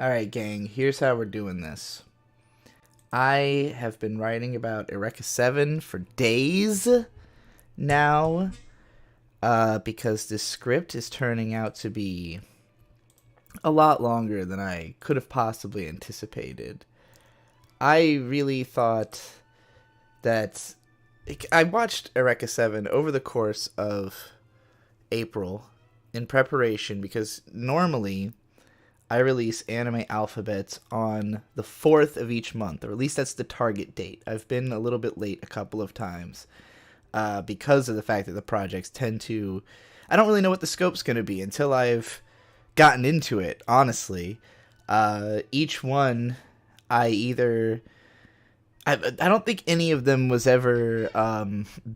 Alright, gang, here's how we're doing this. I have been writing about Eureka 7 for days now, because this script is turning out to be a lot longer than I could have possibly anticipated. I really thought that I watched Eureka 7 over the course of April in preparation because normally I release anime alphabets on the 4th of each month, or at least that's the target date. I've been a little bit late a couple of times because of the fact that the projects tend to... I don't really know what the scope's going to be until I've gotten into it, honestly. Each one, I don't think any of them was ever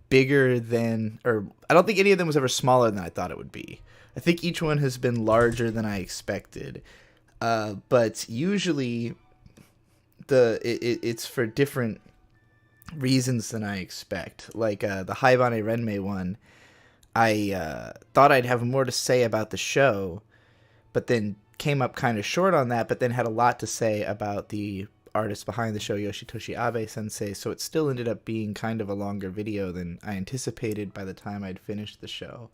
bigger than... Or I don't think any of them was ever smaller than I thought it would be. I think each one has been larger than I expected. But usually it's for different reasons than I expect. Like the Haibane Renmei one, I thought I'd have more to say about the show, but then came up kind of short on that, but then had a lot to say about the artist behind the show, Yoshitoshi Abe sensei, so it still ended up being kind of a longer video than I anticipated by the time I'd finished the show.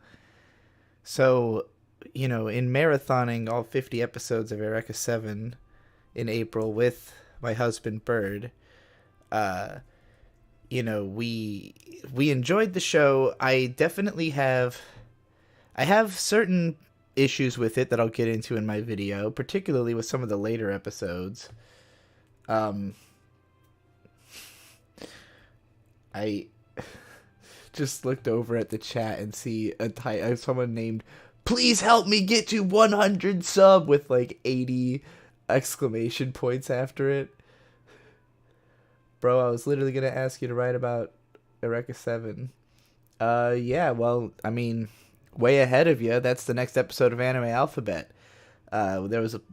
So, in marathoning all 50 episodes of Eureka 7 in April with my husband Bird, we enjoyed the show. I have certain issues with it that I'll get into in my video, particularly with some of the later episodes. I just looked over at the chat and see someone named "Please help me get to 100 sub" with like 80 exclamation points after it. Bro, I was literally gonna ask you to write about Eureka 7. Yeah, well, I mean, way ahead of you. That's the next episode of Anime Alphabet.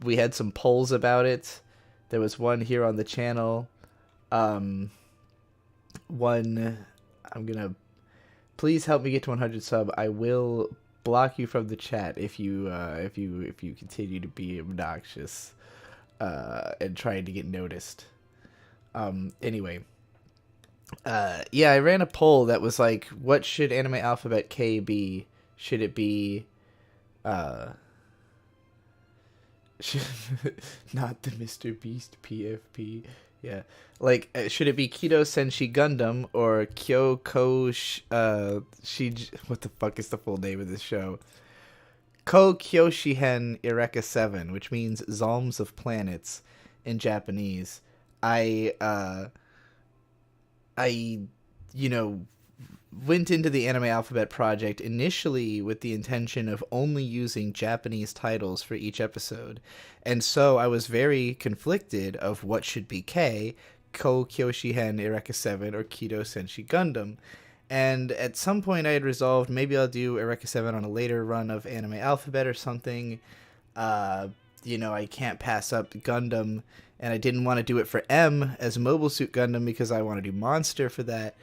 We had some polls about it. There was one here on the channel. Please help me get to 100 sub. I will block you from the chat if you continue to be obnoxious and trying to get noticed. Anyway, yeah, I ran a poll that was like, what should Anime Alphabet K be? Should it be not the Mr. Beast PFP? Yeah, like, should it be Kido Senshi Gundam or Kyoko what the fuck is the full name of this show? Ko Kyoshihen Eureka 7, which means Zalms of Planets in Japanese. I went into the Anime Alphabet project initially with the intention of only using Japanese titles for each episode, and so I was very conflicted of what should be Ko Kyoshihen Eureka 7 or Kido Senshi Gundam. And at some point I had resolved maybe I'll do Eureka 7 on a later run of Anime Alphabet or something. I can't pass up Gundam, and I didn't want to do it for M as Mobile Suit Gundam because I want to do Monster for that.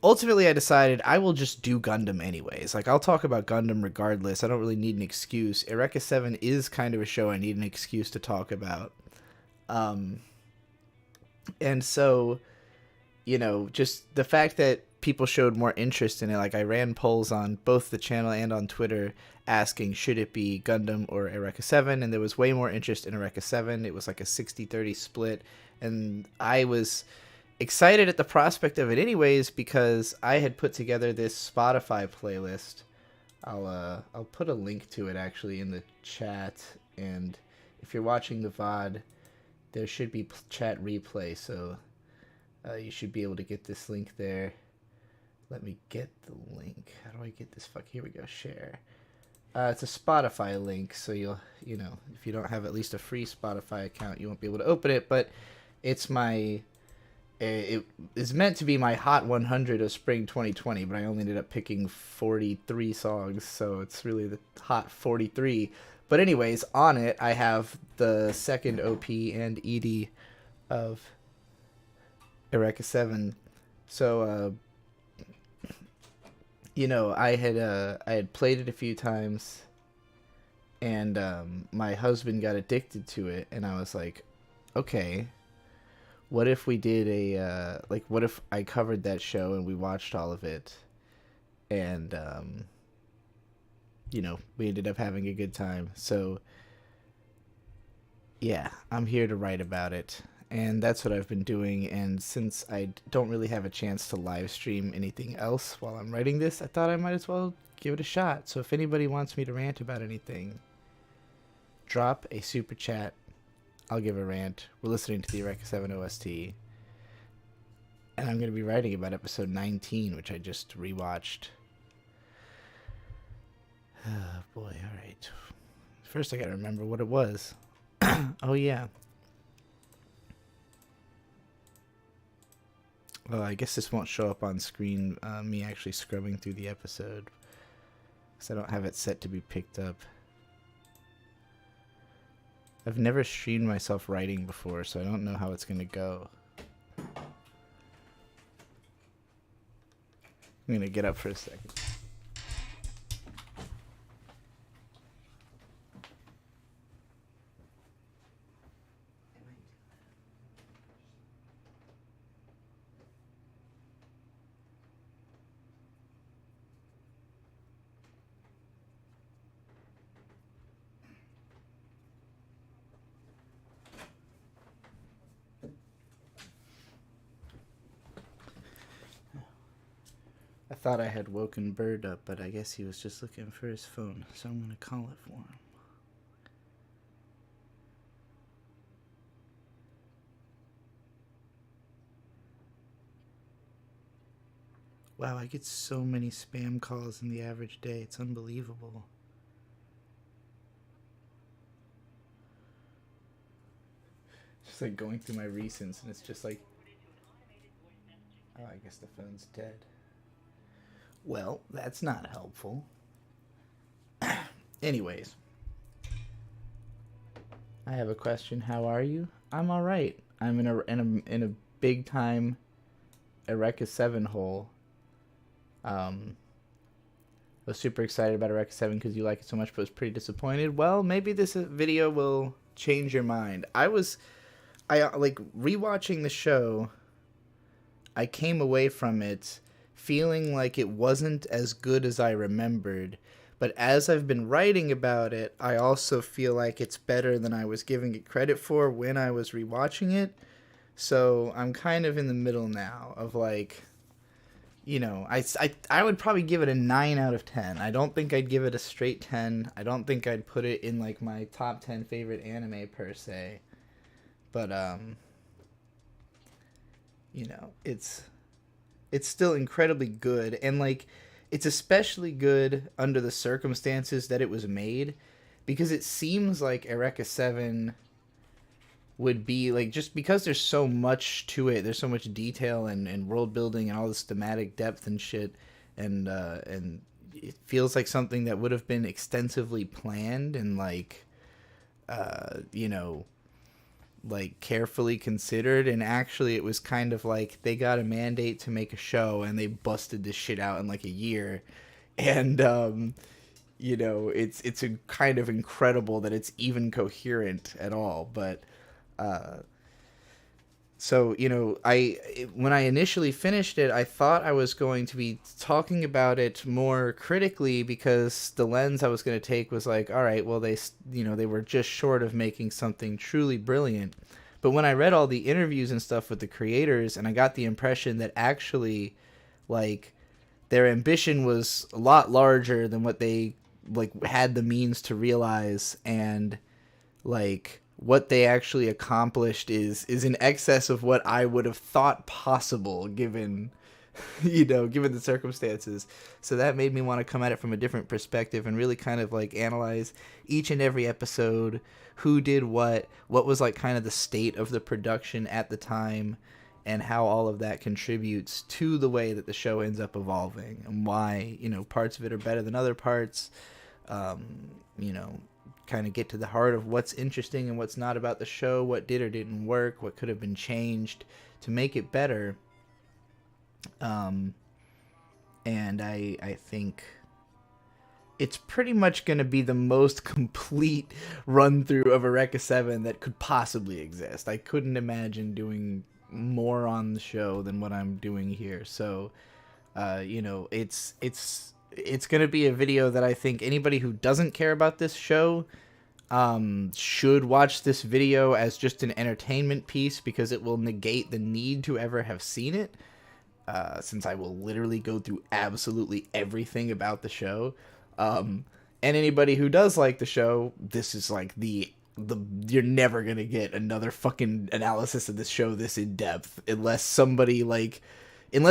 Ultimately, I decided I will just do Gundam anyways. Like, I'll talk about Gundam regardless. I don't really need an excuse. Eureka 7 is kind of a show I need an excuse to talk about. And so, just the fact that people showed more interest in it, like I ran polls on both the channel and on Twitter asking should it be Gundam or Eureka 7, and there was way more interest in Eureka 7. It was like a 60-30 split, and I was excited at the prospect of it anyways because I had put together this Spotify playlist. I'll put a link to it actually in the chat, and if you're watching the VOD, there should be chat replay, so you should be able to get this link there. Let me get the link. How do I get this? Here we go. Share. It's a Spotify link, so if you don't have at least a free Spotify account, you won't be able to open it. But it's it is meant to be my Hot 100 of Spring 2020, but I only ended up picking 43 songs, so it's really the Hot 43. But anyways, on it, I have the second OP and ED of Eureka 7. So, I had played it a few times, And my husband got addicted to it, and I was like, okay, what if we did a what if I covered that show and we watched all of it, and we ended up having a good time. So yeah, I'm here to write about it, and that's what I've been doing. And since I don't really have a chance to live stream anything else while I'm writing this, I thought I might as well give it a shot. So if anybody wants me to rant about anything, drop a super chat. I'll give a rant. We're listening to the Eureka 7 OST, and I'm going to be writing about episode 19, which I just rewatched. Oh boy, alright. First I gotta remember what it was. Oh yeah. Well, I guess this won't show up on screen, me actually scrubbing through the episode, because I don't have it set to be picked up. I've never streamed myself writing before, so I don't know how it's gonna go. I'm gonna get up for a second. I thought I had woken Bird up, but I guess he was just looking for his phone, so I'm gonna call it for him. Wow, I get so many spam calls in the average day. It's unbelievable. Just like going through my recents, and it's just like, oh, I guess the phone's dead. Well, that's not helpful. Anyways, I have a question. How are you? I'm all right. I'm in a big time Eureka 7 hole. I was super excited about Eureka 7 because you like it so much, but was pretty disappointed. Well, maybe this video will change your mind. I like rewatching the show. I came away from it feeling like it wasn't as good as I remembered, but as I've been writing about it, I also feel like it's better than I was giving it credit for when I was rewatching it. So I'm kind of in the middle now of like, I would probably give it a 9 out of 10. I don't think I'd give it a straight 10. I don't think I'd put it in like my top 10 favorite anime per se. But it's still incredibly good, and like it's especially good under the circumstances that it was made, because it seems like Eureka 7 would be like, just because there's so much to it, there's so much detail and world building and all this thematic depth and shit, and it feels like something that would have been extensively planned and like like carefully considered. And actually it was kind of like they got a mandate to make a show and they busted this shit out in like a year, and it's a kind of incredible that it's even coherent at all. But so when I initially finished it, I thought I was going to be talking about it more critically, because the lens I was going to take was like, all right, well, they were just short of making something truly brilliant. But when I read all the interviews and stuff with the creators, and I got the impression that actually, like, their ambition was a lot larger than what they like had the means to realize, and like what they actually accomplished is in excess of what I would have thought possible given given the circumstances. So that made me want to come at it from a different perspective and really kind of like analyze each and every episode, who did what was like kind of the state of the production at the time, and how all of that contributes to the way that the show ends up evolving, and why parts of it are better than other parts. Kind of get to the heart of what's interesting and what's not about the show, what did or didn't work, what could have been changed to make it better. And I think it's pretty much going to be the most complete run through of Eureka 7 that could possibly exist. I couldn't imagine doing more on the show than what I'm doing here. So, you know, it's going to be a video that I think anybody who doesn't care about this show should watch this video as just an entertainment piece, because it will negate the need to ever have seen it, since I will literally go through absolutely everything about the show. And anybody who does like the show, this is like the you're never gonna get another fucking analysis of this show this in depth, unless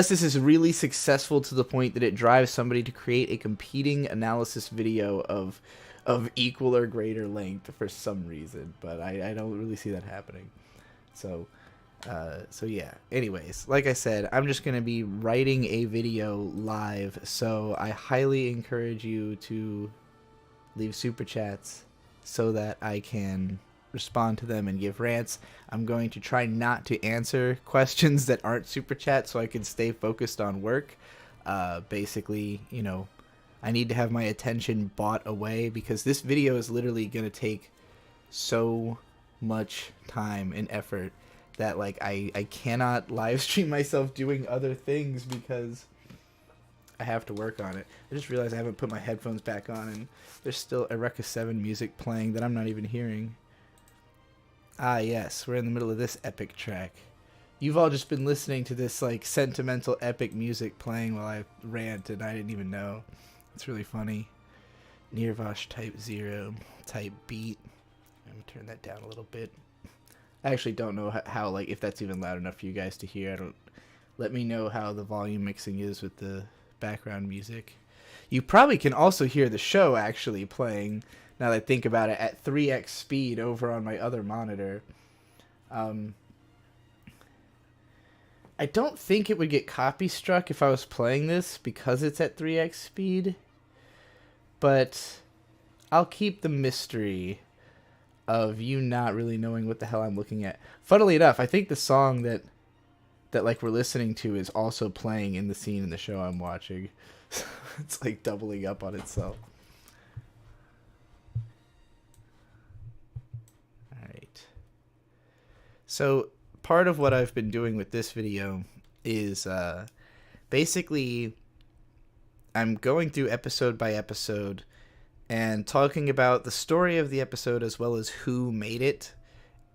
this is really successful to the point that it drives somebody to create a competing analysis video of equal or greater length for some reason. But I don't really see that happening. So yeah. Anyways, like I said, I'm just going to be writing a video live, so I highly encourage you to leave super chats so that I can respond to them and give rants. I'm going to try not to answer questions that aren't super chat so I can stay focused on work. Basically, you know, I need to have my attention bought away, because this video is literally going to take so much time and effort that, like, I cannot live stream myself doing other things because I have to work on it. I just realized I haven't put my headphones back on, and there's still Eureka 7 music playing that I'm not even hearing. Ah, yes, we're in the middle of this epic track. You've all just been listening to this, like, sentimental epic music playing while I rant, and I didn't even know. It's really funny. Nirvash type 0 type beat. I'm gonna turn that down a little bit. I actually don't know how, like, if that's even loud enough for you guys to hear. Let me know how the volume mixing is with the background music. You probably can also hear the show actually playing, now that I think about it, at 3x speed over on my other monitor. I don't think it would get copy struck if I was playing this because it's at 3x speed, but I'll keep the mystery of you not really knowing what the hell I'm looking at. Funnily enough, I think the song that like we're listening to is also playing in the scene in the show I'm watching. It's like doubling up on itself. Alright. So part of what I've been doing with this video is basically I'm going through episode by episode and talking about the story of the episode as well as who made it,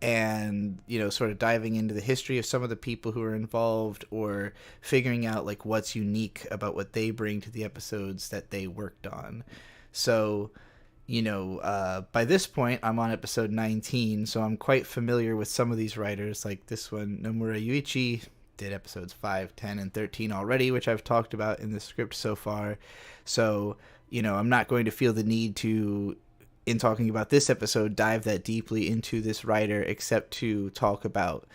and, you know, sort of diving into the history of some of the people who are involved, or figuring out, like, what's unique about what they bring to the episodes that they worked on. So, you know, by this point, I'm on episode 19, so I'm quite familiar with some of these writers, like this one, Nomura Yuichi, did episodes 5, 10, and 13 already, which I've talked about in the script so far. So, you know, I'm not going to feel the need to, in talking about this episode, dive that deeply into this writer, except to talk about,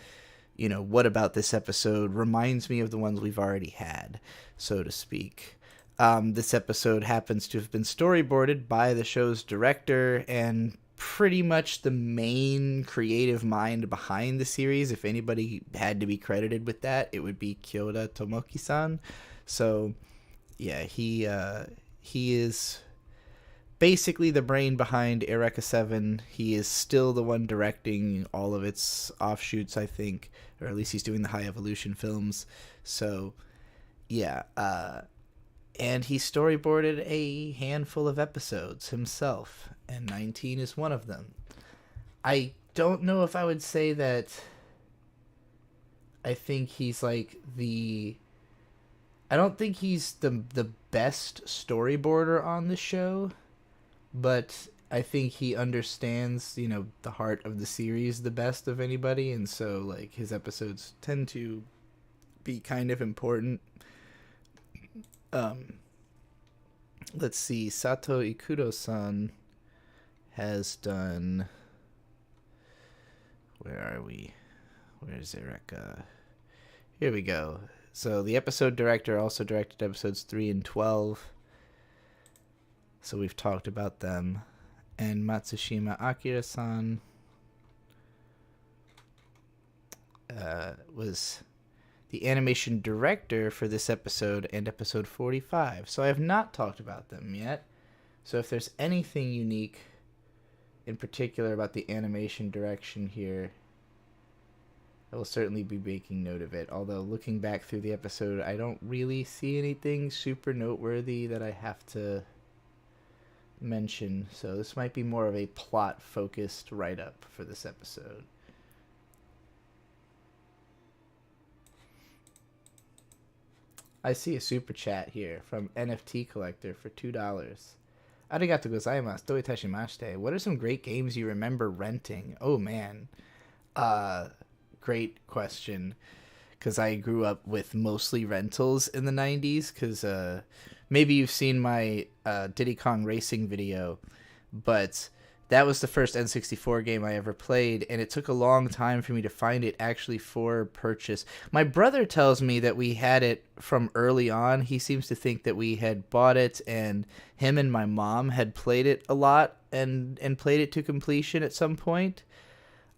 you know, what about this episode reminds me of the ones we've already had, so to speak. This episode happens to have been storyboarded by the show's director and pretty much the main creative mind behind the series. If anybody had to be credited with that, it would be Kyoda Tomoki-san. So, yeah, he is basically the brain behind Eureka 7. He is still the one directing all of its offshoots, I think, or at least he's doing the High Evolution films. So, yeah, and he storyboarded a handful of episodes himself, and 19 is one of them. I don't know if I would say that I think he's like I don't think he's the best storyboarder on the show, but I think he understands, you know, the heart of the series the best of anybody, and so, like, his episodes tend to be kind of important. Let's see, Sato Ikudo-san has done, where are we? Where's Eureka? Here we go. So the episode director also directed episodes 3 and 12. So we've talked about them. And Matsushima Akira-san was the animation director for this episode and episode 45. So I have not talked about them yet. So if there's anything unique in particular about the animation direction here, I will certainly be making note of it. Although looking back through the episode, I don't really see anything super noteworthy that I have to mention. So this might be more of a plot-focused write-up for this episode. I see a super chat here from NFT Collector for $2. Arigato gozaimasu. Dou itashimashite. What are some great games you remember renting? Oh man. Great question. Because I grew up with mostly rentals in the 90s. Because maybe you've seen my Diddy Kong Racing video. But that was the first N64 game I ever played, and it took a long time for me to find it actually for purchase. My brother tells me that we had it from early on. He seems to think that we had bought it, and him and my mom had played it a lot and played it to completion at some point.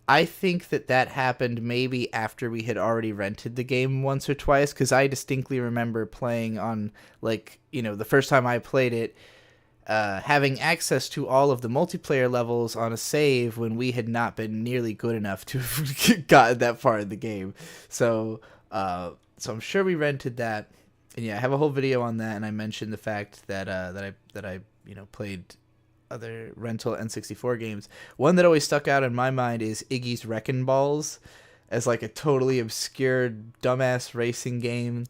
I think that happened maybe after we had already rented the game once or twice, because I distinctly remember playing on, like, you know, the first time I played it, having access to all of the multiplayer levels on a save when we had not been nearly good enough to have gotten that far in the game. So I'm sure we rented that, and yeah, I have a whole video on that, and I mentioned the fact that I played other rental N64 games. One that always stuck out in my mind is Iggy's Wreckin' Balls, as like a totally obscure dumbass racing game.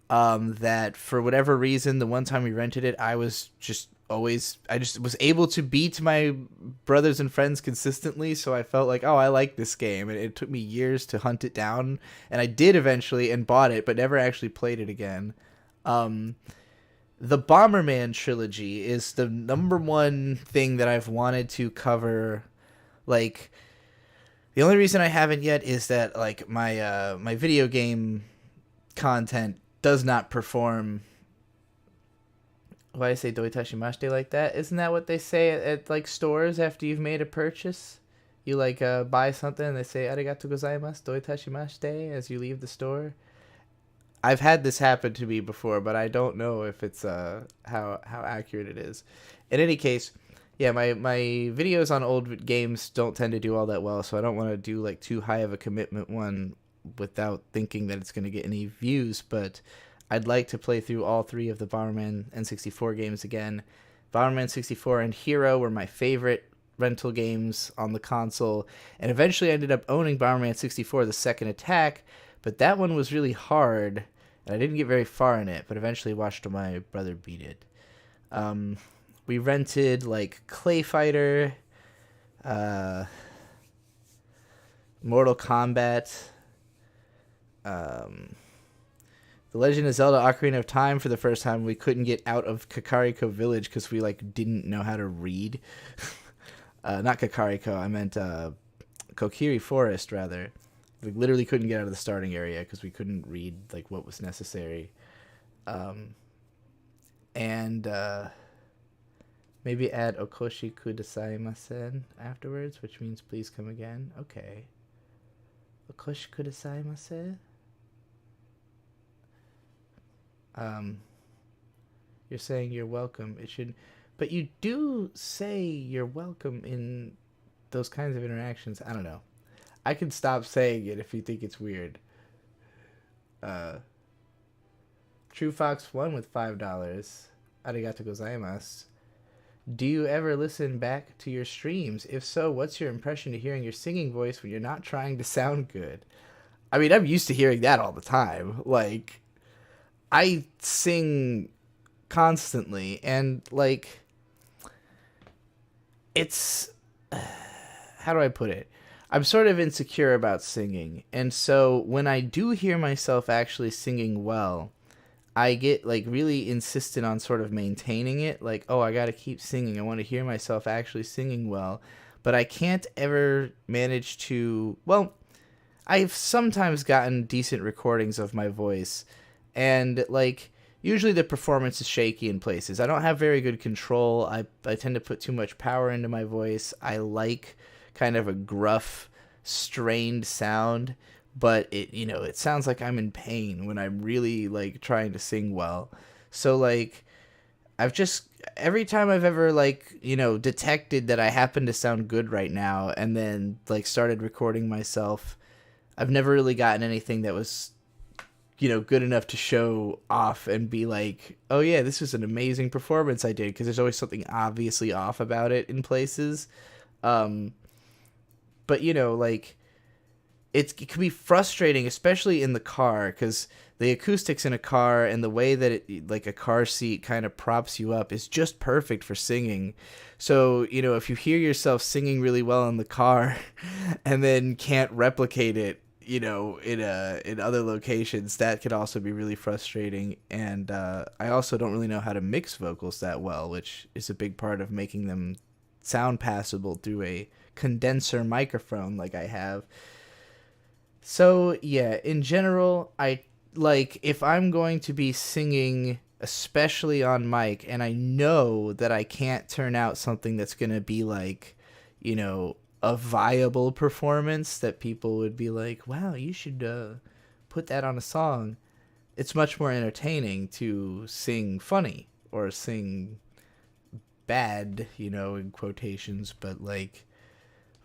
That for whatever reason, the one time we rented it, I just was able to beat my brothers and friends consistently, so I felt like, oh, I like this game, and it took me years to hunt it down, and I did eventually and bought it, but never actually played it again. The Bomberman trilogy is the number one thing that I've wanted to cover. Like, the only reason I haven't yet is that, like, my video game content does not perform. Why I say doitashimashite like that? Isn't that what they say at like stores after you've made a purchase? You like buy something and they say arigato gozaimasu, doitashimashite as you leave the store. I've had this happen to me before, but I don't know if it's how accurate it is. In any case, yeah, my videos on old games don't tend to do all that well, so I don't want to do like too high of a commitment one without thinking that it's going to get any views, but I'd like to play through all three of the Bomberman N64 games again. Bomberman 64 and Hero were my favorite rental games on the console, and eventually I ended up owning Bomberman 64 The Second Attack, but that one was really hard, and I didn't get very far in it, but eventually watched my brother beat it. We rented, like, Clay Fighter, Mortal Kombat, The Legend of Zelda Ocarina of Time for the first time. We couldn't get out of Kakariko Village because we, like, didn't know how to read. Not Kakariko, I meant Kokiri Forest, rather. We literally couldn't get out of the starting area because we couldn't read, like, what was necessary. And maybe add Okoshi Kudasaimasen afterwards, which means please come again. Okay. Okoshi Kudasaimasen? You're saying you're welcome. It should, but you do say you're welcome in those kinds of interactions. I don't know. I can stop saying it if you think it's weird. True Fox 1 with $5. Arigato gozaimasu. Do you ever listen back to your streams? If so, what's your impression of hearing your singing voice when you're not trying to sound good? I mean, I'm used to hearing that all the time. Like, I sing constantly, and, like, it's, how do I put it? I'm sort of insecure about singing, and so when I do hear myself actually singing well, I get, like, really insistent on sort of maintaining it. Like, oh, I gotta keep singing. I want to hear myself actually singing well, but I can't ever manage to, well, I've sometimes gotten decent recordings of my voice, and, like, usually the performance is shaky in places. I don't have very good control. I tend to put too much power into my voice. I like kind of a gruff, strained sound, but it sounds like I'm in pain when I'm really, like, trying to sing well. So, like, I've just every time I've ever like, detected that I happen to sound good right now and then like started recording myself, I've never really gotten anything that was, good enough to show off and be like, oh yeah, this was an amazing performance I did, because there's always something obviously off about it in places. Um, but like it can be frustrating, especially in the car, because the acoustics in a car and the way that it, like a car seat kind of props you up, is just perfect for singing. So, if you hear yourself singing really well in the car and then can't replicate it, in other locations, that could also be really frustrating. And I also don't really know how to mix vocals that well, which is a big part of making them sound passable through a condenser microphone like I have. So, yeah, in general, I like, if I'm going to be singing, especially on mic, and I know that I can't turn out something that's going to be like, a viable performance that people would be like, wow, you should put that on a song. It's much more entertaining to sing funny or sing bad, in quotations, but like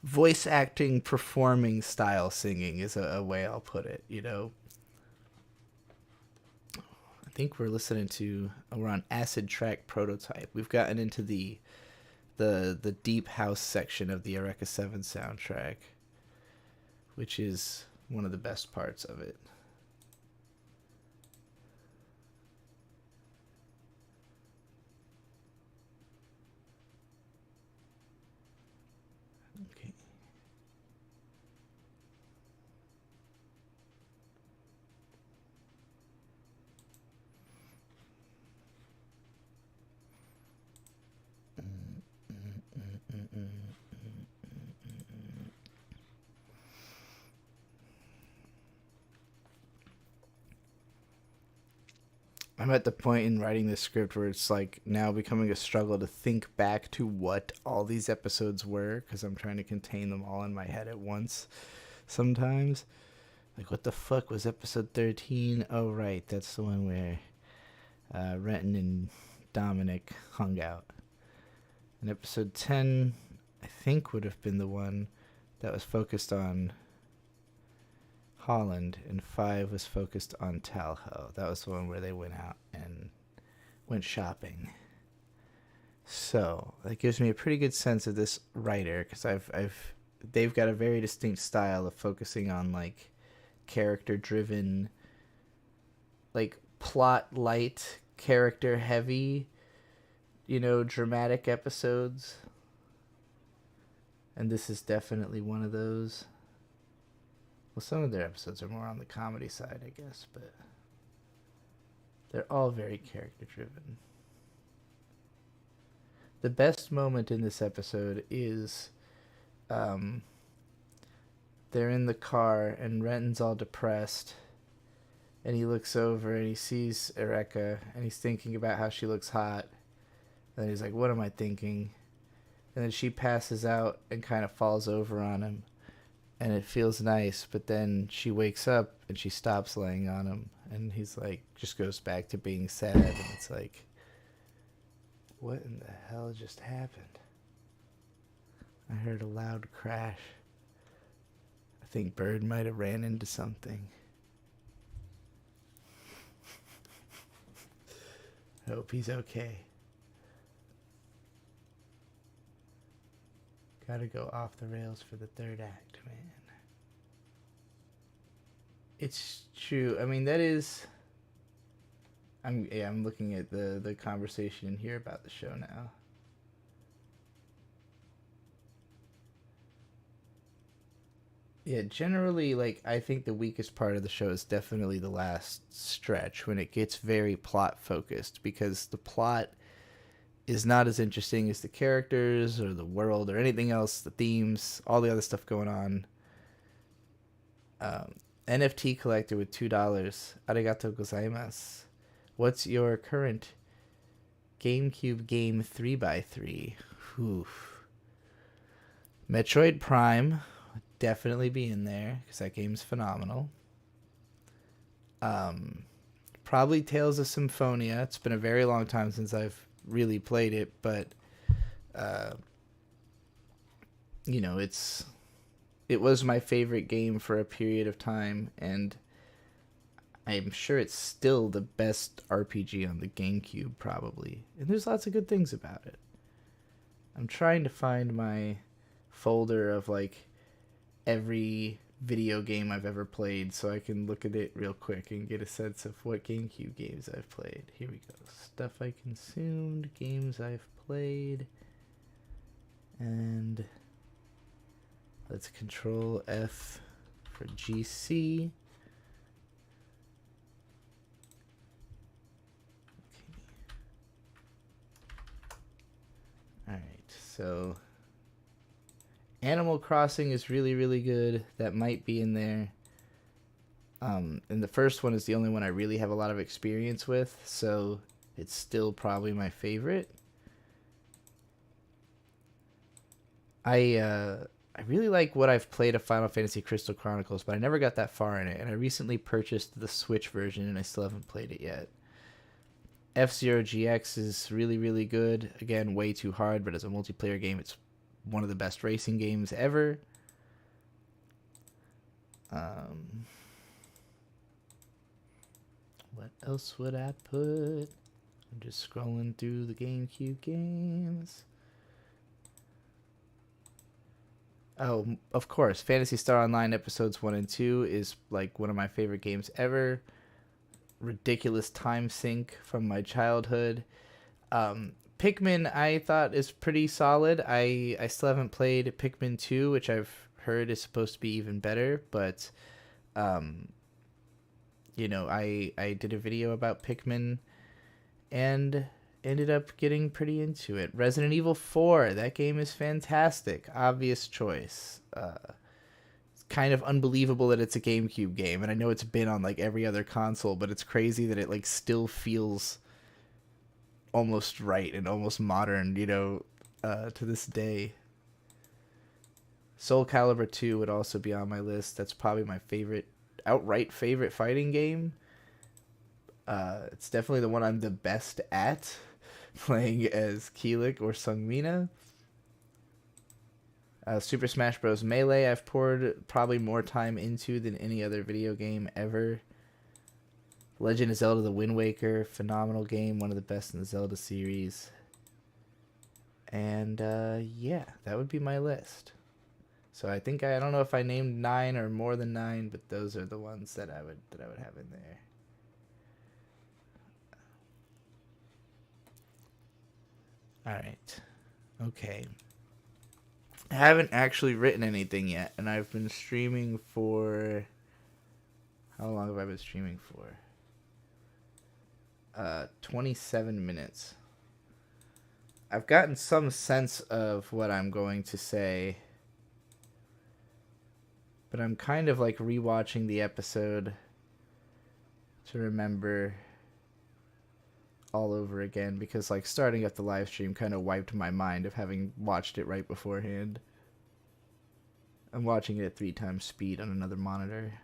voice acting, performing style singing is a way I'll put it, I think we're listening to, we're on Acid Track Prototype. We've gotten into the deep house section of the Eureka 7 soundtrack, which is one of the best parts of it. Okay. I'm at the point in writing this script where it's like now becoming a struggle to think back to what all these episodes were, because I'm trying to contain them all in my head at once sometimes. Like, what the fuck was episode 13? Oh, right, that's the one where Renton and Dominic hung out. And episode 10, I think, would have been the one that was focused on Holland, and 5 was focused on Talho. That was the one where they went out and went shopping. So that gives me a pretty good sense of this writer, because they've got a very distinct style of focusing on like character driven, like plot light, character heavy, dramatic episodes. And this is definitely one of those. Well, some of their episodes are more on the comedy side, I guess, but they're all very character driven. The best moment in this episode is they're in the car and Renton's all depressed, and he looks over and he sees Eureka and he's thinking about how she looks hot. And then he's like, what am I thinking? And then she passes out and kind of falls over on him. And it feels nice, but then she wakes up and she stops laying on him, and he's like, just goes back to being sad, and it's like, what in the hell just happened? I heard a loud crash. I think Bird might have ran into something. I hope he's okay. Gotta go off the rails for the third act, man. It's true. I mean, that is... I'm looking at the conversation in here about the show now. Yeah, generally, like, I think the weakest part of the show is definitely the last stretch, when it gets very plot focused, because the plot is not as interesting as the characters or the world or anything else, the themes, all the other stuff going on. NFT collector with $2. Arigato gozaimasu. What's your current GameCube game 3x3? Oof. Metroid Prime would definitely be in there, because that game's phenomenal. Probably Tales of Symphonia. It's been a very long time since I've really played it, but you know, it was my favorite game for a period of time, and I'm sure it's still the best RPG on the GameCube, probably. And there's lots of good things about it. I'm trying to find my folder of like every video game I've ever played so I can look at it real quick and get a sense of what GameCube games I've played. Here we go. Stuff I consumed, games I've played, and let's control F for GC. Alright, so Animal Crossing is really, really good. That might be in there. And the first one is the only one I really have a lot of experience with, so it's still probably my favorite. I really like what I've played of Final Fantasy Crystal Chronicles, but I never got that far in it, and I recently purchased the Switch version, and I still haven't played it yet. F-Zero GX is really, really good. Again, way too hard, but as a multiplayer game, it's one of the best racing games ever. What else would I put? I'm just scrolling through the GameCube games. Oh, of course, Phantasy Star Online episodes 1 and 2 is like one of my favorite games ever. Ridiculous time sink from my childhood. Pikmin I thought is pretty solid. I still haven't played Pikmin 2, which I've heard is supposed to be even better, but you know, I did a video about Pikmin and ended up getting pretty into it. Resident Evil 4, that game is fantastic. Obvious choice. It's kind of unbelievable that it's a GameCube game, and I know it's been on like every other console, but it's crazy that it like still feels almost right and almost modern, you know, to this day. Soul Calibur 2 would also be on my list. That's probably my outright favorite fighting game. It's definitely the one I'm the best at, playing as Keelik or Sungmina. Super Smash Bros. Melee I've poured probably more time into than any other video game ever. Legend of Zelda: The Wind Waker, phenomenal game, one of the best in the Zelda series. And yeah, that would be my list. So I think I don't know if I named 9 or more than 9, but those are the ones that I would have in there. All right. Okay. I haven't actually written anything yet, and I've been streaming for... How long have I been streaming for? 27 minutes. I've gotten some sense of what I'm going to say, but I'm kind of like rewatching the episode to remember all over again, because like starting up the live stream kind of wiped my mind of having watched it right beforehand. I'm watching it at 3 times speed on another monitor.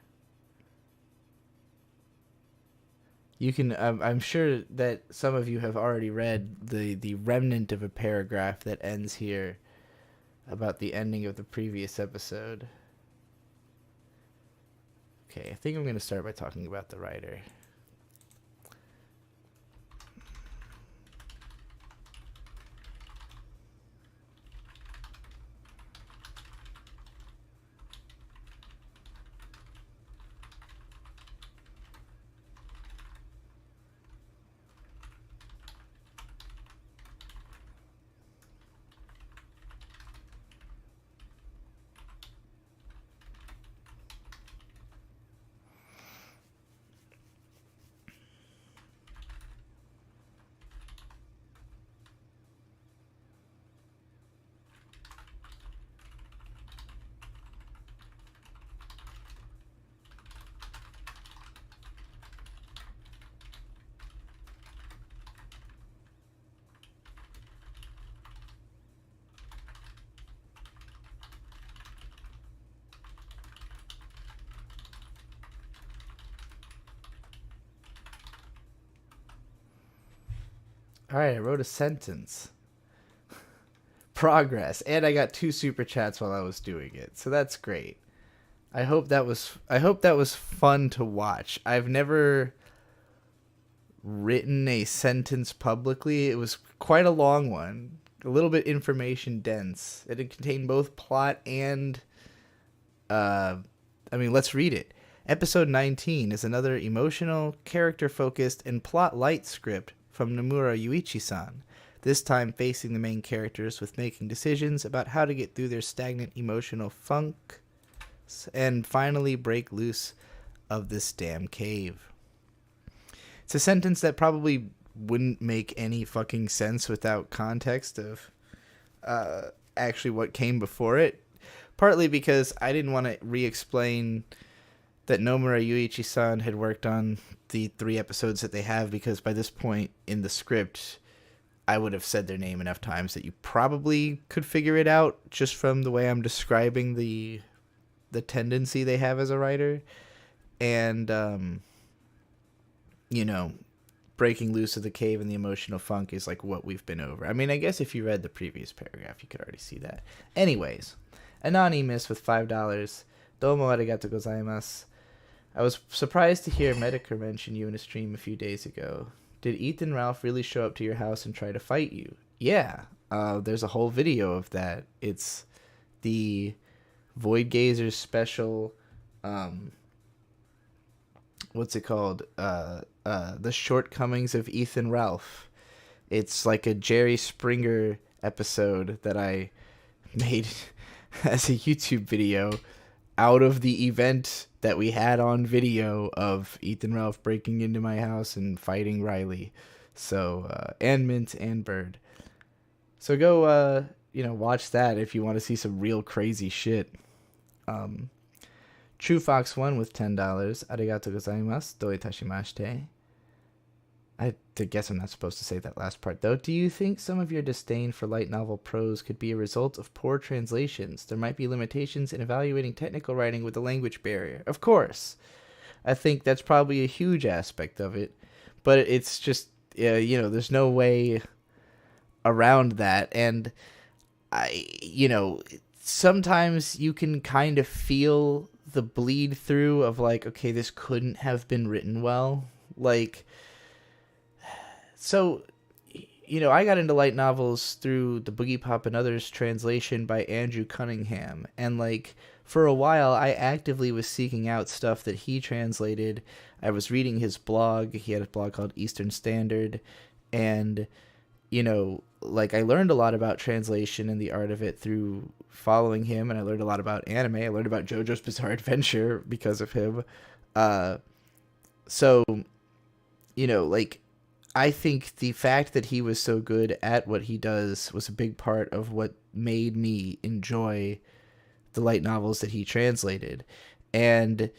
You can, I'm sure that some of you have already read the remnant of a paragraph that ends here about the ending of the previous episode. Okay, I think I'm going to start by talking about the writer. All right, I wrote a sentence. Progress, and I got 2 super chats while I was doing it, so that's great. I hope that was fun to watch. I've never written a sentence publicly. It was quite a long one, a little bit information dense. It contained both plot and let's read it. Episode 19 is another emotional, character-focused, and plot-light script from Nomura Yuichi-san, this time facing the main characters with making decisions about how to get through their stagnant emotional funk and finally break loose of this damn cave. It's a sentence that probably wouldn't make any fucking sense without context of actually what came before it. Partly because I didn't want to re-explain that Nomura Yuichi-san had worked on the 3 episodes that they have, because by this point in the script, I would have said their name enough times that you probably could figure it out just from the way I'm describing the tendency they have as a writer. And, breaking loose of the cave and the emotional funk is like what we've been over. I mean, I guess if you read the previous paragraph, you could already see that. Anyways, Anonymous with $5. Domo arigato gozaimasu. I was surprised to hear Medicare mention you in a stream a few days ago. Did Ethan Ralph really show up to your house and try to fight you? Yeah, there's a whole video of that. It's the Void Gazers special, what's it called? The Shortcomings of Ethan Ralph. It's like a Jerry Springer episode that I made as a YouTube video out of the event that we had on video of Ethan Ralph breaking into my house and fighting Riley. So, and Mint and Bird. So go, watch that if you want to see some real crazy shit. True Fox 1 with $10. Arigato gozaimasu. Do itashimashite. I guess I'm not supposed to say that last part, though. Do you think some of your disdain for light novel prose could be a result of poor translations? There might be limitations in evaluating technical writing with the language barrier. Of course. I think that's probably a huge aspect of it. But it's just, there's no way around that. And, sometimes you can kind of feel the bleed through of like, okay, this couldn't have been written well. Like... So, I got into light novels through the Boogie Pop and Others translation by Andrew Cunningham. And, for a while, I actively was seeking out stuff that he translated. I was reading his blog. He had a blog called Eastern Standard. And, I learned a lot about translation and the art of it through following him. And I learned a lot about anime. I learned about JoJo's Bizarre Adventure because of him. I think the fact that he was so good at what he does was a big part of what made me enjoy the light novels that he translated. And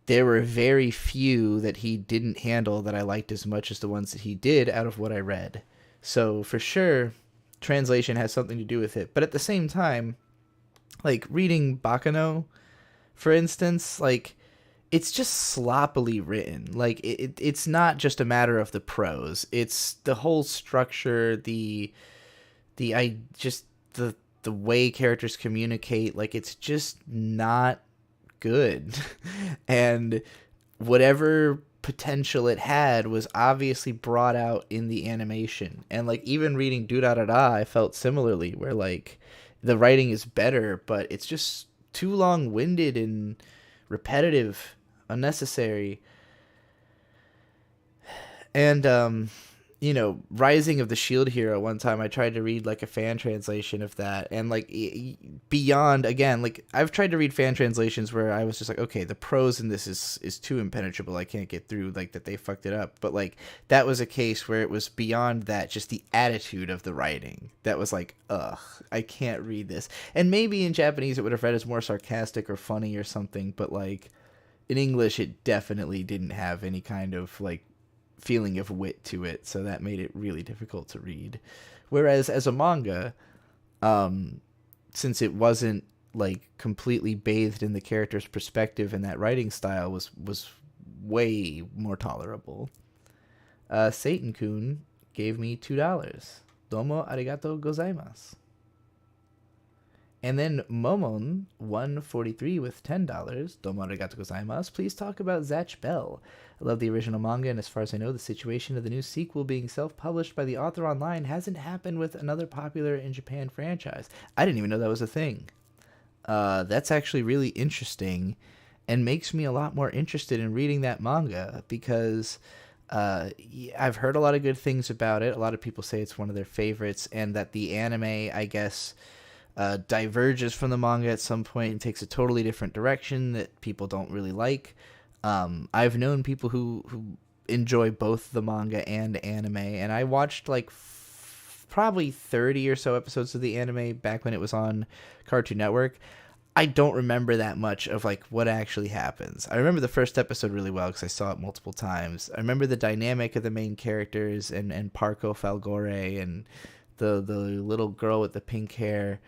there were very few that he didn't handle that I liked as much as the ones that he did out of what I read. So for sure, translation has something to do with it. But at the same time, reading Bakano, for instance, it's just sloppily written. It's not just a matter of the prose. It's the whole structure, the way characters communicate. It's just not good. And whatever potential it had was obviously brought out in the animation. And even reading Do Da Da Da, I felt similarly, where the writing is better, but it's just too long-winded and repetitive. Unnecessary. And Rising of the Shield Hero, one time I tried to read a fan translation of that, and beyond, again, I've tried to read fan translations where I was just okay, the prose in this is too impenetrable, I can't get through, that they fucked it up. But that was a case where it was beyond that, just the attitude of the writing that was ugh, I can't read this. And maybe in Japanese it would have read as more sarcastic or funny or something, but in English, it definitely didn't have any kind of feeling of wit to it, so that made it really difficult to read. Whereas as a manga, since it wasn't completely bathed in the character's perspective, and that writing style was way more tolerable. Satan-kun gave me $2. Domo arigato gozaimasu. And then Momon 143 with $10. Domo arigato gozaimasu. Please talk about Zatch Bell. I love the original manga, and as far as I know, the situation of the new sequel being self-published by the author online hasn't happened with another popular in Japan franchise. I didn't even know that was a thing. That's actually really interesting and makes me a lot more interested in reading that manga because I've heard a lot of good things about it. A lot of people say it's one of their favorites, and that the anime, I guess, diverges from the manga at some point and takes a totally different direction that people don't really like. I've known people who enjoy both the manga and anime, and I watched like probably 30 or so episodes of the anime back when it was on Cartoon Network. I don't remember that much of like what actually happens. I remember the first episode really well because I saw it multiple times. I remember the dynamic of the main characters and Parco Falgore and the little girl with the pink hair.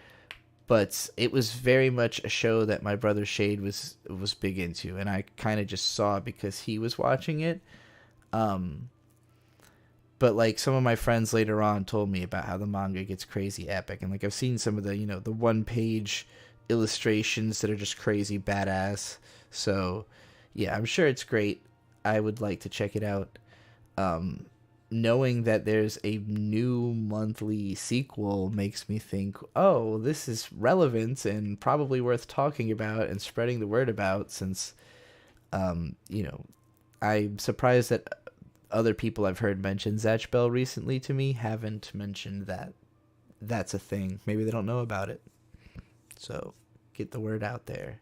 But it was very much a show that my brother Shade was big into, and I kind of just saw it because he was watching it. But like some of my friends later on told me about how the manga gets crazy epic, and like I've seen some of the the 1-page illustrations that are just crazy badass. So yeah, I'm sure it's great. I would like to check it out. Knowing that there's a new monthly sequel makes me think, oh, this is relevant and probably worth talking about and spreading the word about, since, I'm surprised that other people I've heard mention Zatch Bell recently to me haven't mentioned that that's a thing. Maybe they don't know about it. So get the word out there.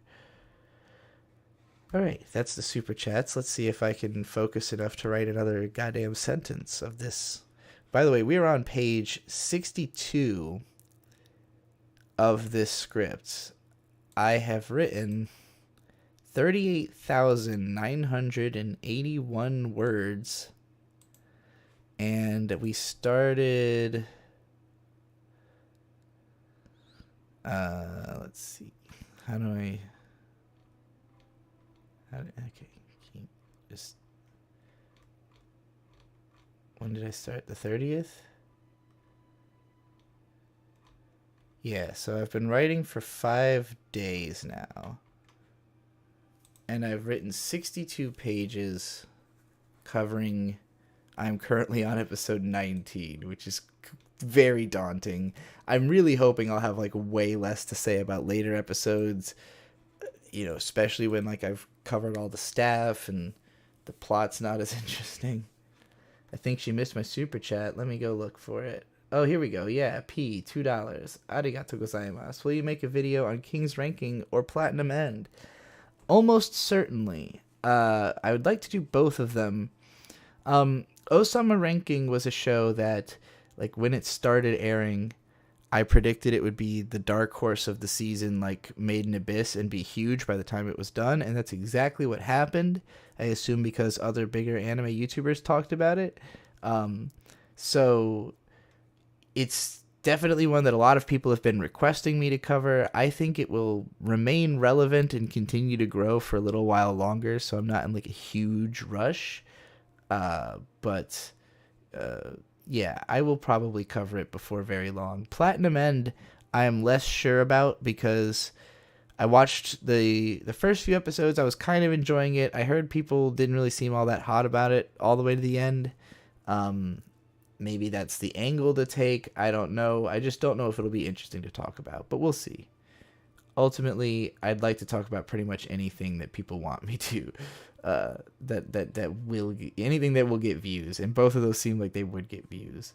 All right, that's the super chats. Let's see if I can focus enough to write another goddamn sentence of this. By the way, we are on page 62 of this script. I have written 38,981 words, and we started... let's see. How do I... Okay, just... When did I start? The 30th? Yeah, so I've been writing for 5 days now. And I've written 62 pages covering... I'm currently on episode 19, which is very daunting. I'm really hoping I'll have like way less to say about later episodes, especially when like I've covered all the staff and the plot's not as interesting. I think she missed my super chat. Let me go look for it. Oh, here we go. Yeah, P, $2. Arigato gozaimasu. Will you make a video on King's Ranking or Platinum End? Almost certainly. I would like to do both of them. Osama Ranking was a show that, like, when it started airing, I predicted it would be the dark horse of the season, like Made in Abyss, and be huge by the time it was done, and that's exactly what happened. I assume because other bigger anime YouTubers talked about it. So it's definitely one that a lot of people have been requesting me to cover. I think it will remain relevant and continue to grow for a little while longer, so I'm not in like a huge rush. Yeah, I will probably cover it before very long. Platinum End, I am less sure about because I watched the first few episodes. I was kind of enjoying it. I heard people didn't really seem all that hot about it all the way to the end. Maybe that's the angle to take. I don't know. I just don't know if it'll be interesting to talk about, but we'll see. Ultimately, I'd like to talk about pretty much anything that people want me to. Anything that will get views, and both of those seem like they would get views.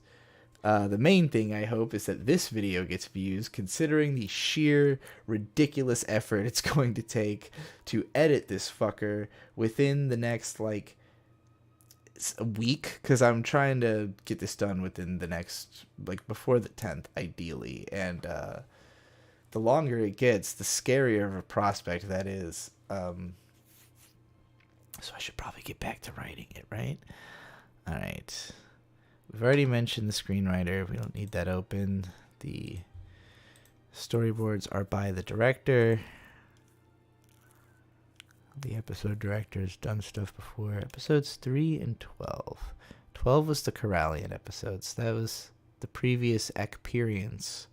The main thing I hope is that this video gets views, considering the sheer ridiculous effort it's going to take to edit this fucker within the next like a week, because I'm trying to get this done within the next, like, before the 10th ideally, and the longer it gets, the scarier of a prospect that is. So I should probably get back to writing it, right? All right. We've already mentioned the screenwriter. We don't need that open. The storyboards are by the director. The episode director has done stuff before. Episodes 3 and 12. 12 was the Corallian episodes. That was the previous experience.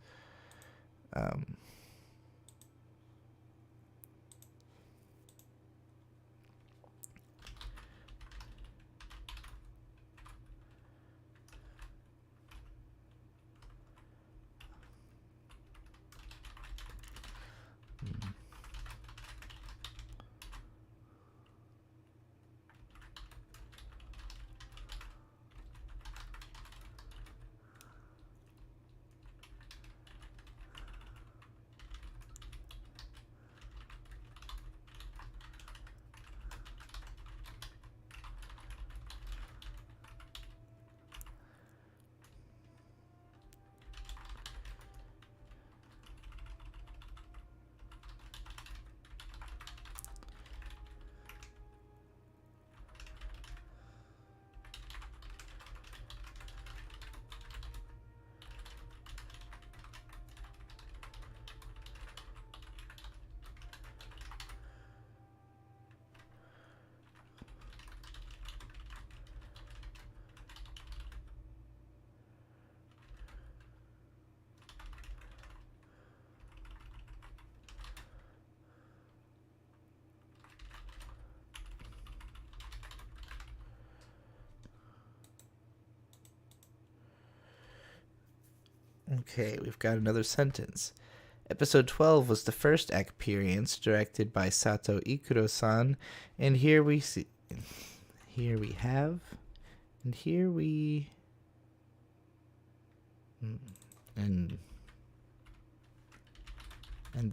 Okay, we've got another sentence. Episode 12 was the first experience directed by Sato Ikuro-san, and here we see, here we have, and here we, and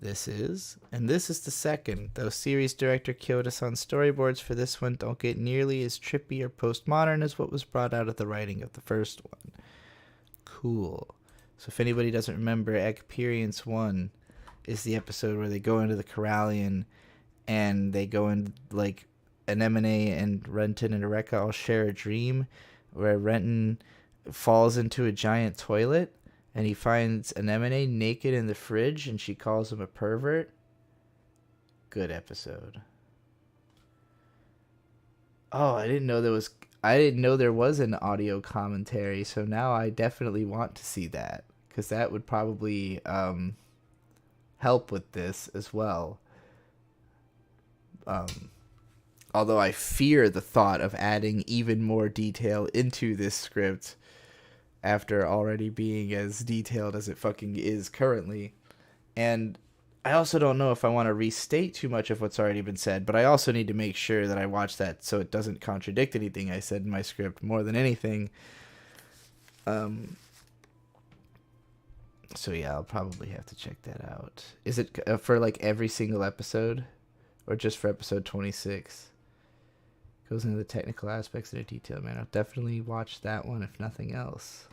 this is the second, though series director Kyoda-san's storyboards for this one don't get nearly as trippy or postmodern as what was brought out of the writing of the first one. Cool. So if anybody doesn't remember, Experience 1 is the episode where they go into the Corallian and they go in, like, Anemone and Renton and Eureka all share a dream where Renton falls into a giant toilet and he finds Anemone naked in the fridge and she calls him a pervert. Good episode. Oh, I didn't know there was an audio commentary, so now I definitely want to see that, because that would probably help with this as well. Although I fear the thought of adding even more detail into this script after already being as detailed as it fucking is currently. And I also don't know if I want to restate too much of what's already been said, but I also need to make sure that I watch that so it doesn't contradict anything I said in my script more than anything. So yeah, I'll probably have to check that out. Is it for like every single episode, or just for episode 26? Goes into the technical aspects in a detail, man. I'll definitely watch that one if nothing else.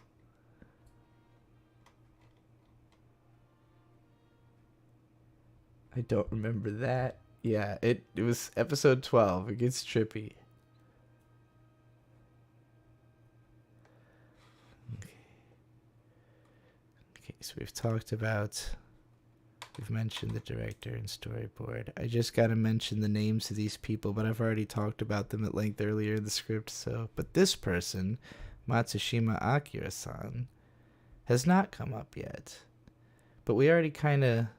I don't remember that. Yeah, it was episode 12. It gets trippy. Okay, so we've mentioned the director and storyboard. I just gotta mention the names of these people, but I've already talked about them at length earlier in the script, but this person, Matsushima Akira-san, has not come up yet. But we already kinda...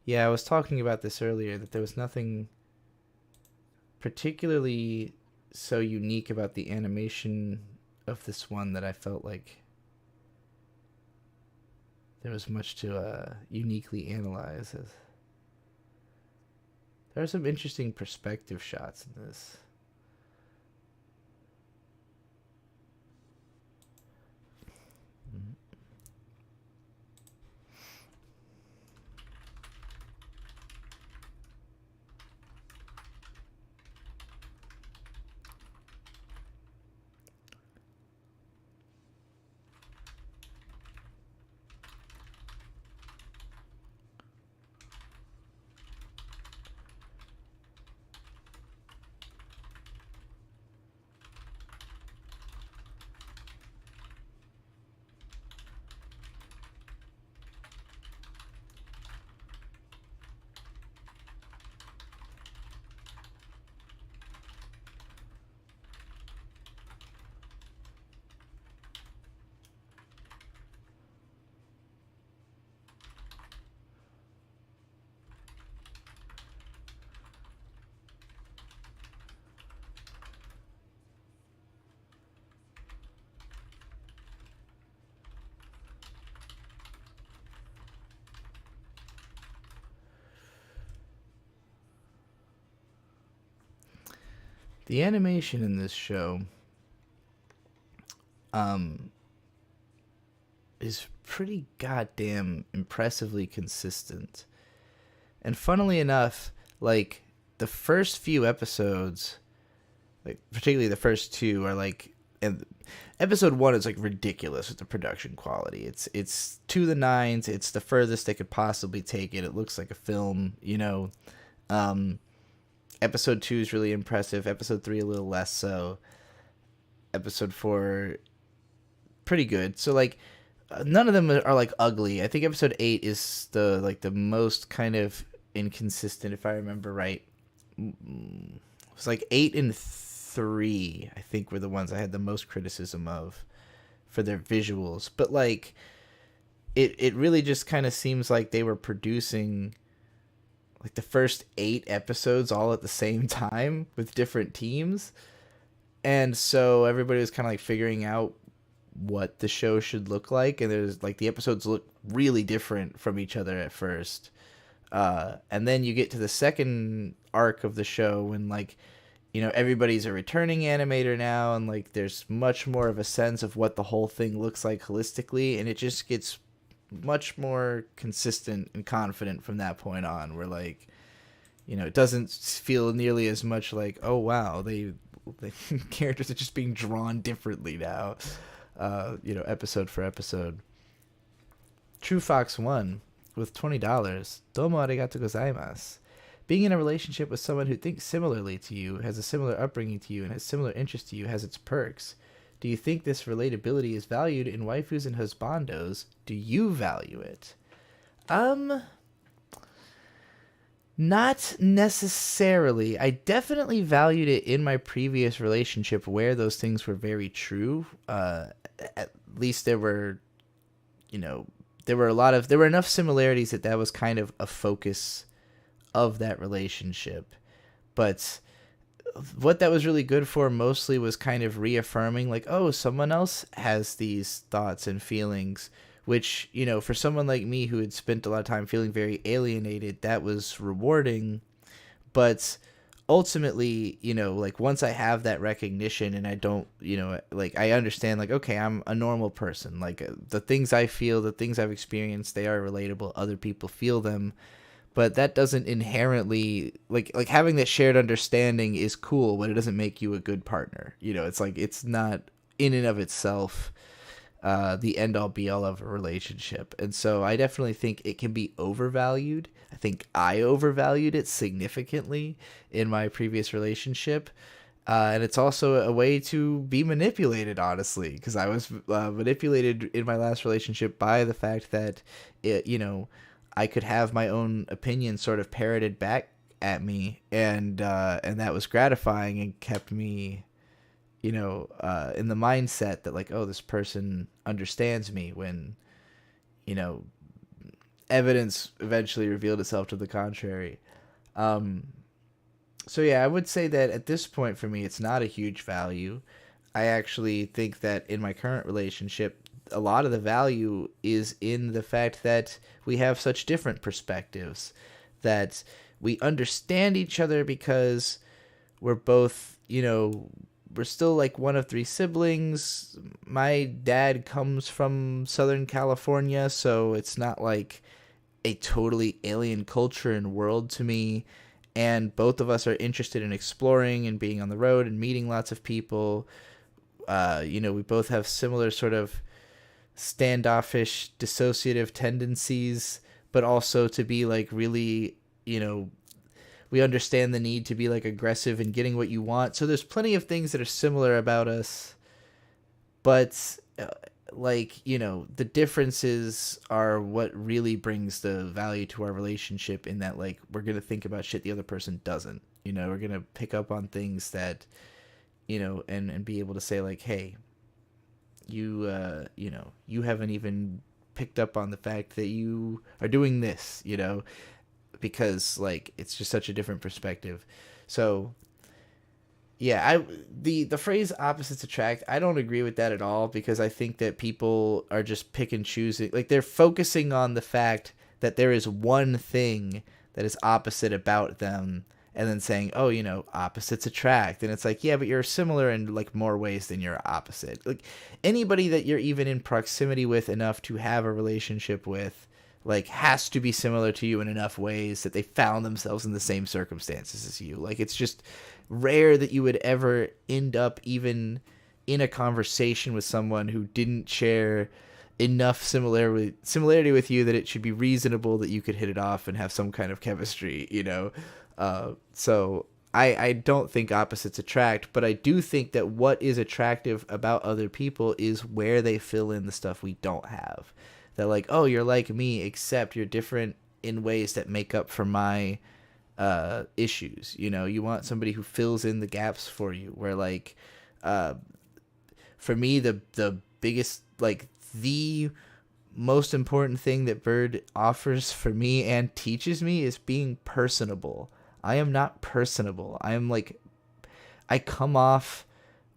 Yeah, I was talking about this earlier, that there was nothing particularly so unique about the animation of this one that I felt like there was much to uniquely analyze. There are some interesting perspective shots in this. The animation in this show is pretty goddamn impressively consistent. And funnily enough, like the first few episodes, like particularly the first two, are like, and episode 1 is like ridiculous with the production quality. It's to the nines. It's the furthest they could possibly take it. It looks like a film, you know. Episode 2 is really impressive. Episode 3 a little less so. Episode 4 pretty good. So like none of them are like ugly. I think episode 8 is the most kind of inconsistent, if I remember right. It's like 8 and 3, I think, were the ones I had the most criticism of for their visuals. But like it really just kind of seems like they were producing like the first 8 episodes all at the same time with different teams. And so everybody was kind of like figuring out what the show should look like. And there's like the episodes look really different from each other at first. And then you get to the second arc of the show when like, you know, everybody's a returning animator now. And like, there's much more of a sense of what the whole thing looks like holistically. And it just gets much more consistent and confident from that point on, where like, you know, it doesn't feel nearly as much like, oh wow, the characters are just being drawn differently now, you know, episode for episode. True Fox 1 with $20. Domo arigato gozaimasu. Being in a relationship with someone who thinks similarly to you, has a similar upbringing to you, and has similar interests to you has its perks. Do you think this relatability is valued in waifus and husbandos? Do you value it? Not necessarily. I definitely valued it in my previous relationship where those things were very true. At least there were, you know, there were enough similarities that was kind of a focus of that relationship. But what that was really good for mostly was kind of reaffirming like, oh, someone else has these thoughts and feelings, which, you know, for someone like me who had spent a lot of time feeling very alienated, that was rewarding. But ultimately, you know, like once I have that recognition and I don't, you know, like I understand like, okay, I'm a normal person. Like the things I feel, the things I've experienced, they are relatable. Other people feel them. But that doesn't inherently like having that shared understanding is cool, but it doesn't make you a good partner. You know, it's like it's not in and of itself the end all be all of a relationship. And so I definitely think it can be overvalued. I think I overvalued it significantly in my previous relationship. And it's also a way to be manipulated, honestly, because I was manipulated in my last relationship by the fact that it, you know, I could have my own opinion sort of parroted back at me, and that was gratifying and kept me, you know, in the mindset that like, oh, this person understands me, when, you know, evidence eventually revealed itself to the contrary. So yeah, I would say that at this point for me, it's not a huge value. I actually think that in my current relationship, a lot of the value is in the fact that we have such different perspectives, that we understand each other because we're both, you know, we're still like one of 3 siblings. My dad comes from Southern California, so it's not like a totally alien culture and world to me. And both of us are interested in exploring and being on the road and meeting lots of people. You know, we both have similar sort of standoffish, dissociative tendencies, but also to be like really, you know, we understand the need to be like aggressive in getting what you want. So there's plenty of things that are similar about us, but like, you know, the differences are what really brings the value to our relationship, in that like we're going to think about shit the other person doesn't. You know, we're going to pick up on things that, you know, and be able to say like, hey, you know, you haven't even picked up on the fact that you are doing this, you know, because like it's just such a different perspective. So yeah, the phrase opposites attract, I don't agree with that at all, because I think that people are just pick and choosing, like they're focusing on the fact that there is one thing that is opposite about them, and then saying, oh, opposites attract. And it's like, yeah, but you're similar in like more ways than you're opposite. Like anybody that you're even in proximity with enough to have a relationship with, like, has to be similar to you in enough ways that they found themselves in the same circumstances as you. Like, it's just rare that you would ever end up even in a conversation with someone who didn't share enough similarity with you that it should be reasonable that you could hit it off and have some kind of chemistry, so I don't think opposites attract, but I do think that what is attractive about other people is where they fill in the stuff we don't have. That like, oh, you're like me, except you're different in ways that make up for my issues. You want somebody who fills in the gaps for you, where like for me the biggest, like, the most important thing that Bird offers for me and teaches me is being personable. I am not personable. I am like, I come off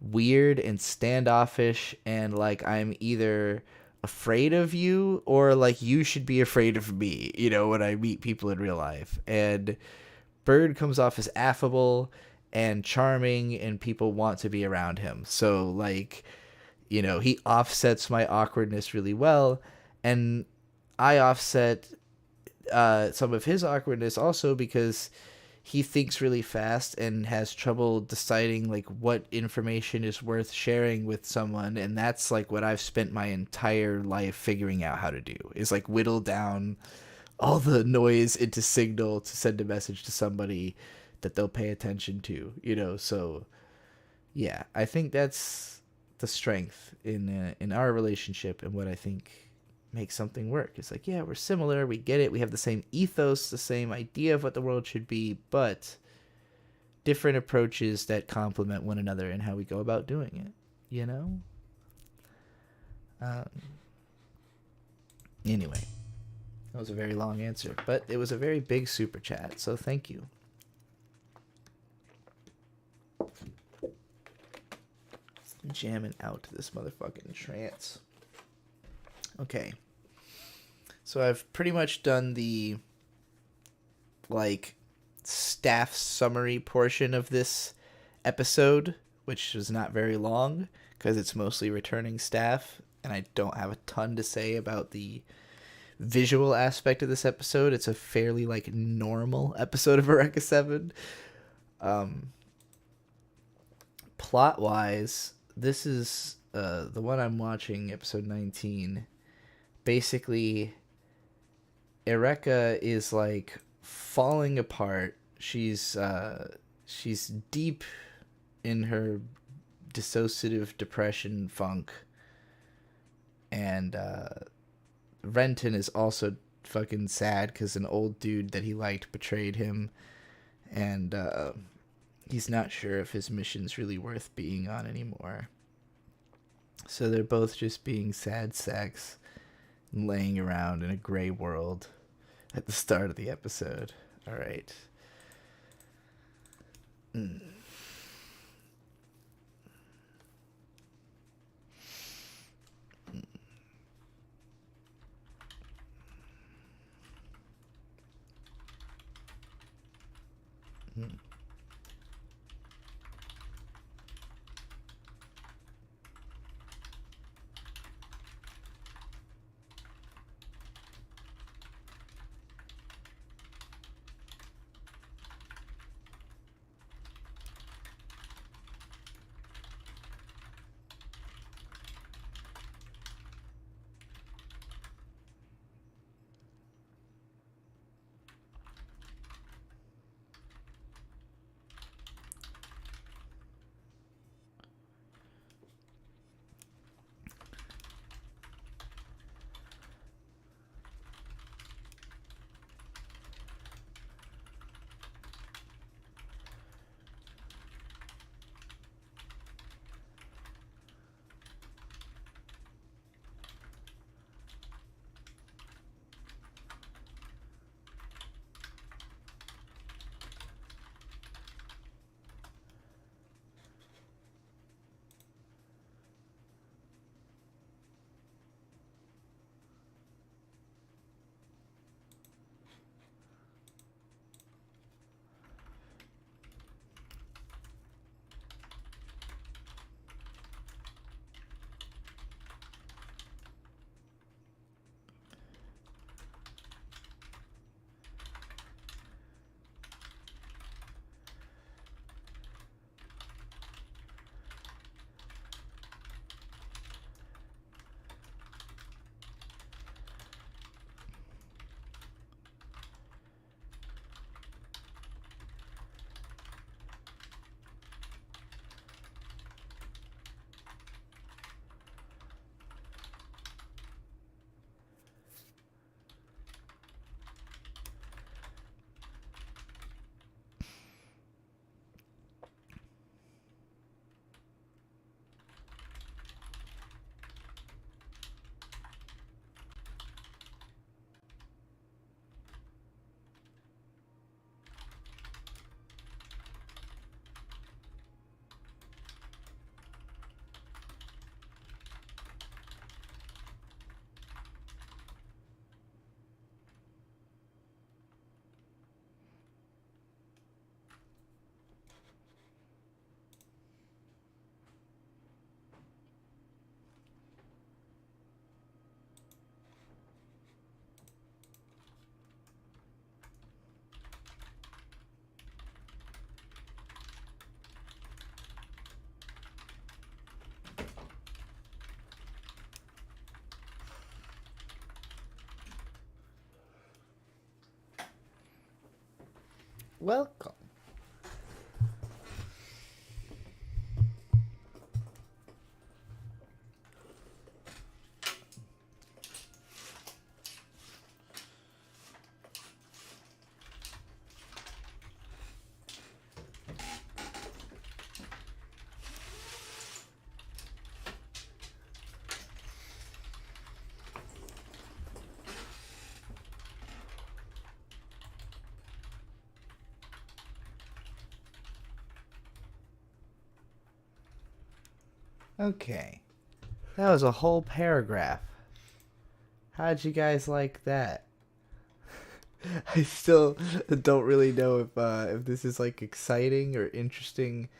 weird and standoffish, and like I'm either afraid of you or like you should be afraid of me, when I meet people in real life. And Bird comes off as affable and charming, and people want to be around him. So like, he offsets my awkwardness really well, and I offset some of his awkwardness also, because he thinks really fast and has trouble deciding like what information is worth sharing with someone. And that's like what I've spent my entire life figuring out how to do, is like whittle down all the noise into signal to send a message to somebody that they'll pay attention to, so yeah, I think that's the strength in our relationship, and what I think makes something work. It's like, yeah, we're similar, we get it, we have the same ethos, the same idea of what the world should be, but different approaches that complement one another in how we go about doing it, Anyway, that was a very long answer, but it was a very big super chat, so thank you. Jamming out this motherfucking trance. Okay. So I've pretty much done the like staff summary portion of this episode, which is not very long because it's mostly returning staff, and I don't have a ton to say about the visual aspect of this episode. It's a fairly like normal episode of Eureka 7. Plot wise, this is the one I'm watching, episode 19. Basically, Eureka is like falling apart. She's deep in her dissociative depression funk, and Renton is also fucking sad because an old dude that he liked betrayed him, and he's not sure if his mission's really worth being on anymore. So they're both just being sad sacks, laying around in a gray world at the start of the episode. All right. welcome. Okay. That was a whole paragraph. How'd you guys like that? I still don't really know if this is like exciting or interesting,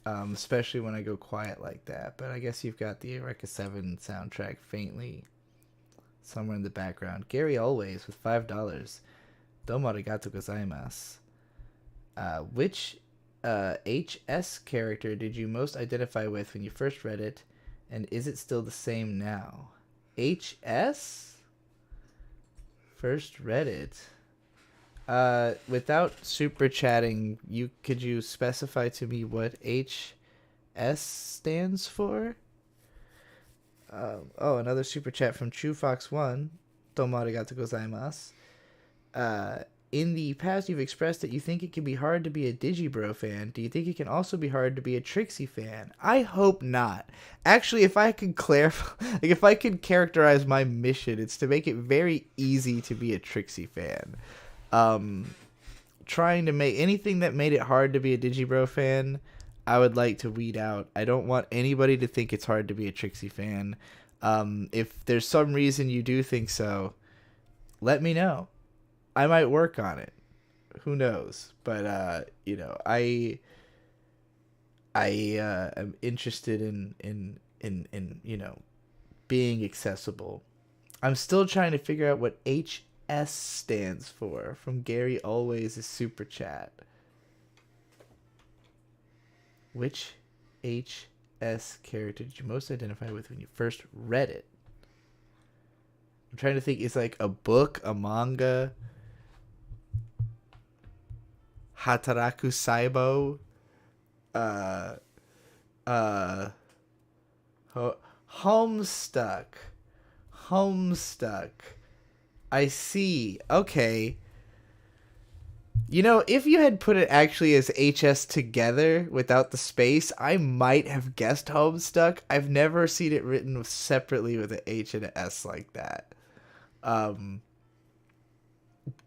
especially when I go quiet like that. But I guess you've got the Eureka 7 soundtrack faintly somewhere in the background. Gary Always with $5. Domo arigato gozaimasu. Which HS character did you most identify with when you first read it, and is it still the same now? HS? First read it. Without super chatting, could you specify to me what HS stands for? Another super chat from ChewFox1. Domo arigato gozaimasu. In the past, you've expressed that you think it can be hard to be a Digibro fan. Do you think it can also be hard to be a Trixie fan? I hope not. Actually, if I could clarify, like if I could characterize my mission, it's to make it very easy to be a Trixie fan. Trying to make anything that made it hard to be a Digibro fan, I would like to weed out. I don't want anybody to think it's hard to be a Trixie fan. If there's some reason you do think so, let me know. I might work on it. Who knows? But I am interested in being accessible. I'm still trying to figure out what HS stands for from Gary Always' super chat. Which HS character did you most identify with when you first read it? I'm trying to think. It's like a book, a manga. Hataraku Saibo, Homestuck. I see. Okay. You know, if you had put it actually as HS together without the space, I might have guessed Homestuck. I've never seen it written separately with an H and an S like that.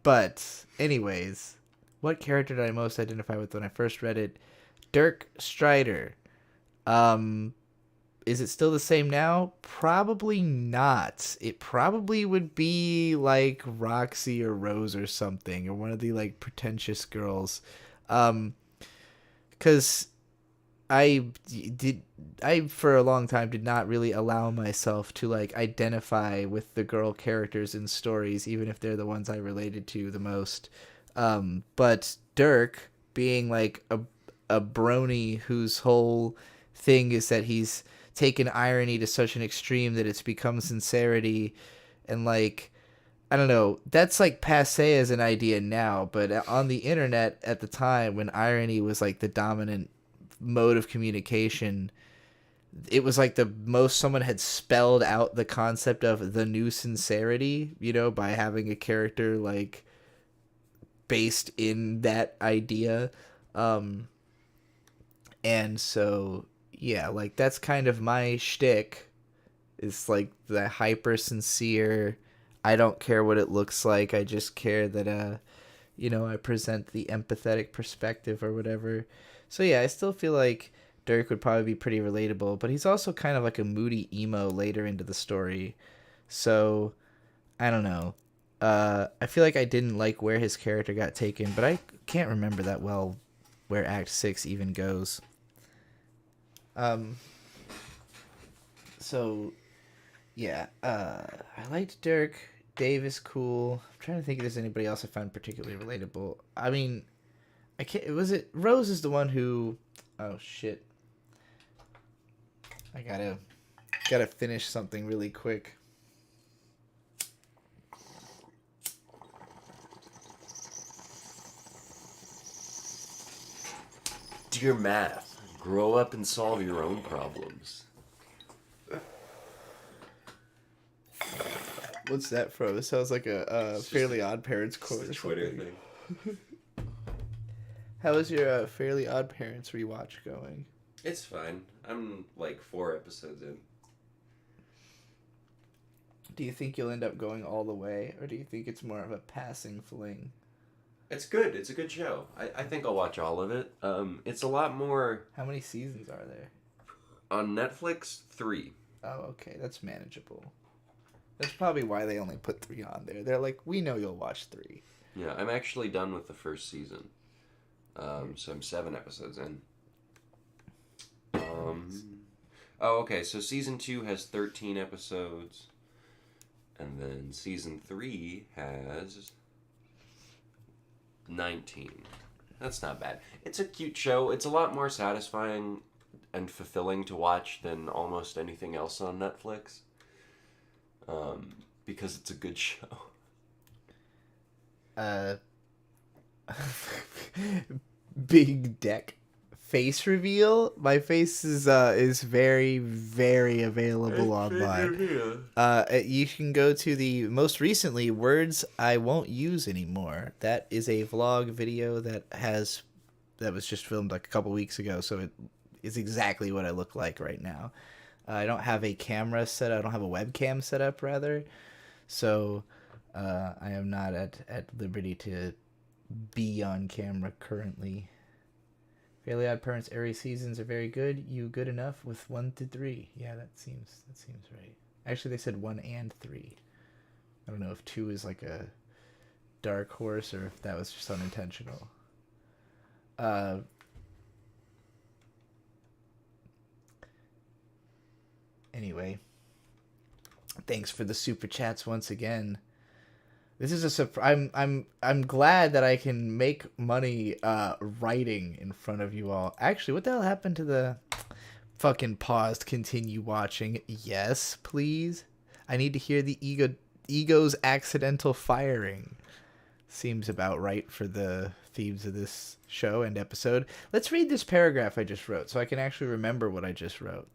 But anyways, what character did I most identify with when I first read it? Dirk Strider. Is it still the same now? Probably not. It probably would be like Roxy or Rose or something, or one of the like pretentious girls. Because I for a long time did not really allow myself to like identify with the girl characters in stories, even if they're the ones I related to the most. But Dirk, being like a brony whose whole thing is that he's taken irony to such an extreme that it's become sincerity, and like, I don't know, that's like passe as an idea now, but on the internet at the time when irony was like the dominant mode of communication, it was like the most someone had spelled out the concept of the new sincerity, by having a character like based in that idea. And so, yeah, like that's kind of my shtick. It's like the hyper sincere, I don't care what it looks like, I just care that I present the empathetic perspective or whatever. So yeah, I still feel like Dirk would probably be pretty relatable, but he's also kind of like a moody emo later into the story. So I don't know. I feel like I didn't like where his character got taken, but I can't remember that well where Act 6 even goes. So yeah, I liked Dirk. Dave is cool. I'm trying to think if there's anybody else I found particularly relatable. I mean, I can't. Was it Rose is the one who? Oh shit! I gotta finish something really quick. Dear math, grow up and solve your own problems. What's that from? This sounds like a Fairly Odd Parents quote. It's a Twitter thing. How is your Fairly Odd Parents rewatch going? It's fine. I'm like 4 episodes in. Do you think you'll end up going all the way, or do you think it's more of a passing fling? It's good. It's a good show. I think I'll watch all of it. It's a lot more... How many seasons are there? On Netflix, 3. Oh, okay. That's manageable. That's probably why they only put 3 on there. They're like, we know you'll watch 3. Yeah, I'm actually done with the first season. So I'm 7 episodes in. Oh, okay. So season 2 has 13 episodes. And then season 3 has 19. That's not bad. It's a cute show. It's a lot more satisfying and fulfilling to watch than almost anything else on Netflix. Because it's a good show. Big deck face reveal. My face is very, very available online. You can go to the most recently words I won't use anymore. That is a vlog video that was just filmed like a couple weeks ago, so it is exactly what I look like right now. I don't have a camera set up. I don't have a webcam set up, rather. So I am not at liberty to be on camera currently. Fairly Odd Parents every seasons are very good. You good enough with 1 to 3? Yeah, that seems right. Actually, they said 1 and 3. I don't know if 2 is like a dark horse or if that was just unintentional. Anyway, thanks for the super chats once again. This is a surprise. I'm glad that I can make money writing in front of you all. Actually, what the hell happened to the fucking paused continue watching? Yes, please. I need to hear the ego's accidental firing. Seems about right for the themes of this show and episode. Let's read this paragraph I just wrote so I can actually remember what I just wrote.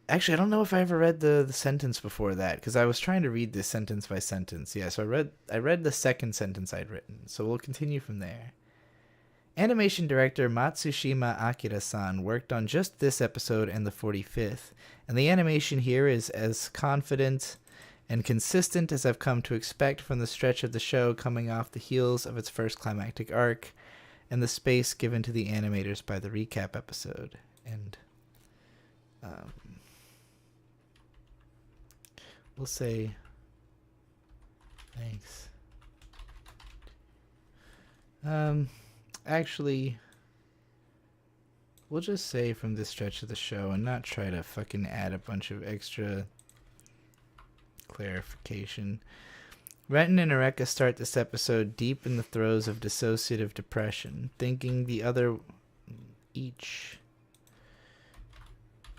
Actually, I don't know if I ever read the sentence before that, because I was trying to read this sentence by sentence. Yeah, so I read the second sentence I'd written, so we'll continue from there. Animation director Matsushima Akira-san worked on just this episode and the 45th, and the animation here is as confident and consistent as I've come to expect from the stretch of the show coming off the heels of its first climactic arc, and the space given to the animators by the recap episode. And we'll say thanks. Actually, we'll just say from this stretch of the show and not try to fucking add a bunch of extra clarification. Renton and Eureka start this episode deep in the throes of dissociative depression,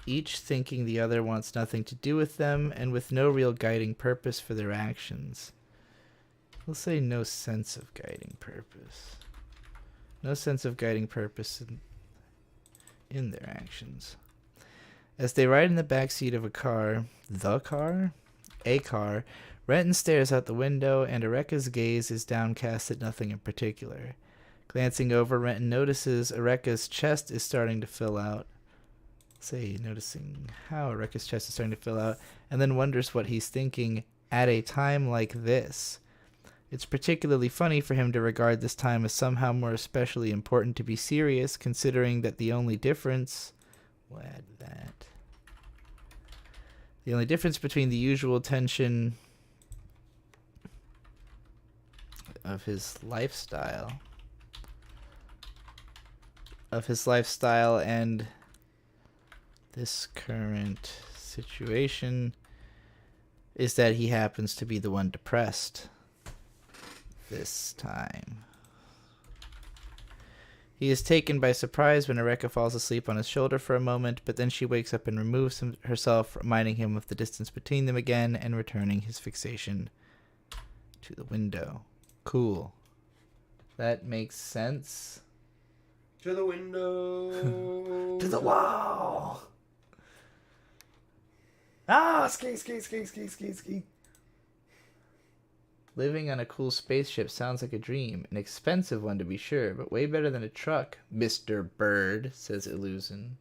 each thinking the other wants nothing to do with them, and with no real guiding purpose for their actions. We'll say no sense of guiding purpose. No sense of guiding purpose in their actions. As they ride in the backseat of a car, Renton stares out the window, and Eureka's gaze is downcast at nothing in particular. Glancing over, Renton notices Eureka's chest is starting to fill out. Noticing how Eureka's chest is starting to fill out, and then wonders what he's thinking at a time like this. It's particularly funny for him to regard this time as somehow more especially important to be serious, considering that the only difference... We'll add that. The only difference between the usual tension of his lifestyle and this current situation is that he happens to be the one depressed this time. He is taken by surprise when Eureka falls asleep on his shoulder for a moment, but then she wakes up and removes herself, reminding him of the distance between them again and returning his fixation to the window. Cool. That makes sense. To the window. To the wall. Ah, ski. Living on a cool spaceship sounds like a dream. An expensive one to be sure, but way better than a truck, Mr. Bird, says Illusion.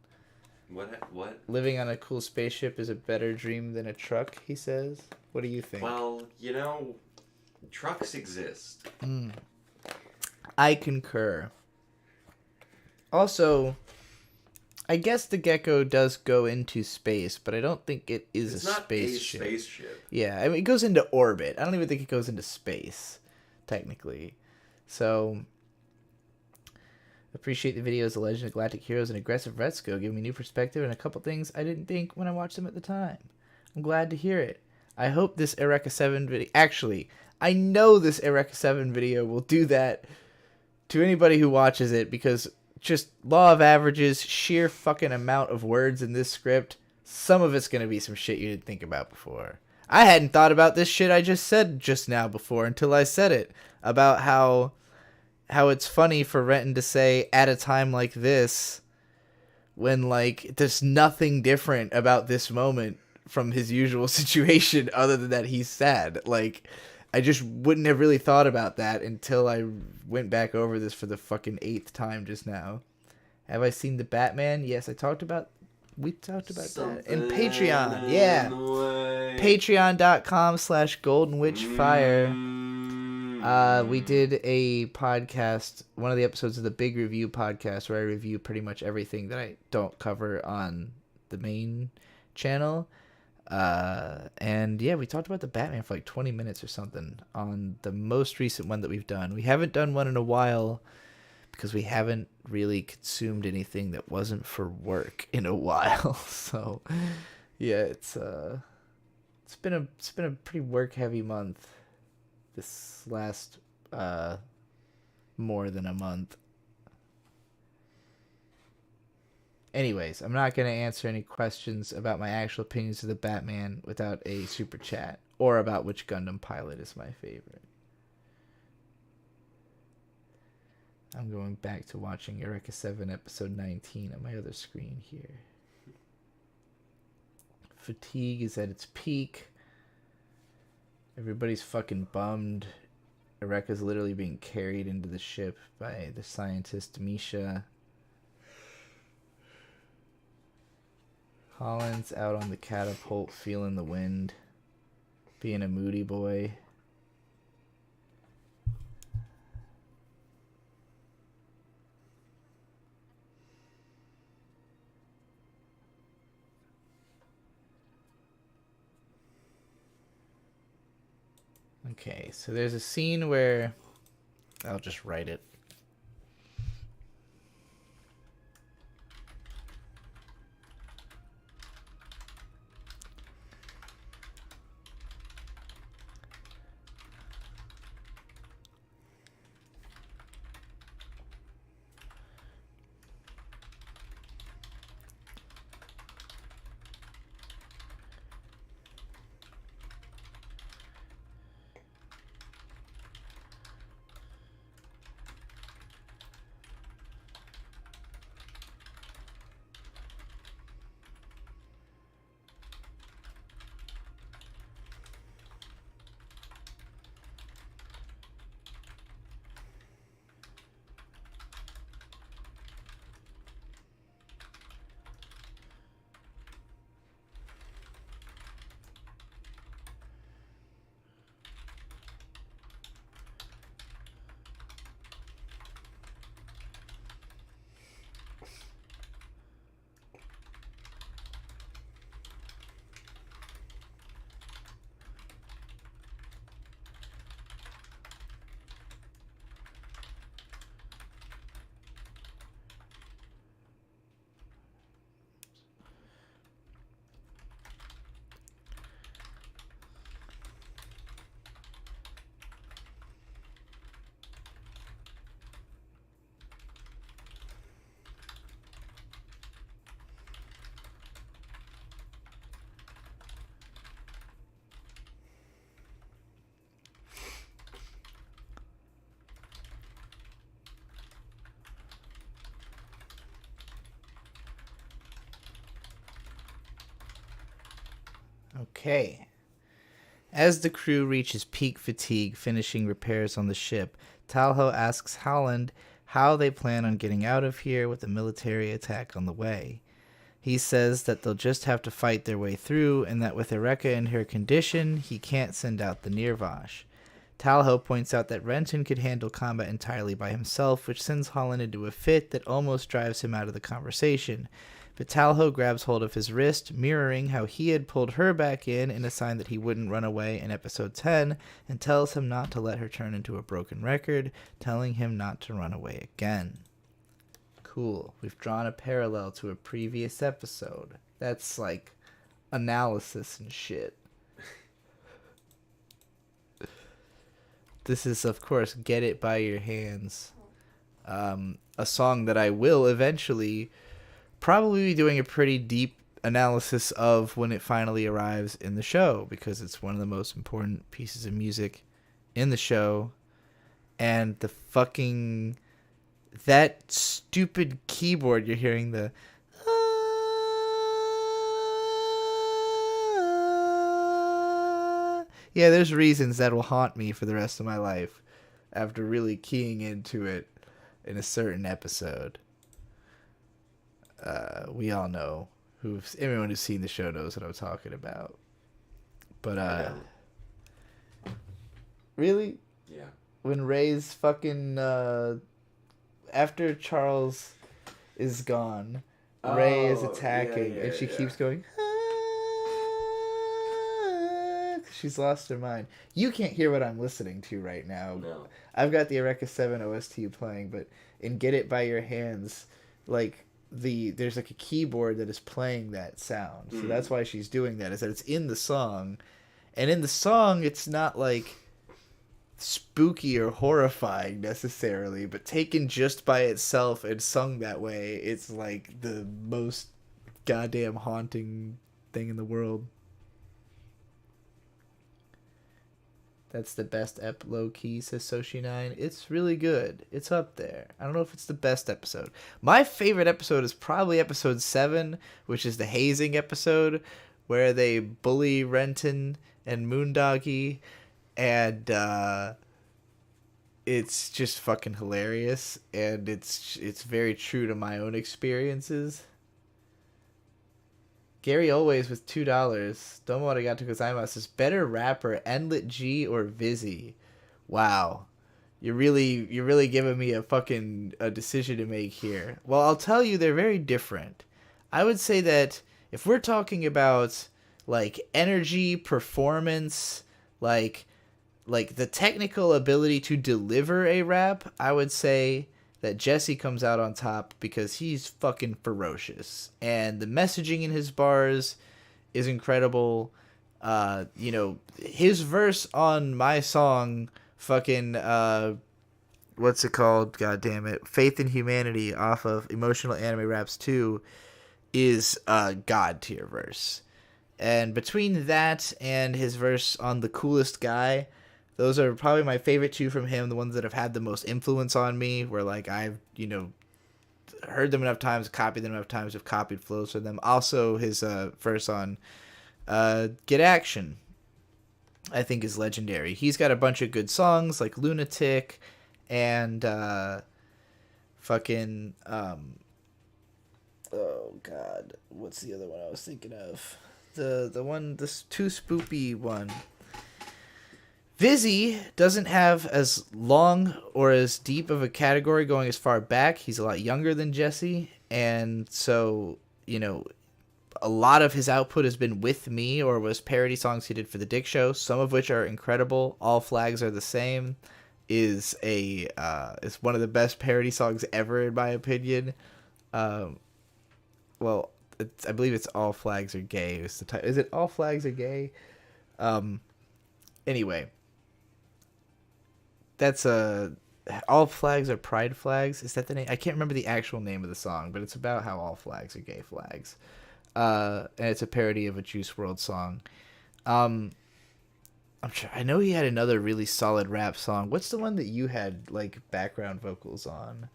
What? Living on a cool spaceship is a better dream than a truck, he says. What do you think? Well, trucks exist. I concur. Also, I guess the Gecko does go into space, but I don't think it is It's a not spaceship. a spaceship. Yeah, I mean, it goes into orbit. I don't even think it goes into space, technically. So, appreciate the videos, The Legend of Galactic Heroes and Aggressive Retsuko, giving me new perspective and a couple things I didn't think when I watched them at the time. I'm glad to hear it. I hope this Eureka 7 video... Actually, I know this Eureka 7 video will do that to anybody who watches it, because just law of averages, sheer fucking amount of words in this script, some of it's going to be some shit you didn't think about before. I hadn't thought about this shit I just said just now before until I said it, about how it's funny for Renton to say at a time like this, when like there's nothing different about this moment from his usual situation other than that he's sad. Like, I just wouldn't have really thought about that until I went back over this for the fucking 8th time just now. Have I seen the Batman? Yes, we talked about that in Patreon. Yeah. Patreon.com/goldenwitchfire. We did a podcast, one of the episodes of the Big Review podcast, where I review pretty much everything that I don't cover on the main channel. And yeah, we talked about the Batman for like 20 minutes or something on the most recent one that we've done. We haven't done one in a while because we haven't really consumed anything that wasn't for work in a while. So yeah, it's been a pretty work heavy month this last more than a month. Anyways, I'm not going to answer any questions about my actual opinions of the Batman without a super chat, or about which Gundam pilot is my favorite. I'm going back to watching Eureka 7 episode 19 on my other screen here. Fatigue is at its peak. Everybody's fucking bummed. Eureka's literally being carried into the ship by the scientist Misha. Holland's out on the catapult feeling the wind, being a moody boy. Okay, so there's a scene where... I'll just write it. Okay. As the crew reaches peak fatigue finishing repairs on the ship, Talho asks Howland how they plan on getting out of here with a military attack on the way. He says that they'll just have to fight their way through, and that with Eureka in her condition, he can't send out the Nirvash. Talho points out that Renton could handle combat entirely by himself, which sends Holland into a fit that almost drives him out of the conversation. But Talho grabs hold of his wrist, mirroring how he had pulled her back in a sign that he wouldn't run away in episode 10, and tells him not to let her turn into a broken record, telling him not to run away again. Cool. We've drawn a parallel to a previous episode. That's like analysis and shit. This is, of course, Get It By Your Hands. A song that I will eventually probably be doing a pretty deep analysis of when it finally arrives in the show, because it's one of the most important pieces of music in the show. And the fucking... that stupid keyboard you're hearing, the... yeah, there's reasons that will haunt me for the rest of my life after really keying into it in a certain episode. We all know, everyone who's seen the show knows what I'm talking about. But, really? Yeah. When Ray's fucking, after Charles is gone, Ray is attacking, and she keeps going, she's lost her mind. You can't hear what I'm listening to right now. No. I've got the Eureka 7 OST playing, but in Get It By Your Hands, like, there's like a keyboard that is playing that sound. So that's why she's doing that, is that it's in the song. And in the song, it's not like spooky or horrifying necessarily, but taken just by itself and sung that way, it's like the most goddamn haunting thing in the world. That's the best ep, low key, says Soshi9. It's really good. It's up there. I don't know if it's the best episode. My favorite episode is probably episode 7, which is the hazing episode, where they bully Renton and Moondoggy, and it's just fucking hilarious, and it's very true to my own experiences. Gary Always with $2. Domo arigato gozaimasu says, better rapper, Enlit G or Vizzy? Wow. You're really giving me a decision to make here. Well, I'll tell you, they're very different. I would say that if we're talking about like energy, performance, like the technical ability to deliver a rap, I would say that Jesse comes out on top because he's fucking ferocious. And the messaging in his bars is incredible. His verse on my song, fucking, what's it called? God damn it. Faith in Humanity off of Emotional Anime Raps 2 is a god tier verse. And between that and his verse on The Coolest Guy, those are probably my favorite two from him, the ones that have had the most influence on me, where like I've, heard them enough times, copied them enough times, have copied flows from them. Also his verse on Get Action, I think, is legendary. He's got a bunch of good songs like Lunatic and fucking oh god, what's the other one I was thinking of? The too spoopy one. Vizzy doesn't have as long or as deep of a category going as far back. He's a lot younger than Jesse, and so, a lot of his output has been with me or was parody songs he did for the Dick Show, some of which are incredible. All Flags Are the Same is one of the best parody songs ever, in my opinion. I believe it's All Flags Are Gay. Is the title? Is it All Flags Are Gay? Anyway. That's All Flags Are Pride Flags. Is that the name? I can't remember the actual name of the song, but it's about how all flags are gay flags. And it's a parody of a Juice WRLD song. I know he had another really solid rap song. What's the one that you had like background vocals on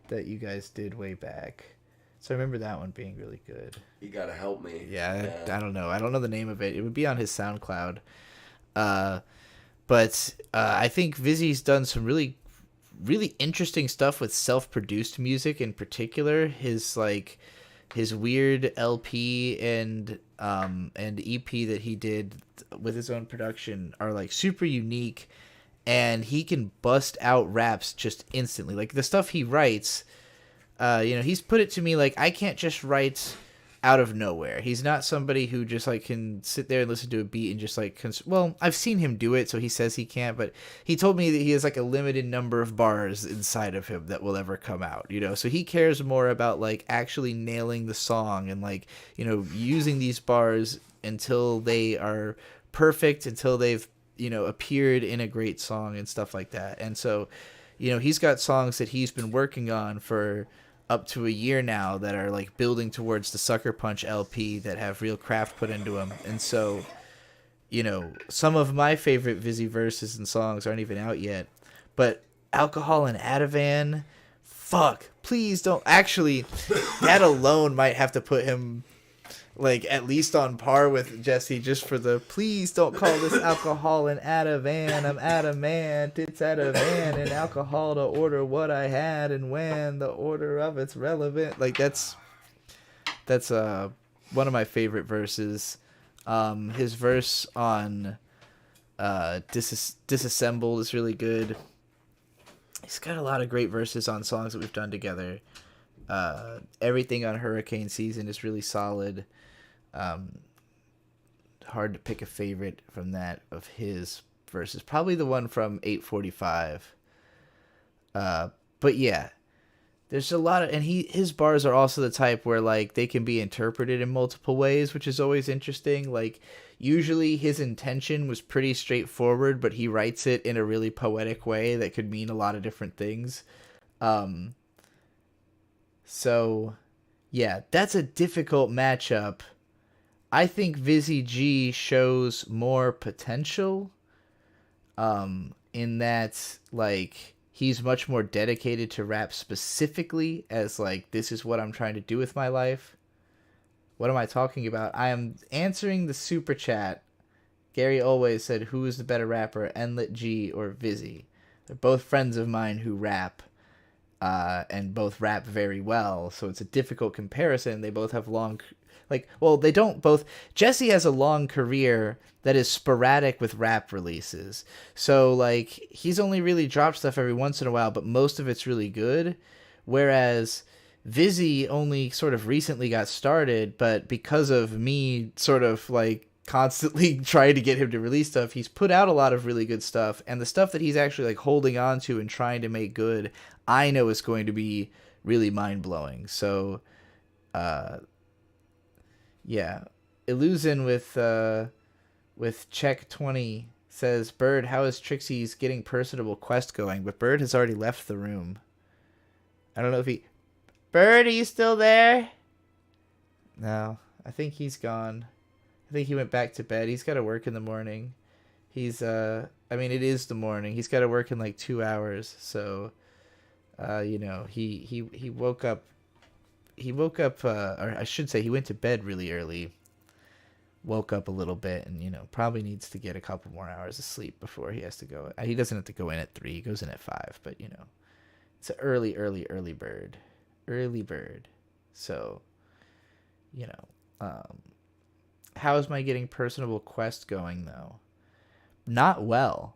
that you guys did way back? So I remember that one being really good. You gotta help me. Yeah, I don't know. I don't know the name of it. It would be on his SoundCloud. But I think Vizzy's done some really, really interesting stuff with self-produced music in particular. His weird LP and EP that he did with his own production are like super unique, and he can bust out raps just instantly. Like the stuff he writes, he's put it to me like I can't just write out of nowhere. He's not somebody who just like can sit there and listen to a beat and just like well, I've seen him do it, so he says he can't, but he told me that he has like a limited number of bars inside of him that will ever come out, so he cares more about like actually nailing the song and like, using these bars until they are perfect, until they've appeared in a great song and stuff like that. And so he's got songs that he's been working on for up to a year now that are like building towards the Sucker Punch LP that have real craft put into them. And so, some of my favorite Vizzy verses and songs aren't even out yet, but Alcohol and Ativan, fuck, please don't. Actually, that alone might have to put him like at least on par with Jesse, just for the please don't call this alcohol and Ativan. I'm adamant, it's Ativan and alcohol to order what I had and when the order of it's relevant. Like that's one of my favorite verses. His verse on Disassembled is really good. He's got a lot of great verses on songs that we've done together. Everything on Hurricane Season is really solid. Hard to pick a favorite from that of his verses. Probably the one from 845. But yeah, there's a lot of, and his bars are also the type where like they can be interpreted in multiple ways, which is always interesting. Like usually his intention was pretty straightforward, but he writes it in a really poetic way that could mean a lot of different things. So yeah, that's a difficult matchup. I think Vizzy G shows more potential in that like he's much more dedicated to rap specifically as like this is what I'm trying to do with my life. What am I talking about? I am answering the super chat. Gary always said, who is the better rapper, Enlit G or Vizzy? They're both friends of mine who rap. And both rap very well, so it's a difficult comparison. They both have they don't both. Jesse has a long career that is sporadic with rap releases, so like he's only really dropped stuff every once in a while, but most of it's really good. Whereas Vizzy only sort of recently got started, but because of me sort of like constantly trying to get him to release stuff, he's put out a lot of really good stuff, and the stuff that he's actually like holding on to and trying to make good, I know is going to be really mind-blowing. So yeah, Illusion with check 20 says, Bird, how is Trixie's Getting Personable quest going? But Bird has already left the room. I don't know if Bird, are you still there? No, I think he's gone. I think he went back to bed. He's got to work in the morning. It is the morning. He's got to work in like 2 hours. So, he woke up. Or I should say, he went to bed really early. Woke up a little bit, and probably needs to get a couple more hours of sleep before he has to go. He doesn't have to go in at 3. He goes in at 5. But it's an early bird. Early bird. So, how is my Getting Personable quest going, though? Not well.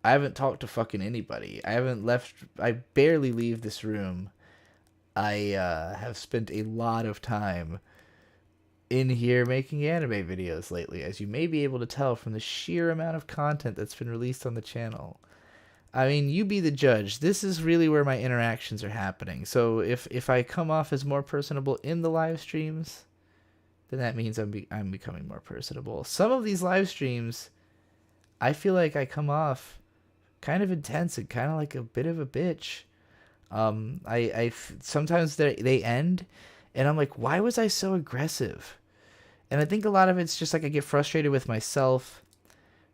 I haven't talked to fucking anybody. I barely leave this room. I have spent a lot of time in here making anime videos lately, as you may be able to tell from the sheer amount of content that's been released on the channel. I mean, you be the judge. This is really where my interactions are happening. So if I come off as more personable in the live streams, then that means I'm becoming more personable. Some of these live streams, I feel like I come off kind of intense and kind of like a bit of a bitch. Sometimes they end, and I'm like, why was I so aggressive? And I think a lot of it's just like I get frustrated with myself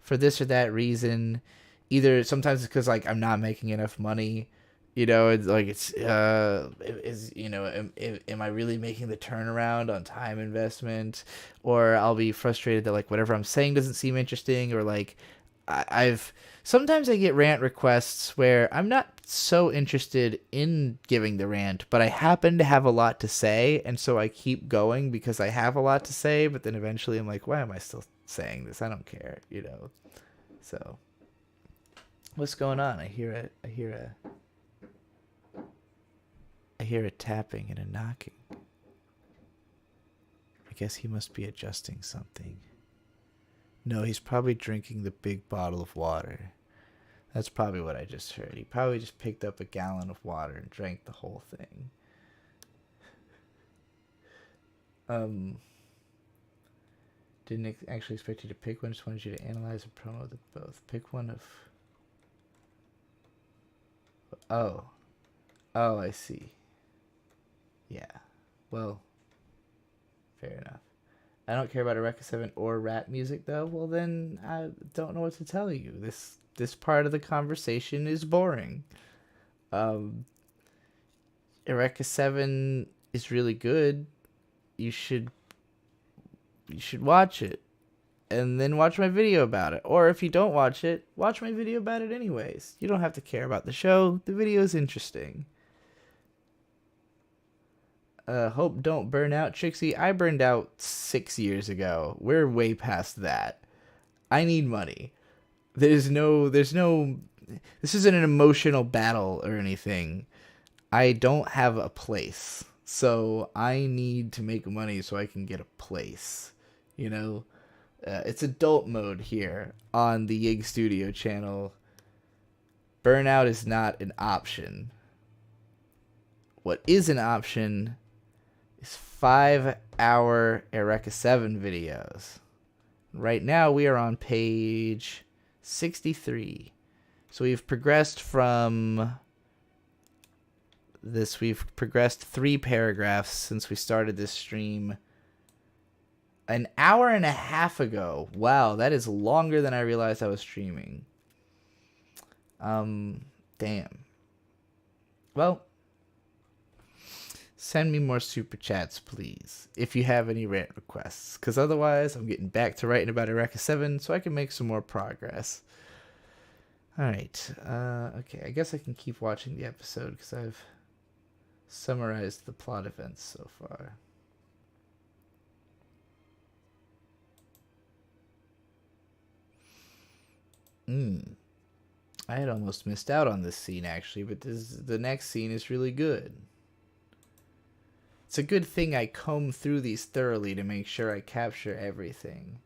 for this or that reason. Either sometimes it's because like I'm not making enough money You know, it's like is am I really making the turnaround on time investment, or I'll be frustrated that like whatever I'm saying doesn't seem interesting, or like I've sometimes I get rant requests where I'm not so interested in giving the rant, but I happen to have a lot to say, and so I keep going because I have a lot to say, but then eventually I'm like, why am I still saying this? I don't care, you know. So what's going on? I hear a tapping and a knocking. I guess he must be adjusting something. No, he's probably drinking the big bottle of water. That's probably what I just heard. He probably just picked up a gallon of water and drank the whole thing. Didn't actually expect you to pick one. Just wanted you to analyze and promo them both. Pick one of... Oh. Oh, I see. Yeah. Well, fair enough. I don't care about Eureka 7 or rap music, though. Well, then I don't know what to tell you. This part of the conversation is boring. Eureka 7 is really good. You should watch it. And then watch my video about it. Or if you don't watch it, watch my video about it anyways. You don't have to care about the show. The video is interesting. Hope don't burn out, Trixie. I burned out 6 years ago. We're way past that. I need money. This isn't an emotional battle or anything. I don't have a place. So I need to make money so I can get a place. You know? It's adult mode here on the Yig Studio channel. Burnout is not an option. What is an option is 5-hour Eureka 7 videos. Right now we are on page 63. So we've progressed from this. We've progressed 3 paragraphs since we started this stream an hour and a half ago. Wow, that is longer than I realized I was streaming. Damn. Well, send me more super chats, please, if you have any rant requests, because otherwise I'm getting back to writing about Eureka 7 so I can make some more progress. Alright, okay, I guess I can keep watching the episode because I've summarized the plot events so far. I had almost missed out on this scene, actually, but the next scene is really good. It's a good thing I comb through these thoroughly to make sure I capture everything.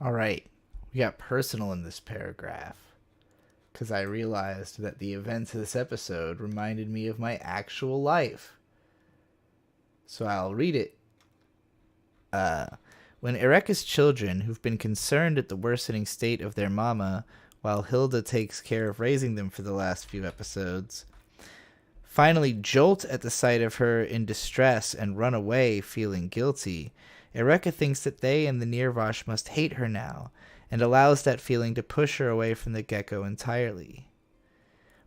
All right. We got personal in this paragraph because I realized that the events of this episode reminded me of my actual life. So I'll read it. When Eureka's children, who've been concerned at the worsening state of their mama while Hilda takes care of raising them for the last few episodes, finally jolt at the sight of her in distress and run away feeling guilty, Eureka thinks that they and the Nirvash must hate her now, and allows that feeling to push her away from the gecko entirely.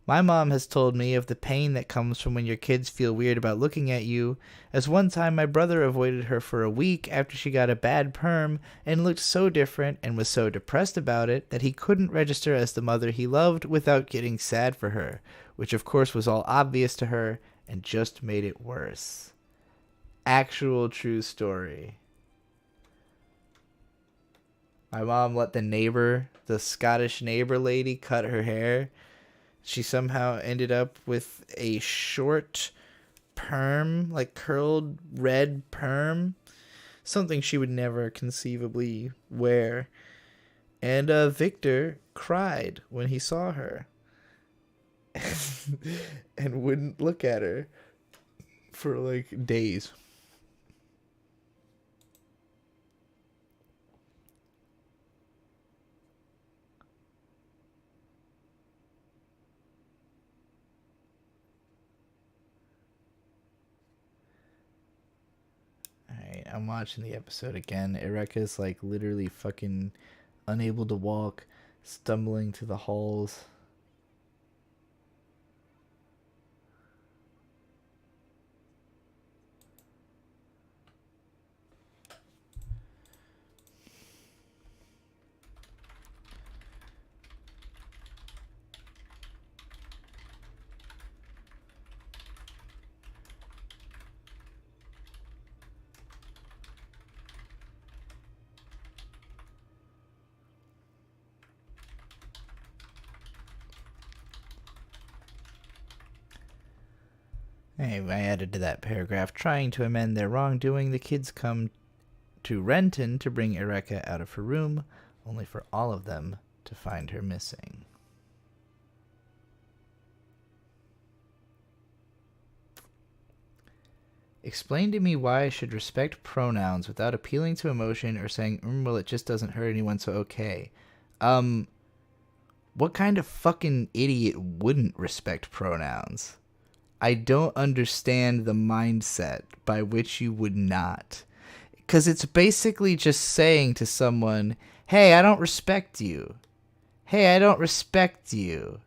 My mom has told me of the pain that comes from when your kids feel weird about looking at you, as one time my brother avoided her for a week after she got a bad perm and looked so different and was so depressed about it that he couldn't register as the mother he loved without getting sad for her, which of course was all obvious to her and just made it worse. Actual true story. My mom let the Scottish neighbor lady, cut her hair. She somehow ended up with a short perm, like curled red perm. Something she would never conceivably wear. And Victor cried when he saw her. And wouldn't look at her for like days. Alright, I'm watching the episode again. Eureka's like literally fucking unable to walk, stumbling through the halls. Anyway, I added to that paragraph, trying to amend their wrongdoing, the kids come to Renton to bring Eureka out of her room, only for all of them to find her missing. Explain to me why I should respect pronouns without appealing to emotion or saying, well, it just doesn't hurt anyone, so okay. What kind of fucking idiot wouldn't respect pronouns? I don't understand the mindset by which you would not. Because it's basically just saying to someone, hey, I don't respect you. Hey, I don't respect you.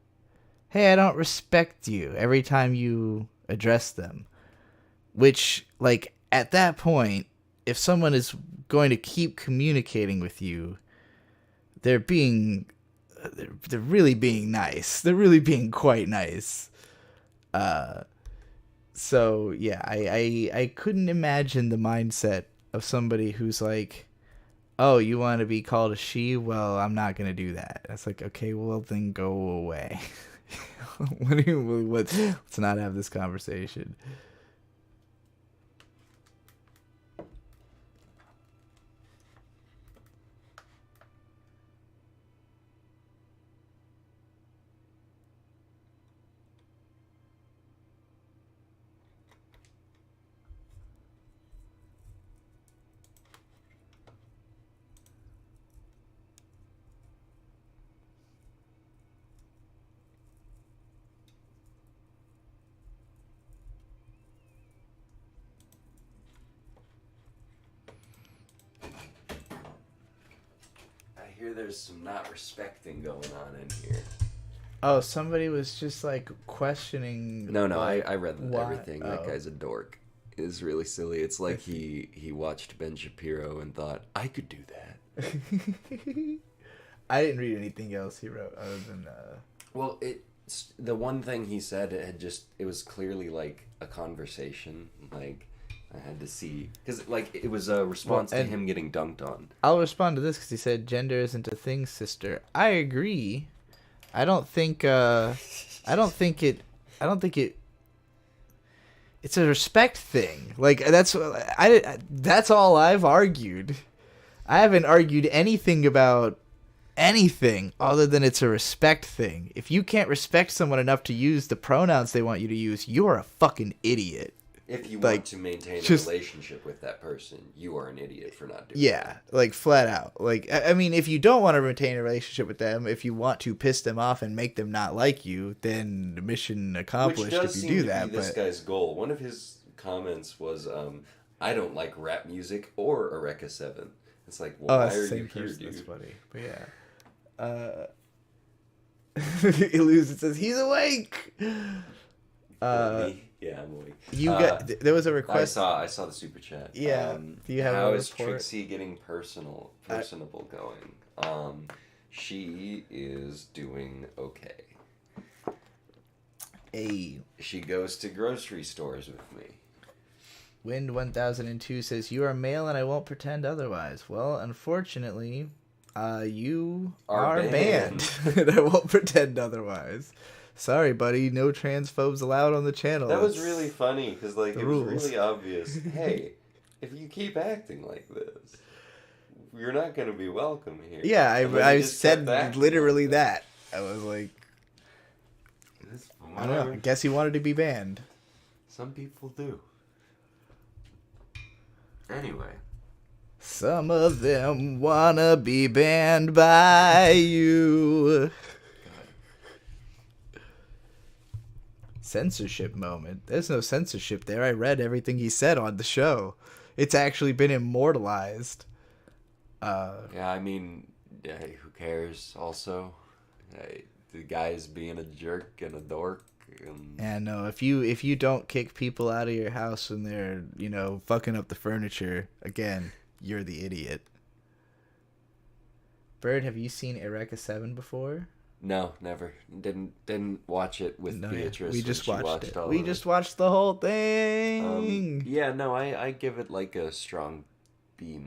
Hey, I don't respect you every time you address them. Which, like, at that point, if someone is going to keep communicating with you, they're really being nice. They're really being quite nice. So yeah, I couldn't imagine the mindset of somebody who's like, oh, you want to be called a she? Well, I'm not going to do that. It's like, okay, well then go away. Let's not have this conversation. There's some not respecting going on in here. Oh, somebody was just like questioning. No, I read why? Everything. That guy's a dork. It's really silly. It's like he watched Ben Shapiro and thought, I could do that. I didn't read anything else he wrote other than Well, it's the one thing he said, it was clearly like a conversation. Like, I had to see, because like it was a response to him getting dunked on. I'll respond to this because he said gender isn't a thing, sister. I agree. I don't think it. It's a respect thing. Like that's all I've argued. I haven't argued anything about anything other than it's a respect thing. If you can't respect someone enough to use the pronouns they want you to use, you're a fucking idiot. If you Like, want to maintain a just- relationship with that person, you are an idiot for not doing Yeah, that. like flat out. Like, I mean, if you don't want to maintain a relationship with them, if you want to piss them off and make them not like you, then mission Which accomplished does if you seem do to that. be this But guy's goal. One of his comments was, "I don't like rap music or Eureka 7." It's like, well, why that's are the same you here, person. That's dude? funny. But yeah. It says he's awake. Me? Yeah, I'm awake. You got there was a request. I saw the super chat. Yeah. Do you have how a is report? Trixie getting personable going? She is doing okay. She goes to grocery stores with me. Wind 1002 says you are male and I won't pretend otherwise. Well, unfortunately, you are banned. And I won't pretend otherwise. Sorry, buddy. No transphobes allowed on the channel. That was really funny because like the it rules. was really obvious. Hey, if you keep acting like this, you're not going to be welcome here. Yeah, I just said kept acting literally like that. I was like, I don't know. I guess he wanted to be banned. Some people do. Anyway. Some of them wanna be banned by you. Censorship moment. There's no censorship there. I read everything he said on the show. It's actually been immortalized. Yeah, I mean, who cares? Also, the guy's being a jerk and a dork. And no, if you don't kick people out of your house when they're fucking up the furniture, again, you're the idiot. Bird, have you seen Eureka 7 before? No, never. Didn't watch it with Beatrice. We just watched it. All We of just watched the whole thing. Yeah, no, I give it like a strong B-.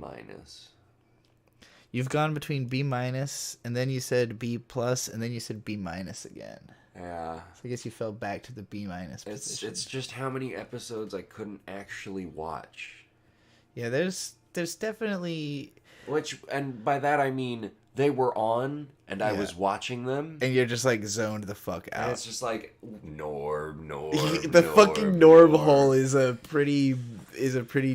You've gone between B-, and then you said B+, and then you said B- again. Yeah. So I guess you fell back to the B- position. It's just how many episodes I couldn't actually watch. Yeah, there's definitely... And by that I mean they were on and I was watching them. And you're just like zoned the fuck out. And it's just like norm. The fucking norm hole is a pretty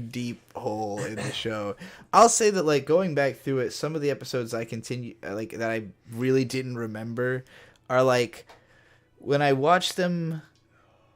deep hole in the show. I'll say that like going back through it, some of the episodes I continue like that I really didn't remember are like when I watch them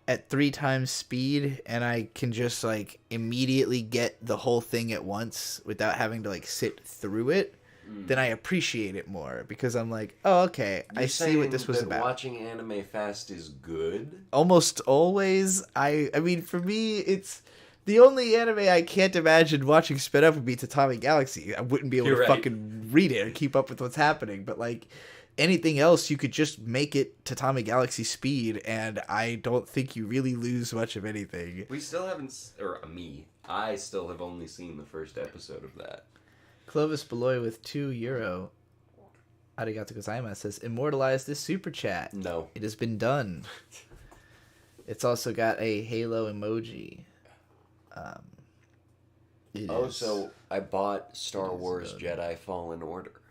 at 3 times speed and I can just like immediately get the whole thing at once without having to like sit through it, then I appreciate it more because I'm like, oh, okay, I see what this was about. Watching anime fast is good? Almost always. I mean, for me, it's the only anime I can't imagine watching sped up would be Tatami Galaxy. I wouldn't be able to fucking read it or keep up with what's happening, but like anything else, you could just make it Tatami Galaxy speed, and I don't think you really lose much of anything. We still haven't, I still have only seen the first episode of that. Clovis Beloy with €2. Arigato gozaimasu says, immortalize this super chat. No. It has been done. It's also got a Halo emoji. So I bought Star Wars Jedi Fallen Order.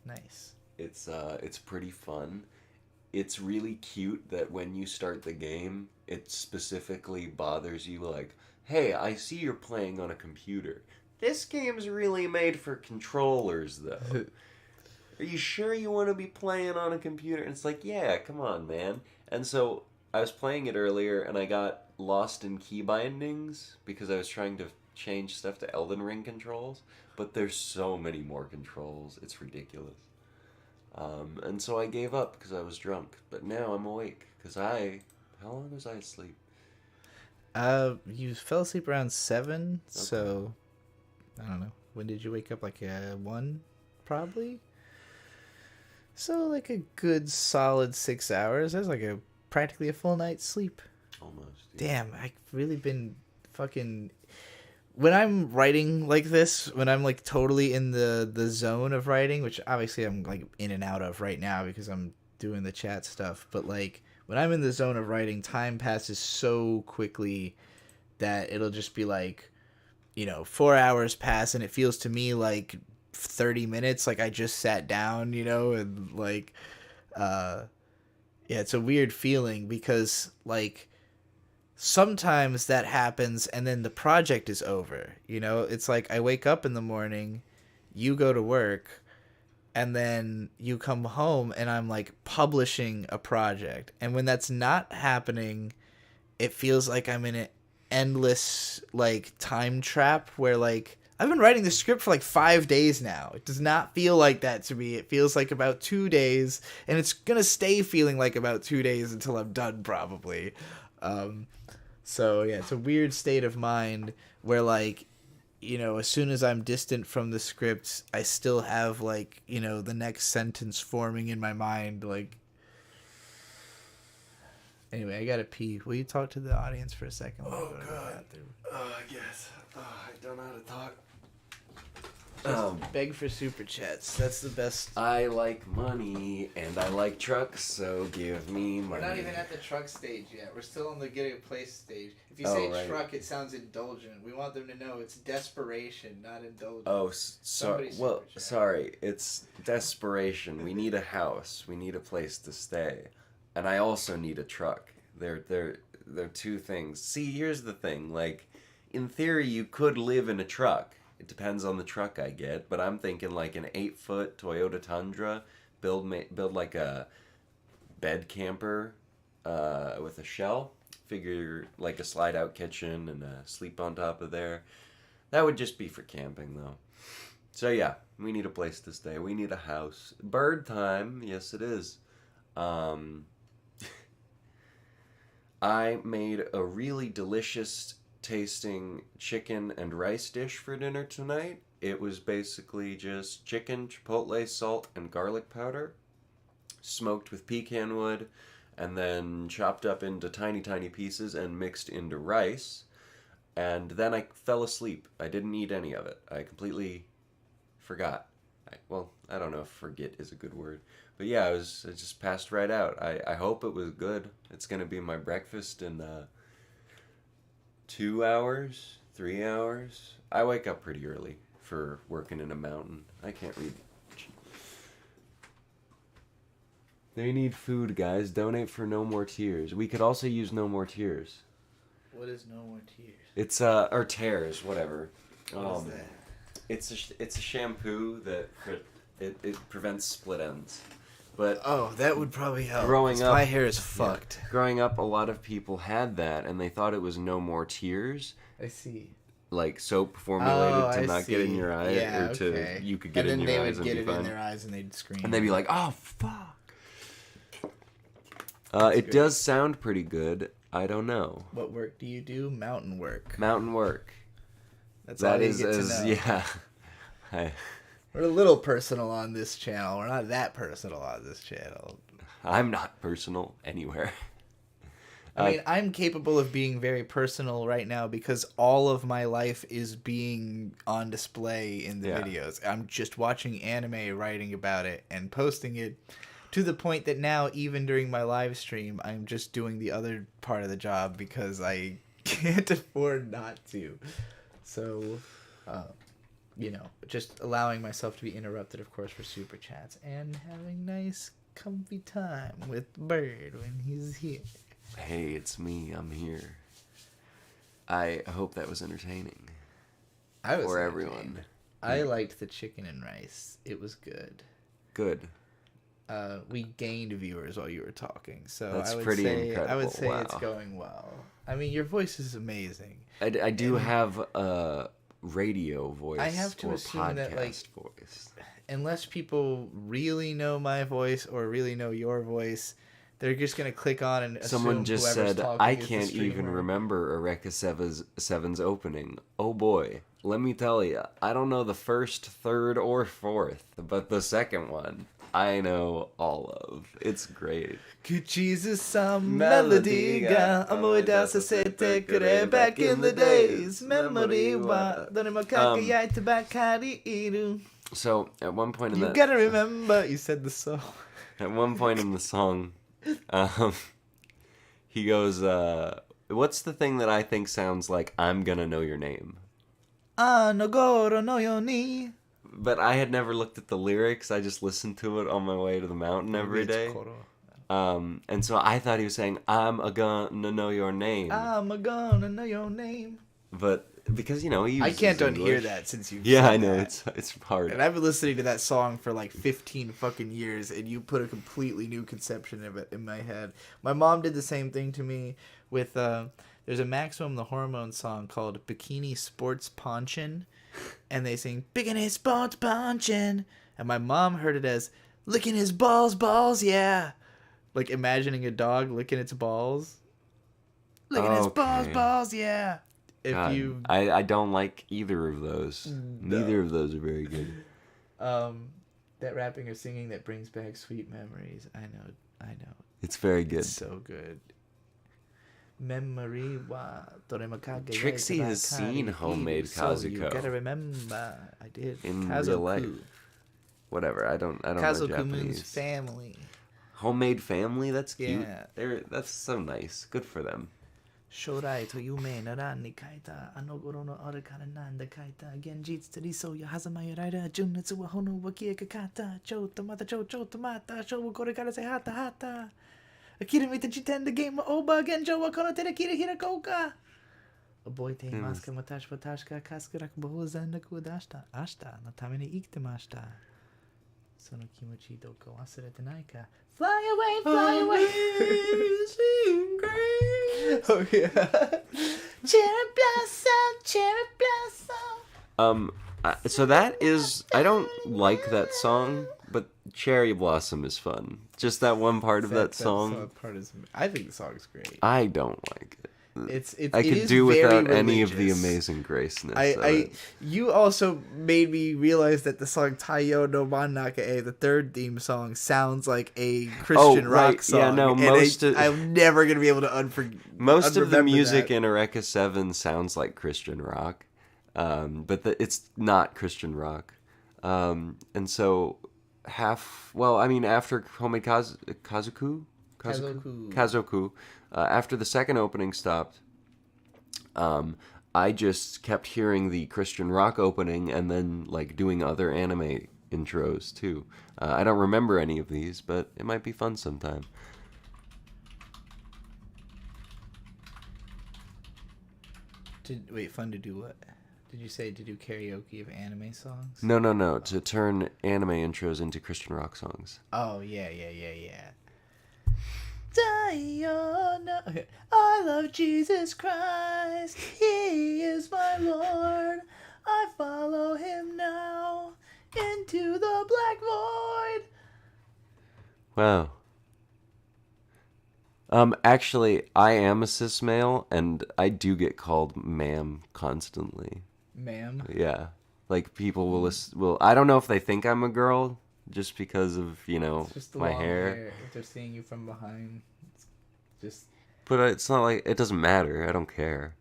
Nice. It's pretty fun. It's really cute that when you start the game, it specifically bothers you like, hey, I see you're playing on a computer. This game's really made for controllers, though. Are you sure you want to be playing on a computer? And it's like, yeah, come on, man. And so I was playing it earlier, and I got lost in key bindings because I was trying to change stuff to Elden Ring controls. But there's so many more controls. It's ridiculous. And so I gave up because I was drunk. But now I'm awake because how long was I asleep? You fell asleep around 7, so I don't know. When did you wake up? Like 1, probably. So like a good solid 6 hours. That's like practically a full night's sleep. Almost. Yeah. Damn, I've really been fucking. When I'm writing like this, when I'm like totally in the zone of writing, which obviously I'm like in and out of right now because I'm doing the chat stuff, but like when I'm in the zone of writing, time passes so quickly that it'll just be like, 4 hours pass and it feels to me like 30 minutes. Like I just sat down, and like, yeah, it's a weird feeling because like sometimes that happens and then the project is over. It's like I wake up in the morning, you go to work, and then you come home and I'm like publishing a project. And when that's not happening, it feels like I'm in an endless like time trap where like I've been writing the script for like 5 days now. It does not feel like that to me. It feels like about 2 days, and it's gonna stay feeling like about 2 days until I'm done probably. So yeah, it's a weird state of mind where like, as soon as I'm distant from the script, I still have like, the next sentence forming in my mind. Like, anyway, I gotta pee. Will you talk to the audience for a second? Oh God. Yes. I don't know how to talk. Beg for super chats. That's the best. I like money and I like trucks, so give me money. We're not even at the truck stage yet. We're still on the getting a place stage. If you say right. truck, it sounds indulgent. We want them to know it's desperation, not indulgent. Oh, sorry. Well, sorry. It's desperation. We need a house. We need a place to stay, and I also need a truck. They're two things. See, here's the thing. Like, in theory, you could live in a truck. It depends on the truck I get, but I'm thinking like an 8-foot Toyota Tundra, build like a bed camper with a shell. Figure like a slide-out kitchen and sleep on top of there. That would just be for camping, though. So yeah, we need a place to stay. We need a house. Bird time, yes it is. I made a really delicious tasting chicken and rice dish for dinner tonight. It was basically just chicken, chipotle, salt, and garlic powder, smoked with pecan wood, and then chopped up into tiny, tiny pieces and mixed into rice. And then I fell asleep. I didn't eat any of it. I completely forgot. I don't know if forget is a good word. But yeah, I just passed right out. I hope it was good. It's going to be my breakfast in 2 hours, 3 hours. I wake up pretty early for working in a mountain. I can't read. They need food, guys. Donate for No More Tears. We could also use No More Tears. What is No More Tears? It's or tears, whatever. What is that? It's a shampoo that it prevents split ends. But that would probably help. Growing up, my hair is fucked. Yeah, growing up, a lot of people had that, and they thought it was No More Tears. I see. Like soap formulated to not get in your eye, yeah, or to okay. you could get in your eyes and be fine. And then they would get it in their eyes and they'd scream. And they'd be like, "Oh fuck!" It does sound pretty good. I don't know. What work do you do? Mountain work. Mountain work. That's all you get to know. Yeah. We're a little personal on this channel. We're not that personal on this channel. I'm not personal anywhere. I mean, I'm capable of being very personal right now because all of my life is being on display in the videos. I'm just watching anime, writing about it, and posting it to the point that now, even during my live stream, I'm just doing the other part of the job because I can't afford not to. So, just allowing myself to be interrupted, of course, for super chats and having nice, comfy time with Bird when he's here. Hey, it's me. I'm here. I hope that was entertaining. For everyone. I liked the chicken and rice. It was good. Good. We gained viewers while you were talking, so That's incredible. incredible. I would say wow. It's going well. I mean, your voice is amazing. I do have a radio voice. I have to or assume podcast that, like, voice. Unless people really know my voice or really know your voice, they're just gonna click on and assume Someone just said, is "I the can't even streamer." remember Eureka Seven's opening." Oh boy, let me tell you, I don't know the first, third, or fourth, but the second one I know all of. It's great. Que Jesus some melody amo dasa se te kere back in the days memory wa done makaka yai tabakari iru. So at one point in You gotta remember, you said the song. At one point in the song, he goes, "What's the thing that I think sounds like I'm gonna know your name?" Ah no goro no yoni. but I had never looked at the lyrics. I just listened to it on my way to the mountain every day. And so I thought he was saying, I'm a gonna know your name. I'm a gonna know your name. But because, he uses I can't English. unhear that since you've Yeah, said I know. that. It's hard. And I've been listening to that song for like 15 fucking years, and you put a completely new conception of it in my head. My mom did the same thing to me with, there's a Maximum the Hormone song called Bikini Sports Ponchin', and they sing, Bikini Sports Ponchin', and my mom heard it as, licking his balls, yeah. Like imagining a dog licking its balls. Licking his balls, yeah. I don't like either of those. No. Neither of those are very good. That rapping or singing that brings back sweet memories. I know. It's very good. It's so good. Memory wa Trixie has seen Homemade Kazuko. You gotta remember, I did. In real life. Whatever. I don't know Japanese. Family. Homemade Family. That's cute. Yeah. That's so nice. Good for them. 将来と夢ならに書いたあの頃の俺からなんだ書いた現実と理想や狭間やられ純烈は炎は消えかかったちょっとまた勝負これからせはた諦めた時点でゲームオーバー現状はこの手で切り開こうか覚えていますか私は確かかすかなくবহু残力を出した明日のために生きてましたその気持ちどうか忘れてないか Fly away Amazing grace Oh yeah Cherry blossom So that is I don't like that song, but Cherry Blossom is fun. Just that one part of that song. I think the song's great. I don't like it. I could do without any of the Amazing Graceness. You also made me realize that the song Taiyo no Mannaka, the third theme song, sounds like a Christian rock song. Yeah, no, I'm never gonna be able to unforget. Most of the music in Eureka 7 sounds like Christian rock, but it's not Christian rock, and so after Homemade Kazoku. After the second opening stopped, I just kept hearing the Christian rock opening and then like doing other anime intros too. I don't remember any of these, but it might be fun sometime. Fun to do what? Did you say to do karaoke of anime songs? No. To turn anime intros into Christian rock songs. Oh, yeah. I love Jesus Christ. He is my Lord. I follow him now into the black void. Wow. Actually, I am a cis male, and I do get called ma'am constantly. Ma'am? Yeah. Like, people will I don't know if they think I'm a girl, just because of, it's just the my long hair. If they're seeing you from behind, it's just... But it's not like, it doesn't matter. I don't care.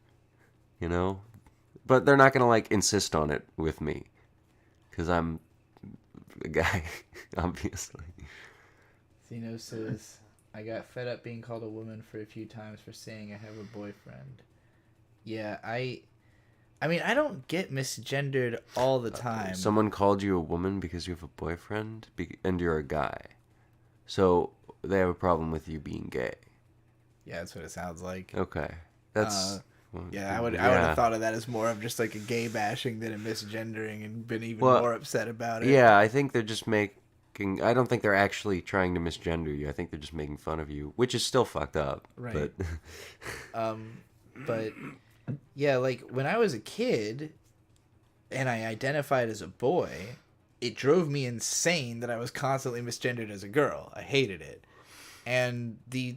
But they're not going to, like, insist on it with me. Because I'm a guy, obviously. Zeno says, I got fed up being called a woman for a few times for saying I have a boyfriend. Yeah, I mean, I don't get misgendered all the time. Someone called you a woman because you have a boyfriend, and you're a guy. So they have a problem with you being gay. Yeah, that's what it sounds like. Okay, that's. I would have thought of that as more of just like a gay bashing than a misgendering, and been even more upset about it. Yeah, I think they're just making. I don't think they're actually trying to misgender you. I think they're just making fun of you, which is still fucked up. Right. But yeah, like when I was a kid, and I identified as a boy, it drove me insane that I was constantly misgendered as a girl. I hated it, and the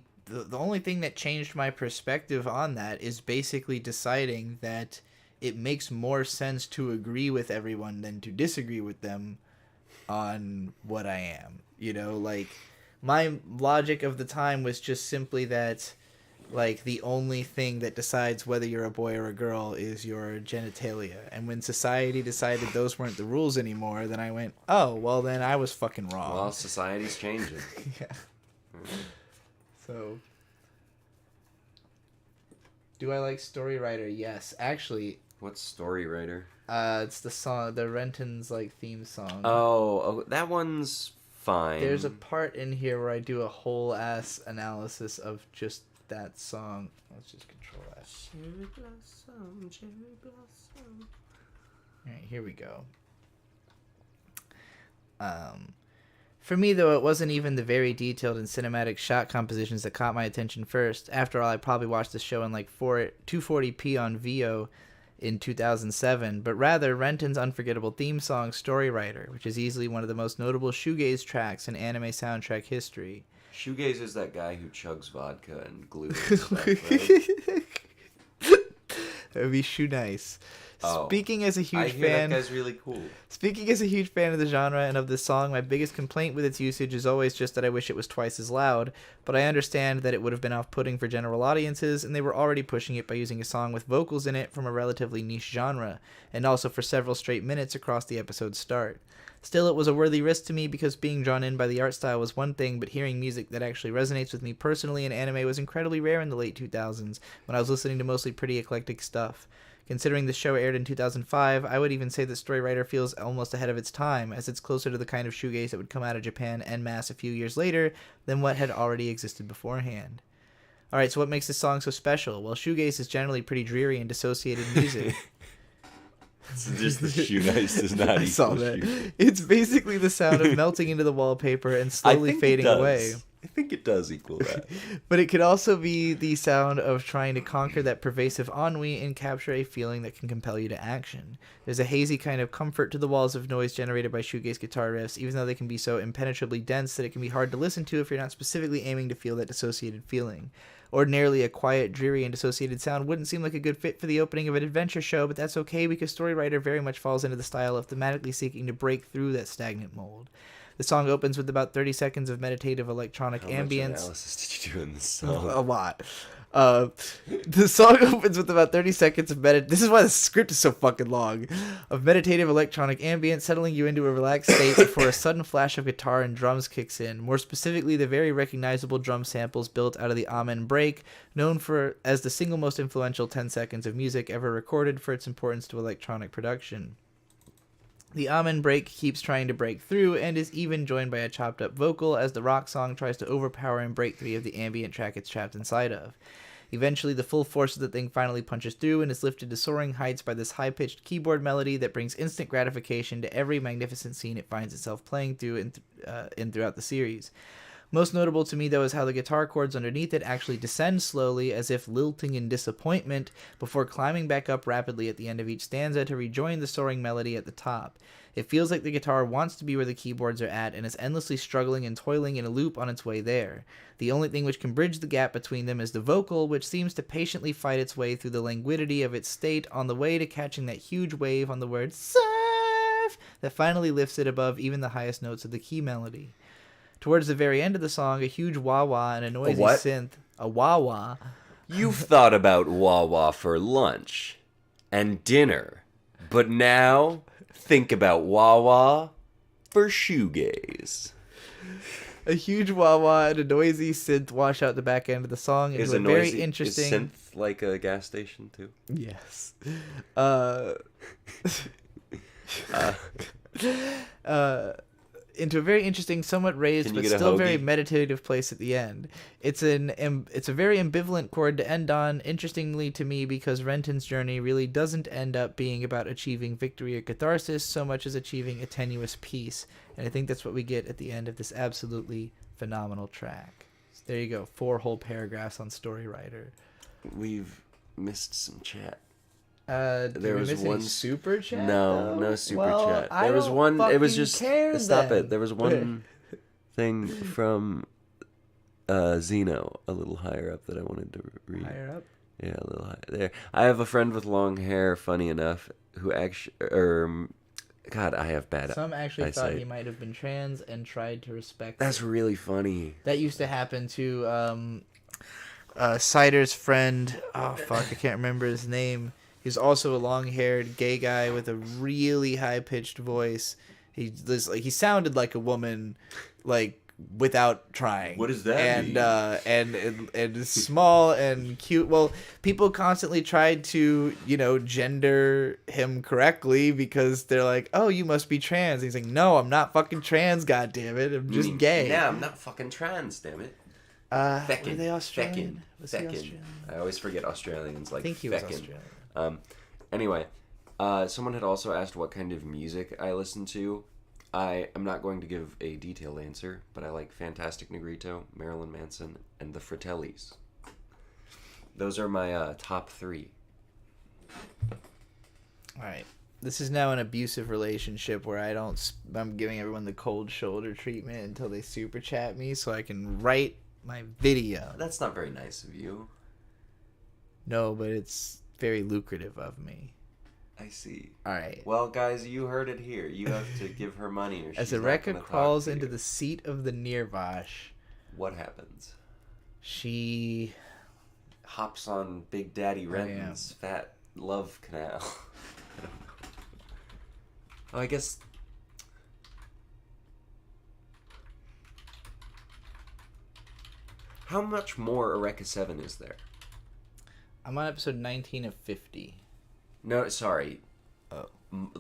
only thing that changed my perspective on that is basically deciding that it makes more sense to agree with everyone than to disagree with them on what I am. Like my logic of the time was just simply that like the only thing that decides whether you're a boy or a girl is your genitalia. And when society decided those weren't the rules anymore, then I went, oh, well then I was fucking wrong. Well, society's changing. Yeah. So, do I like Story Writer? Yes. Actually... What's Story Writer? It's the song, the Renton's like theme song. Oh, that one's fine. There's a part in here where I do a whole ass analysis of just that song. Let's just control that. Cherry blossom, cherry blossom. All right, here we go. For me, though, it wasn't even the very detailed and cinematic shot compositions that caught my attention first. After all, I probably watched the show in like 240p on VO in 2007, but rather Renton's unforgettable theme song, Story Writer, which is easily one of the most notable shoegaze tracks in anime soundtrack history. Shoegaze is that guy who chugs vodka and glue and stuff, right? That would be shoe nice. Oh, Speaking as a huge I hear fan, that guy's really cool. Speaking as a huge fan of the genre and of this song, my biggest complaint with its usage is always just that I wish it was twice as loud, but I understand that it would have been off-putting for general audiences, and they were already pushing it by using a song with vocals in it from a relatively niche genre, and also for several straight minutes across the episode's start. Still, it was a worthy risk to me because being drawn in by the art style was one thing, but hearing music that actually resonates with me personally in anime was incredibly rare in the late 2000s, when I was listening to mostly pretty eclectic stuff. Considering the show aired in 2005, I would even say that Story Writer feels almost ahead of its time, as it's closer to the kind of shoegaze that would come out of Japan en masse a few years later than what had already existed beforehand. Alright, so what makes this song so special? Well, shoegaze is generally pretty dreary and dissociated music. Just the shoe nice does not I saw equal that. shoe. It's basically the sound of melting into the wallpaper and slowly fading away. I think it does equal that. But it could also be the sound of trying to conquer that pervasive ennui and capture a feeling that can compel you to action. There's a hazy kind of comfort to the walls of noise generated by shoegaze guitar riffs, even though they can be so impenetrably dense that it can be hard to listen to if you're not specifically aiming to feel that dissociated feeling. Ordinarily, a quiet, dreary, and dissociated sound wouldn't seem like a good fit for the opening of an adventure show, but that's okay because Story Writer very much falls into the style of thematically seeking to break through that stagnant mold. The song opens with about 30 seconds of meditative electronic ambience. How much analysis did you do in this song? A lot. The song opens with about 30 seconds of this is why the script is so fucking long. Of meditative electronic ambience, settling you into a relaxed state before a sudden flash of guitar and drums kicks in. More specifically, the very recognizable drum samples built out of the Amen break, known as the single most influential 10 seconds of music ever recorded for its importance to electronic production. The Amen break keeps trying to break through and is even joined by a chopped up vocal as the rock song tries to overpower and break free of the ambient track it's trapped inside of. Eventually, the full force of the thing finally punches through and is lifted to soaring heights by this high-pitched keyboard melody that brings instant gratification to every magnificent scene it finds itself playing through throughout the series. Most notable to me, though, is how the guitar chords underneath it actually descend slowly, as if lilting in disappointment, before climbing back up rapidly at the end of each stanza to rejoin the soaring melody at the top. It feels like the guitar wants to be where the keyboards are at and is endlessly struggling and toiling in a loop on its way there. The only thing which can bridge the gap between them is the vocal, which seems to patiently fight its way through the languidity of its state on the way to catching that huge wave on the word surf that finally lifts it above even the highest notes of the key melody. Towards the very end of the song, a huge wah-wah and a noisy synth. A wah-wah. You've thought about wah-wah for lunch and dinner, but now think about wah-wah for shoegaze. A huge wah-wah and a noisy synth wash out the back end of the song into a very interesting... Is synth like a gas station, too? Yes. Into a very interesting, somewhat raised, but still very meditative place at the end. It's a very ambivalent chord to end on, interestingly to me, because Renton's journey really doesn't end up being about achieving victory or catharsis so much as achieving a tenuous peace. And I think that's what we get at the end of this absolutely phenomenal track. So there you go, 4 whole paragraphs on Story Writer. We've missed some chat. There was one super chat. No super chat. There was one. It was just stop it. There was one thing from Zeno, a little higher up, that I wanted to read. Higher up. Yeah, a little higher there. I have a friend with long hair. Funny enough, who actually, God, I have bad. Some actually thought he might have been trans and tried to respect. That's really funny. That used to happen to Cider's friend. Oh fuck, I can't remember his name. He's also a long-haired gay guy with a really high-pitched voice. He sounded like a woman, like without trying. What does that mean? And small and cute. Well, people constantly tried to, gender him correctly because they're like, "Oh, you must be trans." And he's like, "No, I'm not fucking trans. God damn it, I'm just gay." Yeah, I'm not fucking trans. Damn it. Were they Australian? Was he Feckin'. Australian? I always forget Australians like I think he was Australian. Anyway, someone had also asked what kind of music I listen to. I am not going to give a detailed answer, but I like Fantastic Negrito, Marilyn Manson, and the Fratellis. Those are my top 3. All right. This is now an abusive relationship where I'm giving everyone the cold shoulder treatment until they super chat me so I can write my video. That's not very nice of you. No, but it's very lucrative of me. I see. All right. Well, guys, you heard it here. You have to give her money or she's As not Eureka gonna crawls talk to into you. the seat of the Nirvash, What happens? she Hops on Big Daddy Renton's fat love canal. I don't know. Oh, I guess... How much more Eureka 7 is there? I'm on episode 19 of 50. No, sorry. Oh.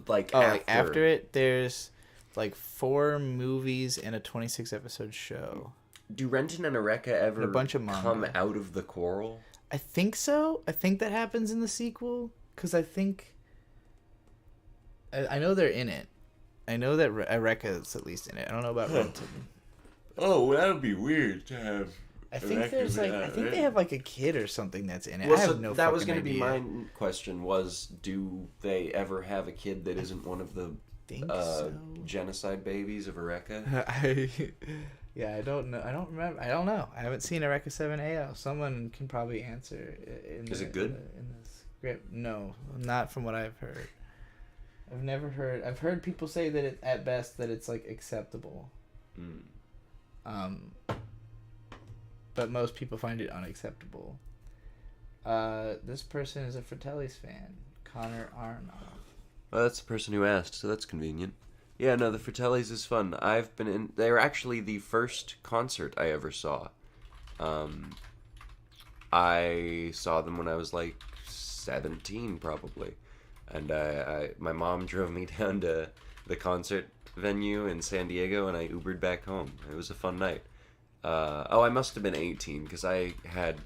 Like After it, there's like 4 movies and a 26 episode show. Do Renton and Eureka ever And a bunch of manga. come out of the coral? I think so. I think that happens in the sequel because I think I know they're in it. I know that Eureka is at least in it. I don't know about Renton. Oh, that would be weird to have. I think there's like I think they have like a kid or something that's in it. Well, I have so no. that was going to be my question: was do they ever have a kid that isn't one of the so. genocide babies of Eureka? Yeah, I don't know. I don't remember. I don't know. I haven't seen Eureka 7 AO. Someone can probably answer. Is it good? In the script? No, not from what I've heard. I've never heard. I've heard people say that at best that it's like acceptable. But most people find it unacceptable. This person is a Fratellis fan, Connor Arnoff. Well, that's the person who asked, so that's convenient. Yeah, no, the Fratellis is fun. I've been in... They were actually the first concert I ever saw. I saw them when I was like 17, probably. And my mom drove me down to the concert venue in San Diego, and I Ubered back home. It was a fun night. I must have been 18, because I had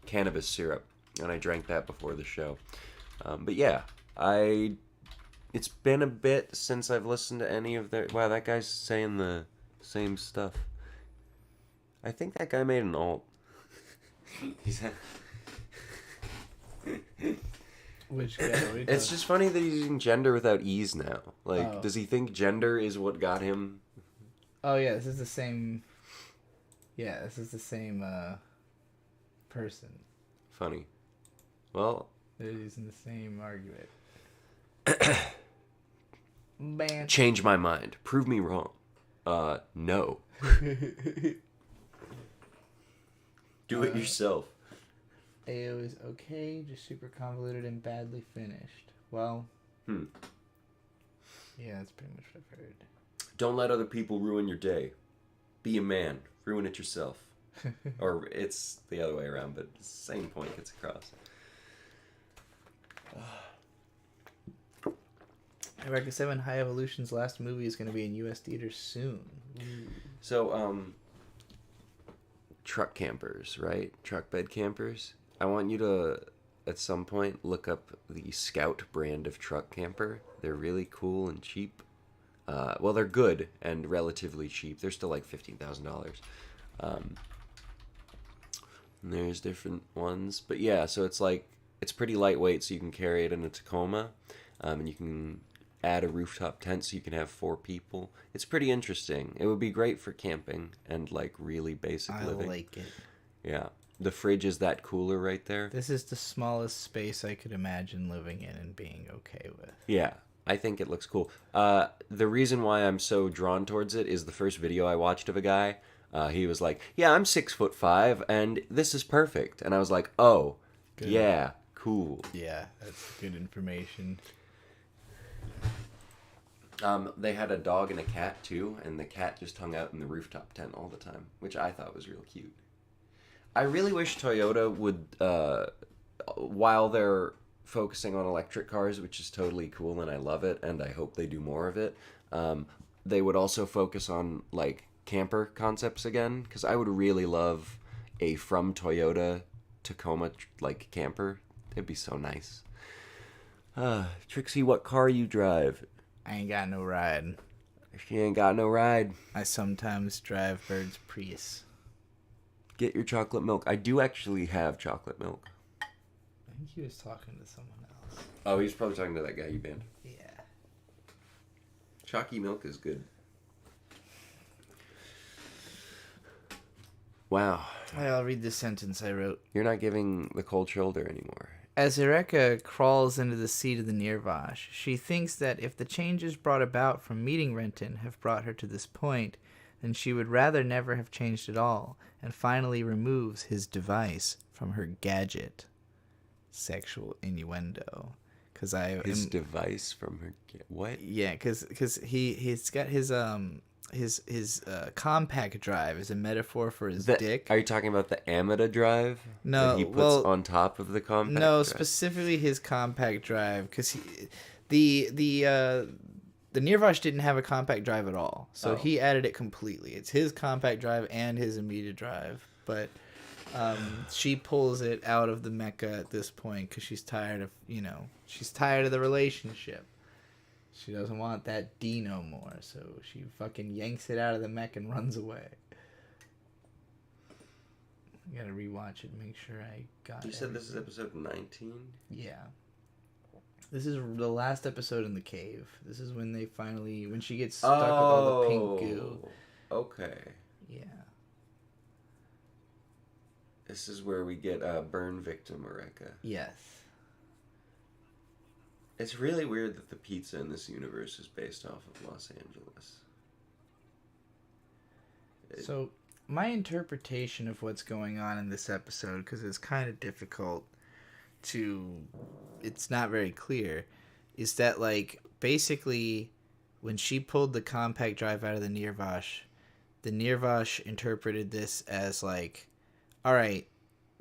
cannabis syrup, and I drank that before the show. But yeah, it's been a bit since I've listened to any of their... Wow, that guy's saying the same stuff. I think that guy made an alt. Which guy? It's just funny that he's using gender without ease now. Like, does he think gender is what got him... Oh, yeah, this is the same... Yeah, this is the same person. Funny. Well... They're using the same argument. Man. Change my mind. Prove me wrong. No. Do it yourself. AO is okay, just super convoluted and badly finished. Well... Yeah, that's pretty much what I've heard. Don't let other people ruin your day. Be a man. Ruin it yourself. Or it's the other way around, but the same point gets across. Eureka 7 High Evolution's last movie is going to be in U.S. theaters soon. So, truck campers, right? Truck bed campers. I want you to, at some point, look up the Scout brand of truck camper. They're really cool and cheap. Well, they're good and relatively cheap. They're still like $15,000. And there's different ones. But yeah, so it's like, it's pretty lightweight, so you can carry it in a Tacoma. And you can add a rooftop tent so you can have 4 people. It's pretty interesting. It would be great for camping and like really basic living. I like it. Yeah. The fridge is that cooler right there. This is the smallest space I could imagine living in and being okay with. Yeah. I think it looks cool. The reason why I'm so drawn towards it is the first video I watched of a guy. He was like, yeah, I'm 6'5" and this is perfect. And I was like, oh, good. Yeah, cool. Yeah, that's good information. They had a dog and a cat too, and the cat just hung out in the rooftop tent all the time, which I thought was real cute. I really wish Toyota would, while they're focusing on electric cars, which is totally cool and I love it, and I hope they do more of it, they would also focus on like camper concepts again, because I would really love a from Toyota Tacoma like camper. It'd be so nice. Trixie, what car you drive? I ain't got no ride. She ain't got no ride. I sometimes drive Bird's Prius. Get your chocolate milk. I do actually have chocolate milk. I think he was talking to someone else. Oh, he's probably talking to that guy you banned. Yeah. Chalky milk is good. Wow. I'll read the sentence I wrote. You're not giving the cold shoulder anymore. As Eureka crawls into the seat of the Nirvash, she thinks that if the changes brought about from meeting Renton have brought her to this point, then she would rather never have changed at all, and finally removes his device from her gadget. Sexual innuendo. His device from her... What? Yeah, because he's got his compact drive is a metaphor for his dick. Are you talking about the Amida drive? No, that he puts on top of the compact drive? Specifically his compact drive, because the Nirvash didn't have a compact drive at all, so he added it completely. It's his compact drive and his Amida drive, but she pulls it out of the mecha at this point because she's tired of the relationship. She doesn't want that D no more, so she fucking yanks it out of the mech and runs away. I gotta rewatch it and make sure I got it. You said this is episode 19? Yeah. This is the last episode in the cave. This is when when she gets stuck with all the pink goo. Okay. Yeah. This is where we get a burn victim, Eureka. Yes. It's really weird that the pizza in this universe is based off of Los Angeles. So, my interpretation of what's going on in this episode, because it's kind of difficult it's not very clear, is that, like, basically, when she pulled the compact drive out of the Nirvash interpreted this as, like, alright,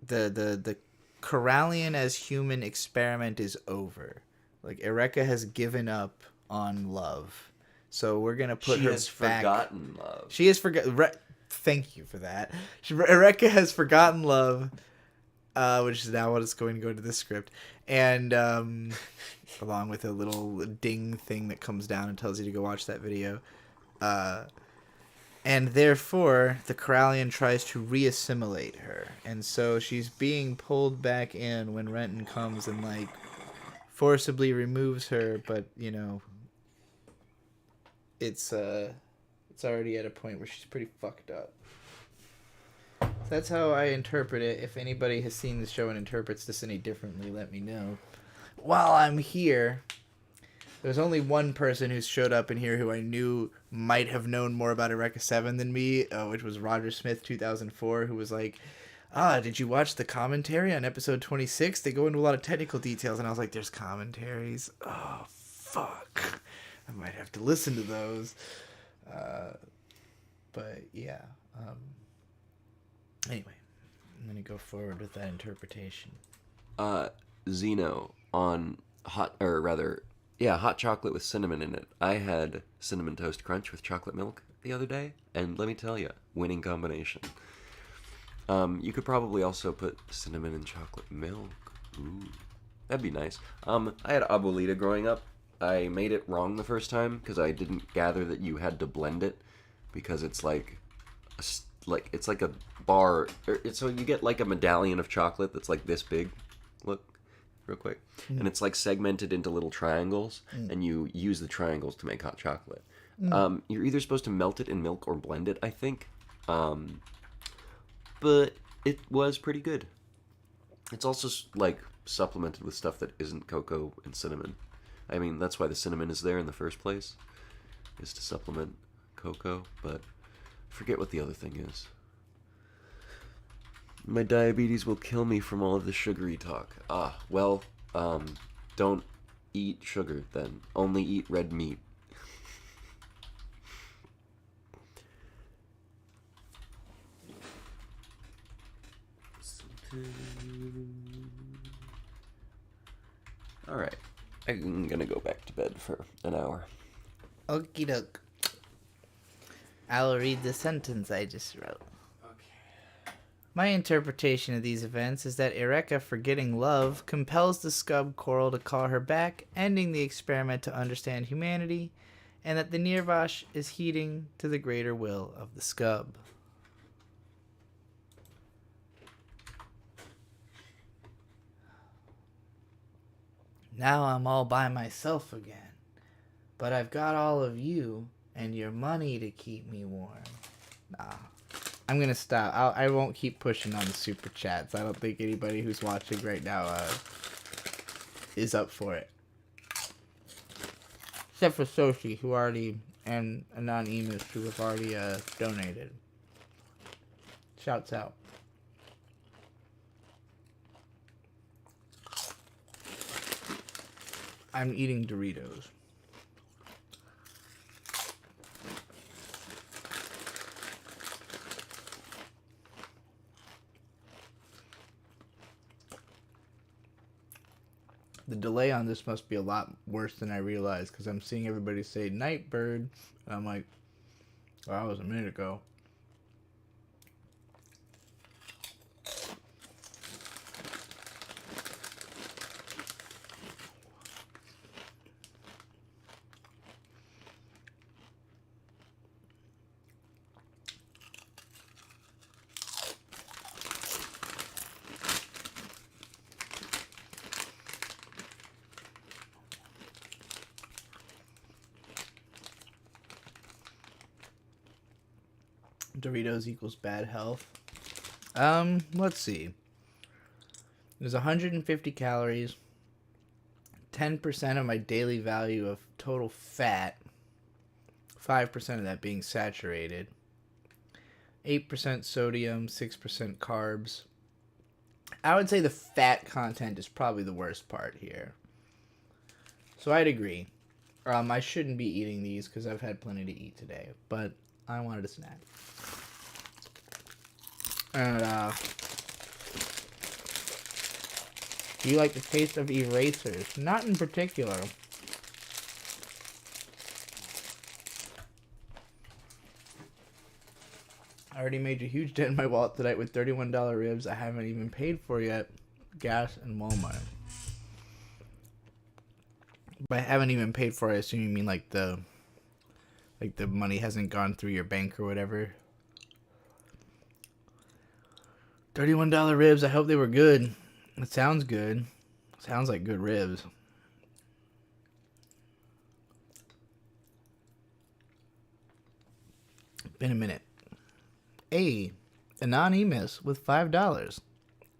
the Corallian as human experiment is over. Like, Eureka has given up on love. So we're going to put her back. She has forgotten love. She has forgotten... Thank you for that. Eureka has forgotten love, which is now what is going to go into this script. And along with a little ding thing that comes down and tells you to go watch that video. And therefore, the Corallian tries to re-assimilate her. And so she's being pulled back in when Renton comes and, like, forcibly removes her, but it's already at a point where she's pretty fucked up. So that's how I interpret it. If anybody has seen the show and interprets this any differently, let me know. While I'm here, there's only one person who's showed up in here who I knew might have known more about Eureka 7 than me, which was Roger Smith 2004, who was like, did you watch the commentary on episode 26? They go into a lot of technical details. And I was like, there's commentaries? Oh, fuck. I might have to listen to those. But, yeah. Anyway, I'm going to go forward with that interpretation. Zeno on hot chocolate with cinnamon in it. I had Cinnamon Toast Crunch with chocolate milk the other day. And let me tell you, winning combination. You could probably also put cinnamon in chocolate milk. Ooh, that'd be nice. I had abuelita growing up. I made it wrong the first time because I didn't gather that you had to blend it because it's like it's like a bar. So you get like a medallion of chocolate that's like this big. Look, real quick, and it's like segmented into little triangles, and you use the triangles to make hot chocolate. You're either supposed to melt it in milk or blend it, I think. But it was pretty good. It's also, like, supplemented with stuff that isn't cocoa and cinnamon. I mean, that's why the cinnamon is there in the first place, is to supplement cocoa, but I forget what the other thing is. My diabetes will kill me from all of the sugary talk. Don't eat sugar, then. Only eat red meat. Alright. I'm gonna go back to bed for an hour. Okie doke. I'll read the sentence I just wrote. Okay. My interpretation of these events is that Eureka, forgetting love, compels the scub coral to call her back, ending the experiment to understand humanity, and that the Nirvash is heeding to the greater will of the scub. Now I'm all by myself again, but I've got all of you and your money to keep me warm. Nah. I'm gonna stop. I won't keep pushing on the super chats. I don't think anybody who's watching right now is up for it. Except for Sophie, who already, and Anonymous, who have already donated. Shouts out. I'm eating Doritos. The delay on this must be a lot worse than I realized, because I'm seeing everybody say Nightbird, and I'm like, well, that was a minute ago. Doritos equals bad health. Let's see. There's 150 calories, 10% of my daily value of total fat, 5% of that being saturated, 8% sodium, 6% carbs. I would say the fat content is probably the worst part here. So I'd agree. I shouldn't be eating these because I've had plenty to eat today, but I wanted a snack. And, do you like the taste of erasers? Not in particular. I already made a huge dent in my wallet tonight with $31 ribs I haven't even paid for yet. Gas and Walmart. But I haven't even paid for it. I assume you mean like the money hasn't gone through your bank or whatever. $31 ribs. I hope they were good. It sounds good. Sounds like good ribs. Been a minute. Hey, Anonymous with $5.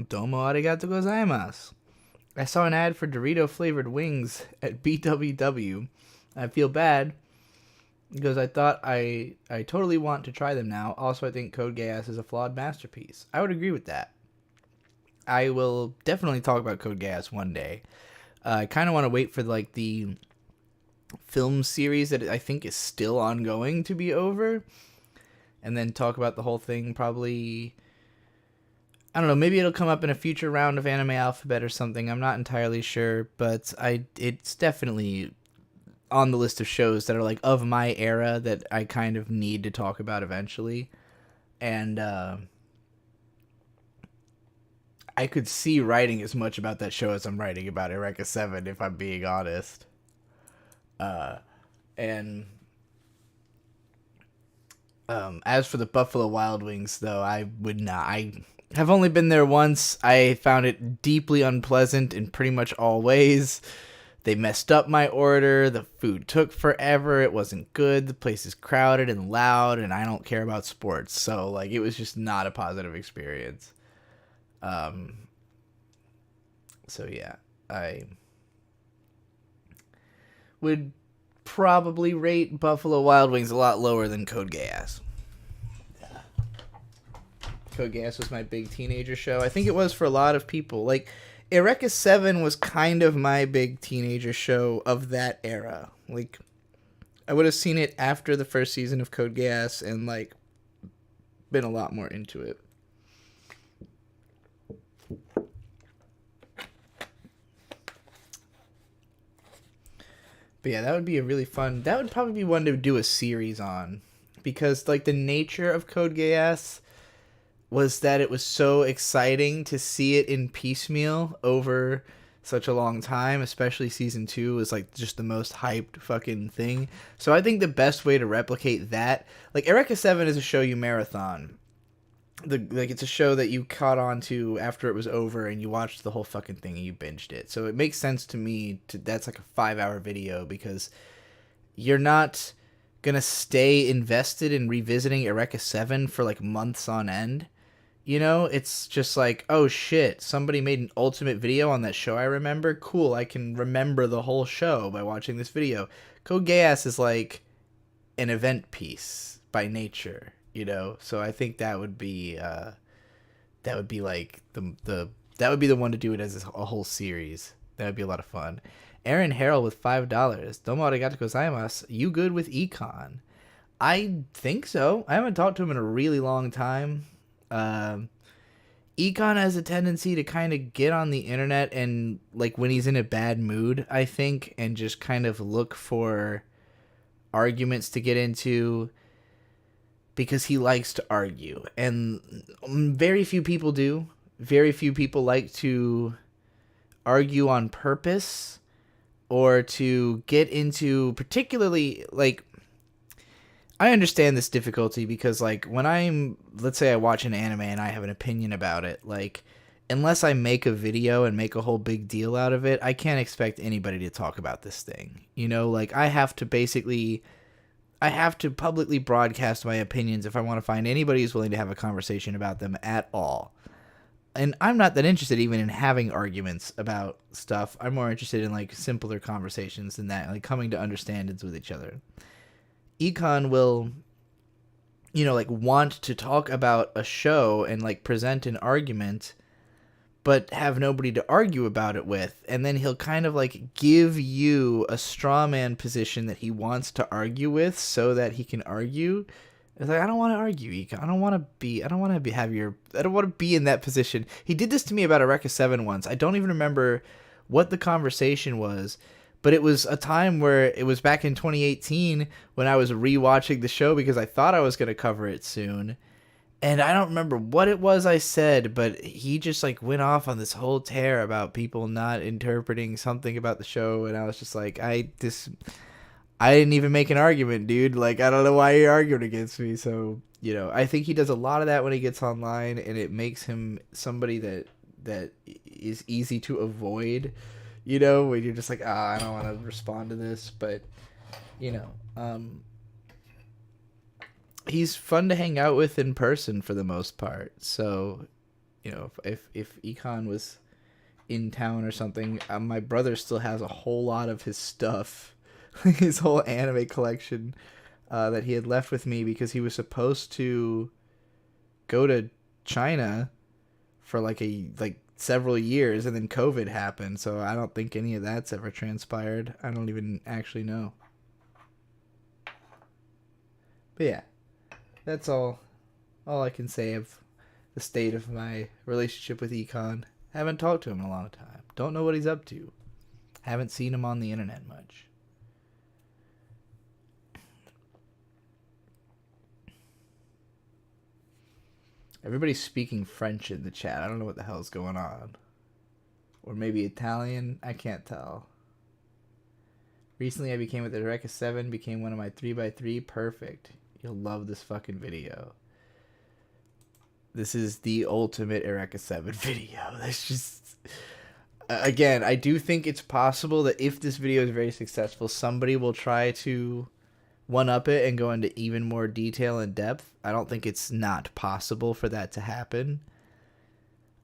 Domo arigato gozaimasu. I saw an ad for Dorito flavored wings at BWW. I feel bad because I thought I totally want to try them now. Also, I think Code Geass is a flawed masterpiece. I would agree with that. I will definitely talk about Code Geass one day. I kind of want to wait for like the film series that I think is still ongoing to be over, and then talk about the whole thing probably. I don't know, maybe it'll come up in a future round of Anime Alphabet or something. I'm not entirely sure, but it's definitely on the list of shows that are like of my era that I kind of need to talk about eventually. And I could see writing as much about that show as I'm writing about Eureka 7, if I'm being honest. And as for the Buffalo Wild Wings, though, I would not. I have only been there once. I found it deeply unpleasant in pretty much all ways. They messed up my order. The food took forever. It wasn't good. The place is crowded and loud, and I don't care about sports. So, like, it was just not a positive experience. So yeah, I would probably rate Buffalo Wild Wings a lot lower than Code Geass. Code Geass was my big teenager show. I think it was for a lot of people. Like, Eureka 7 was kind of my big teenager show of that era. Like, I would have seen it after the first season of Code Geass and, like, been a lot more into it. But yeah, that would be a really fun. That would probably be one to do a series on, because like the nature of Code Geass was that it was so exciting to see it in piecemeal over such a long time, especially season 2 was like just the most hyped fucking thing. So I think the best way to replicate that, like Eureka 7 is a show you marathon. Like it's a show that you caught on to after it was over and you watched the whole fucking thing and you binged it. So it makes sense to me to that's like a 5-hour video because you're not gonna stay invested in revisiting Eureka 7 for like months on end. You know, it's just like, oh shit, somebody made an ultimate video on that show I remember. Cool, I can remember the whole show by watching this video. Code Geass is like an event piece by nature, you know. So I think that would be like the that would be the one to do it as a whole series. That would be a lot of fun. Aaron Harrell with $5. Domo arigato gozaimasu. You good with econ? I think so. I haven't talked to him in a really long time. Econ has a tendency to kind of get on the internet and like when he's in a bad mood, I think, and just kind of look for arguments to get into because he likes to argue. And very few people do. Very few people like to argue on purpose or to get into particularly like I understand this difficulty because, like, when let's say I watch an anime and I have an opinion about it, like, unless I make a video and make a whole big deal out of it, I can't expect anybody to talk about this thing. You know, like, I have to publicly broadcast my opinions if I want to find anybody who's willing to have a conversation about them at all. And I'm not that interested even in having arguments about stuff. I'm more interested in, like, simpler conversations than that, like, coming to understandings with each other. Econ will, you know, like want to talk about a show and like present an argument, but have nobody to argue about it with. And then he'll kind of like give you a straw man position that he wants to argue with so that he can argue. It's like, I don't want to argue, Econ. I don't want to be in that position. He did this to me about Eureka 7 once. I don't even remember what the conversation was. But it was a time where it was back in 2018 when I was rewatching the show because I thought I was going to cover it soon. And I don't remember what it was I said, but he just like went off on this whole tear about people not interpreting something about the show. And I was just like, I didn't even make an argument, dude. Like, I don't know why you're arguing against me. So, you know, I think he does a lot of that when he gets online and it makes him somebody that is easy to avoid. You know, when you're just like, I don't want to respond to this, but, you know, he's fun to hang out with in person for the most part. So, you know, if Econ was in town or something, my brother still has a whole lot of his stuff, his whole anime collection that he had left with me because he was supposed to go to China for like several years and then COVID happened, so I don't think any of that's ever transpired. I don't even actually know. But yeah, that's all I can say of the state of my relationship with Econ. Haven't talked to him in a long time. Don't know what he's up to. Haven't seen him on the internet much. Everybody's speaking French in the chat. I don't know what the hell is going on. Or maybe Italian. I can't tell. Recently I became with the Eureka 7. Became one of my 3x3. Perfect. You'll love this fucking video. This is the ultimate Eureka 7 video. That's just... Again, I do think it's possible that if this video is very successful, somebody will try to one-up it and go into even more detail and depth. I don't think it's not possible for that to happen.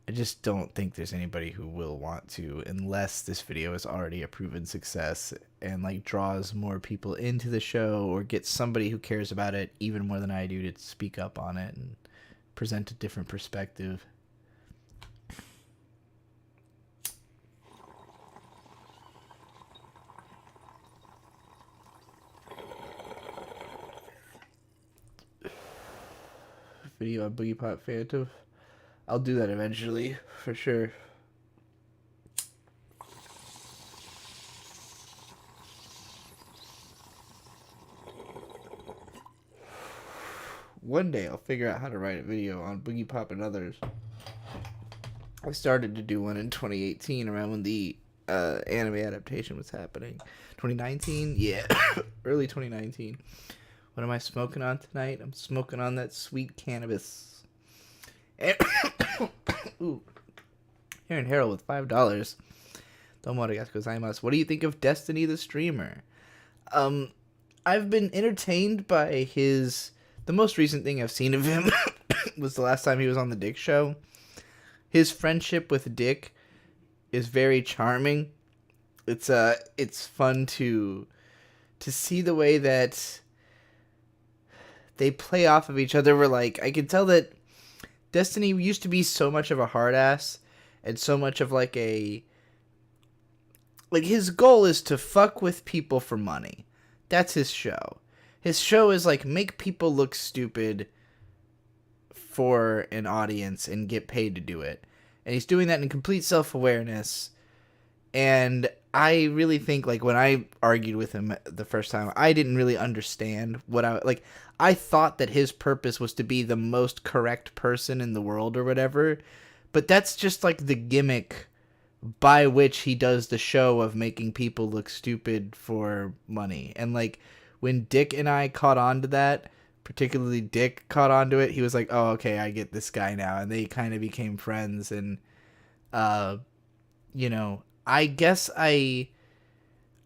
I just don't think there's anybody who will want to unless this video is already a proven success and like draws more people into the show or gets somebody who cares about it even more than I do to speak up on it and present a different perspective. Video on Boogie Pop Phantom. I'll do that eventually, for sure. one day I'll figure out how to write a video on Boogie Pop and others. I started to do one in 2018 around when the anime adaptation was happening. 2019? Yeah. Early 2019. What am I smoking on tonight? I'm smoking on that sweet cannabis. And ooh. Here in Harold with $5. Domo arigatou gozaimasu. What do you think of Destiny the streamer? I've been entertained by his... The most recent thing I've seen of him was the last time he was on the Dick Show. His friendship with Dick is very charming. It's fun to see the way that they play off of each other. Where, like, I can tell that Destiny used to be so much of a hard ass and so much of like a... Like, his goal is to fuck with people for money. That's his show. His show is like make people look stupid for an audience and get paid to do it. And he's doing that in complete self-awareness. And I really think, like, when I argued with him the first time, I didn't really understand what I thought that his purpose was to be the most correct person in the world or whatever. But that's just like the gimmick by which he does the show of making people look stupid for money. And, like, when Dick and I caught on to that, particularly Dick caught on to it, he was like, oh, okay, I get this guy now. And they kind of became friends. And, you know, I guess I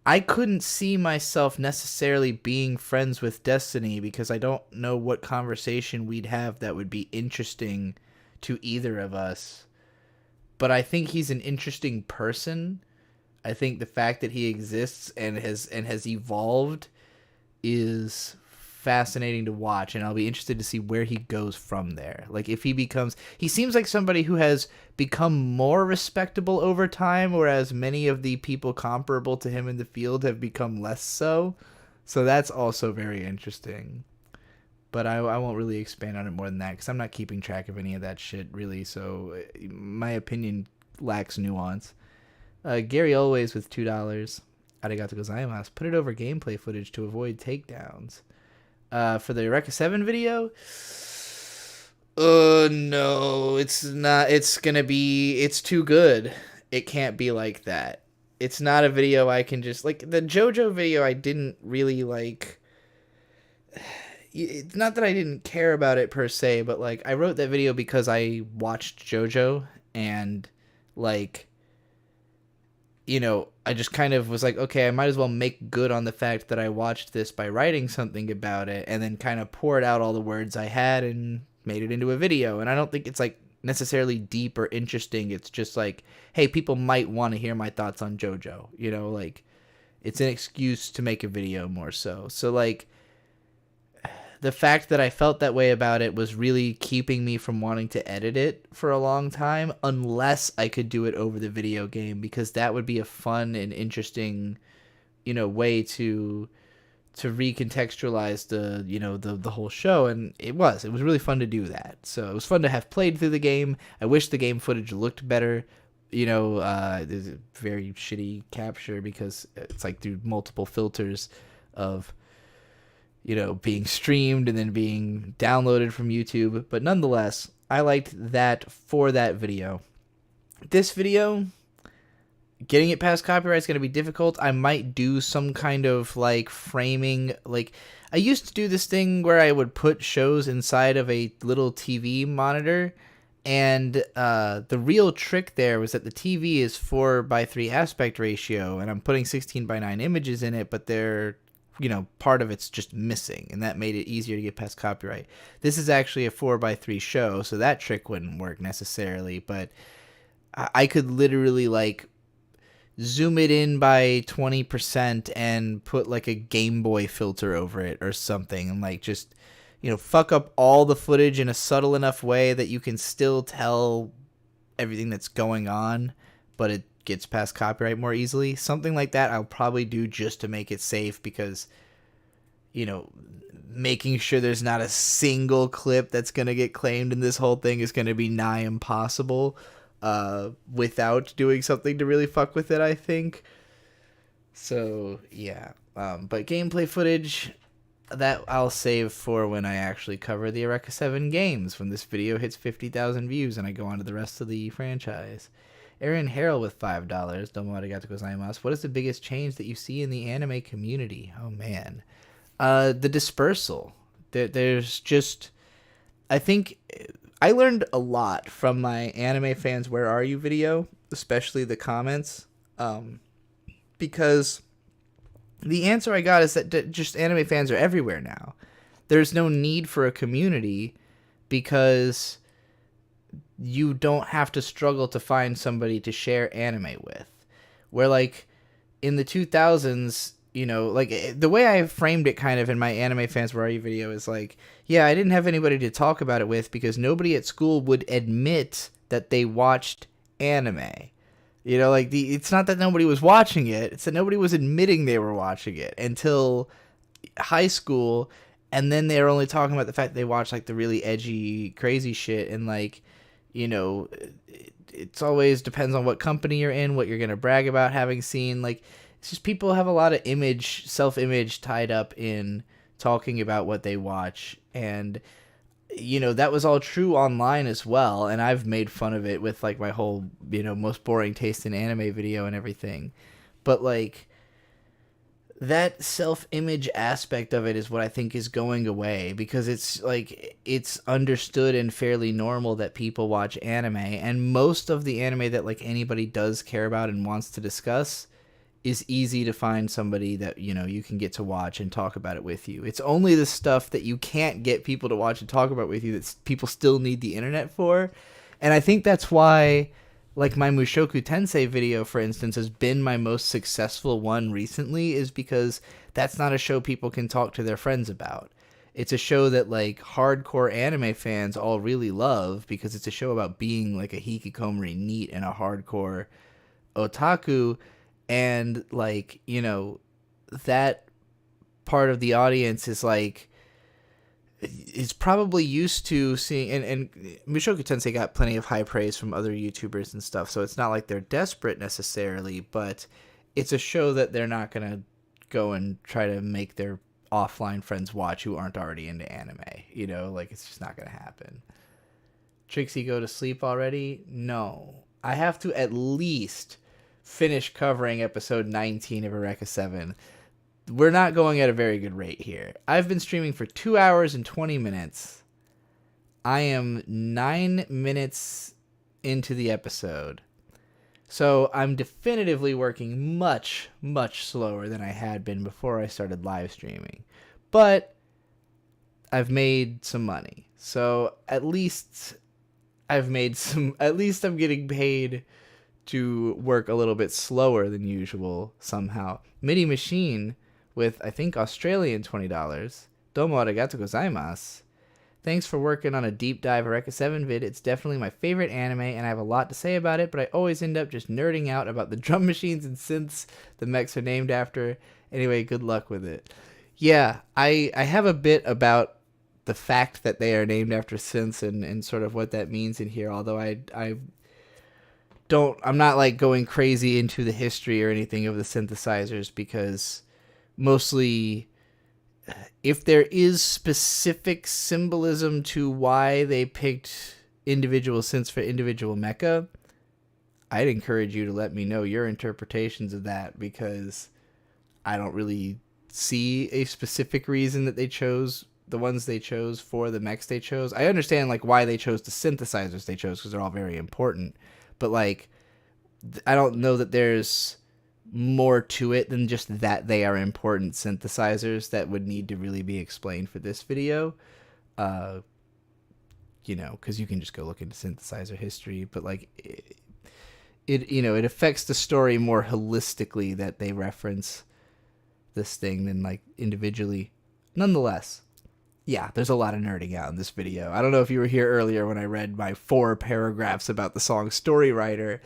couldn't see myself necessarily being friends with Destiny because I don't know what conversation we'd have that would be interesting to either of us. But I think he's an interesting person. I think the fact that he exists and has evolved is fascinating to watch, and I'll be interested to see where he goes from there. Like, if he seems like somebody who has become more respectable over time, whereas many of the people comparable to him in the field have become less so. So that's also very interesting. But I won't really expand on it more than that because I'm not keeping track of any of that shit, really. So my opinion lacks nuance. Gary Always with $2. Arigatou gozaimasu. Put it over gameplay footage to avoid takedowns. For the Eureka 7 video? No. It's not. It's gonna be... It's too good. It can't be like that. It's not a video I can just... Like, the JoJo video I didn't really, like... It's not that I didn't care about it per se, but, like, I wrote that video because I watched JoJo and, like, you know, I just kind of was like, okay, I might as well make good on the fact that I watched this by writing something about it, and then kind of poured out all the words I had and made it into a video. And I don't think it's, like, necessarily deep or interesting. It's just like, hey, people might want to hear my thoughts on JoJo, you know, like, it's an excuse to make a video more so. So, like, the fact that I felt that way about it was really keeping me from wanting to edit it for a long time, unless I could do it over the video game, because that would be a fun and interesting, you know, way to recontextualize the, you know, the whole show. And it was really fun to do that. So it was fun to have played through the game. I wish the game footage looked better. You know, there's a very shitty capture because it's like through multiple filters of, you know, being streamed and then being downloaded from YouTube. But nonetheless, I liked that for that video. This video, getting it past copyright is going to be difficult. I might do some kind of, like, framing. Like, I used to do this thing where I would put shows inside of a little TV monitor. And the real trick there was that the TV is 4:3 aspect ratio. And I'm putting 16:9 images in it, but they're, you know, part of it's just missing, and that made it easier to get past copyright. This is actually a 4:3 show, so that trick wouldn't work necessarily, but I could literally, like, zoom it in by 20% and put, like, a Game Boy filter over it or something, and, like, just, you know, fuck up all the footage in a subtle enough way that you can still tell everything that's going on, but it gets past copyright more easily. Something like that I'll probably do just to make it safe, because, you know, making sure there's not a single clip that's going to get claimed in this whole thing is going to be nigh impossible without doing something to really fuck with it, I think. So, yeah. But gameplay footage, that I'll save for when I actually cover the Eureka 7 games, when this video hits 50,000 views and I go on to the rest of the franchise. Aaron Harrell with $5. Domo arigato gozaimasu. What is the biggest change that you see in the anime community? Oh, man. The dispersal. There's just... I think I learned a lot from my Anime Fans Where Are You video, especially the comments, because the answer I got is that just anime fans are everywhere now. There's no need for a community because you don't have to struggle to find somebody to share anime with. Where, like, in the 2000s, you know, like, the way I framed it kind of in my Anime Fans Where Are You video is like, yeah, I didn't have anybody to talk about it with because nobody at school would admit that they watched anime. You know, like, it's not that nobody was watching it, it's that nobody was admitting they were watching it until high school, and then they were only talking about the fact that they watched, like, the really edgy, crazy shit, and, like, you know, it's always depends on what company you're in, what you're going to brag about having seen. Like, it's just people have a lot of self-image tied up in talking about what they watch, and you know, that was all true online as well, and I've made fun of it with, like, my whole, you know, most boring taste in anime video and everything. But, like, that self-image aspect of it is what I think is going away, because it's, like, it's understood and fairly normal that people watch anime, and most of the anime that, like, anybody does care about and wants to discuss is easy to find somebody that, you know, you can get to watch and talk about it with you. It's only the stuff that you can't get people to watch and talk about with you that people still need the internet for. And I think that's why, like, my Mushoku Tensei video, for instance, has been my most successful one recently, is because that's not a show people can talk to their friends about. It's a show that, like, hardcore anime fans all really love because it's a show about being, like, a hikikomori NEET and a hardcore otaku. And, like, you know, that part of the audience is, like, is probably used to seeing, and Mushoku Tensei got plenty of high praise from other YouTubers and stuff, so it's not like they're desperate necessarily, but it's a show that they're not going to go and try to make their offline friends watch who aren't already into anime, you know, like, it's just not going to happen. Trixie go to sleep already? No. I have to at least finish covering episode 19 of Eureka 7. We're not going at a very good rate here. I've been streaming for 2 hours and 20 minutes. I am 9 minutes into the episode. So I'm definitively working much, much slower than I had been before I started live streaming. But I've made some money. So at least I'm getting paid to work a little bit slower than usual somehow. MIDI Machine with, I think, Australian $20. Domo arigato gozaimasu. Thanks for working on a deep dive Eureka 7 vid. It's definitely my favorite anime, and I have a lot to say about it, but I always end up just nerding out about the drum machines and synths the mechs are named after. Anyway, good luck with it. Yeah, I have a bit about the fact that they are named after synths and sort of what that means in here, although I'm not, like, going crazy into the history or anything of the synthesizers, because mostly if there is specific symbolism to why they picked individual synths for individual mecha, I'd encourage you to let me know your interpretations of that, because I don't really see a specific reason that they chose the ones they chose for the mechs they chose. I understand, like, why they chose the synthesizers they chose, because they're all very important. But, like, I don't know that there's more to it than just that they are important synthesizers that would need to really be explained for this video. You know, because you can just go look into synthesizer history. But, like, it affects the story more holistically that they reference this thing than, like, individually. Nonetheless, yeah, there's a lot of nerding out in this video. I don't know if you were here earlier when I read my 4 paragraphs about the song Story Writer,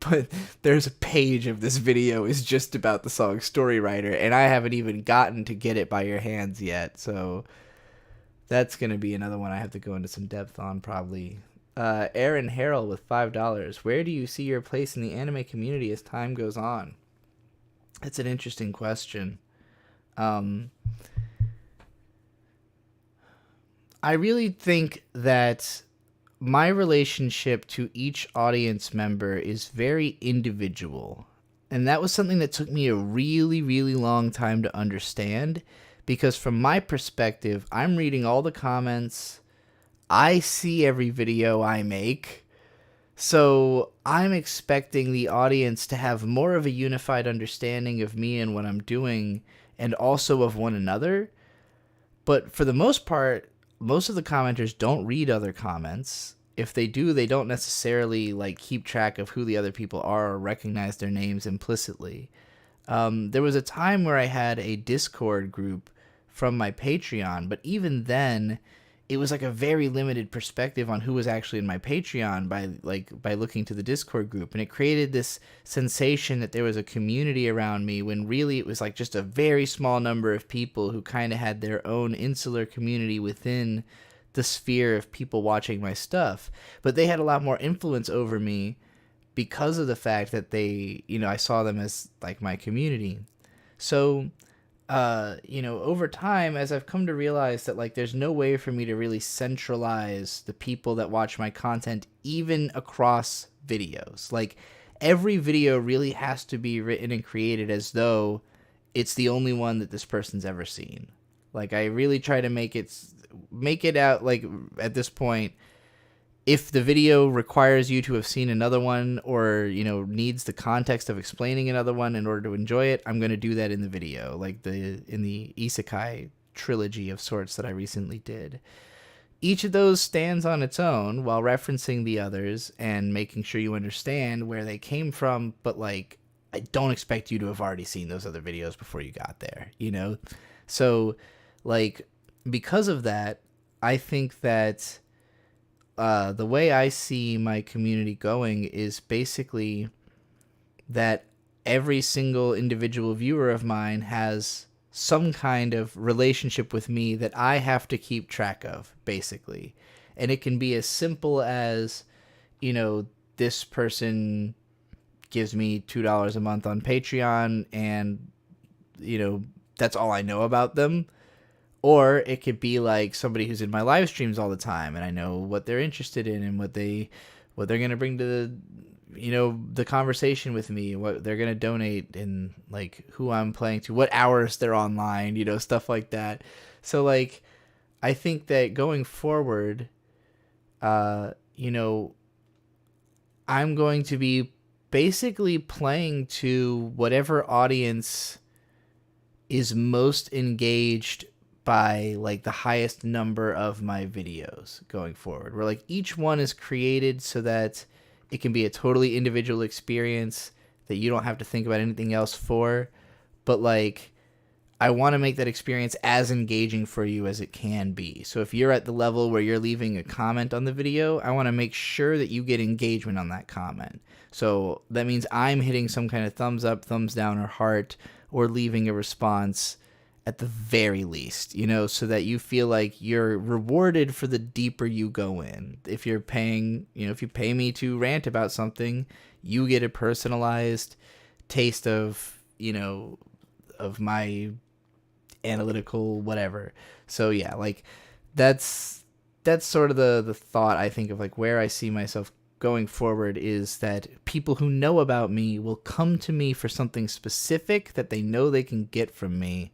but there's a page of this video is just about the song Story Writer, and I haven't even gotten to get it by your hands yet, so that's going to be another one I have to go into some depth on, probably. Aaron Harrell with $5. Where do you see your place in the anime community as time goes on? That's an interesting question. I really think that my relationship to each audience member is very individual. And that was something that took me a really, really long time to understand because, from my perspective, I'm reading all the comments, I see every video I make. So I'm expecting the audience to have more of a unified understanding of me and what I'm doing, and also of one another. But for the most part, most of the commenters don't read other comments. If they do, they don't necessarily like keep track of who the other people are or recognize their names implicitly. There was a time where I had a Discord group from my Patreon, but even then, it was like a very limited perspective on who was actually in my Patreon by looking to the Discord group, and it created this sensation that there was a community around me when really it was like just a very small number of people who kind of had their own insular community within the sphere of people watching my stuff. But they had a lot more influence over me because of the fact that I saw them as like my community. So over time, as I've come to realize that like there's no way for me to really centralize the people that watch my content even across videos. Like every video really has to be written and created as though it's the only one that this person's ever seen. Like I really try to make it out like at this point, if the video requires you to have seen another one or, needs the context of explaining another one in order to enjoy it, I'm going to do that in the video, like in the Isekai trilogy of sorts that I recently did. Each of those stands on its own while referencing the others and making sure you understand where they came from, but like I don't expect you to have already seen those other videos before you got there, So like because of that, I think that the way I see my community going is basically that every single individual viewer of mine has some kind of relationship with me that I have to keep track of, basically. And it can be as simple as, this person gives me $2 a month on Patreon and, that's all I know about them. Or it could be like somebody who's in my live streams all the time and I know what they're interested in and what they're going to bring to the conversation with me, what they're going to donate and like who I'm playing to, what hours they're online, stuff like that. So like, I think that going forward, I'm going to be basically playing to whatever audience is most engaged by like the highest number of my videos going forward, where like each one is created so that it can be a totally individual experience that you don't have to think about anything else for. But like I want to make that experience as engaging for you as it can be. So if you're at the level where you're leaving a comment on the video, I want to make sure that you get engagement on that comment. So that means I'm hitting some kind of thumbs up, thumbs down, or heart, or leaving a response at the very least, so that you feel like you're rewarded for the deeper you go in. If you're paying, if you pay me to rant about something, you get a personalized taste of, of my analytical whatever. So yeah, like that's sort of the thought I think of like where I see myself going forward, is that people who know about me will come to me for something specific that they know they can get from me.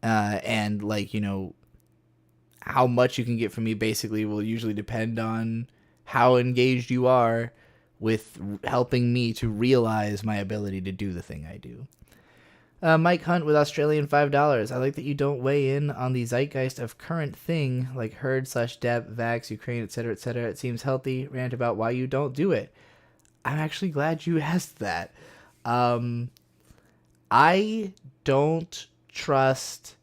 And like, how much you can get from me basically will usually depend on how engaged you are with helping me to realize my ability to do the thing I do. Mike Hunt with Australian $5. I like that you don't weigh in on the zeitgeist of current thing like herd/deb, vax, Ukraine, etc., etc. It seems healthy. Rant about why you don't do it. I'm actually glad you asked that. I don't trust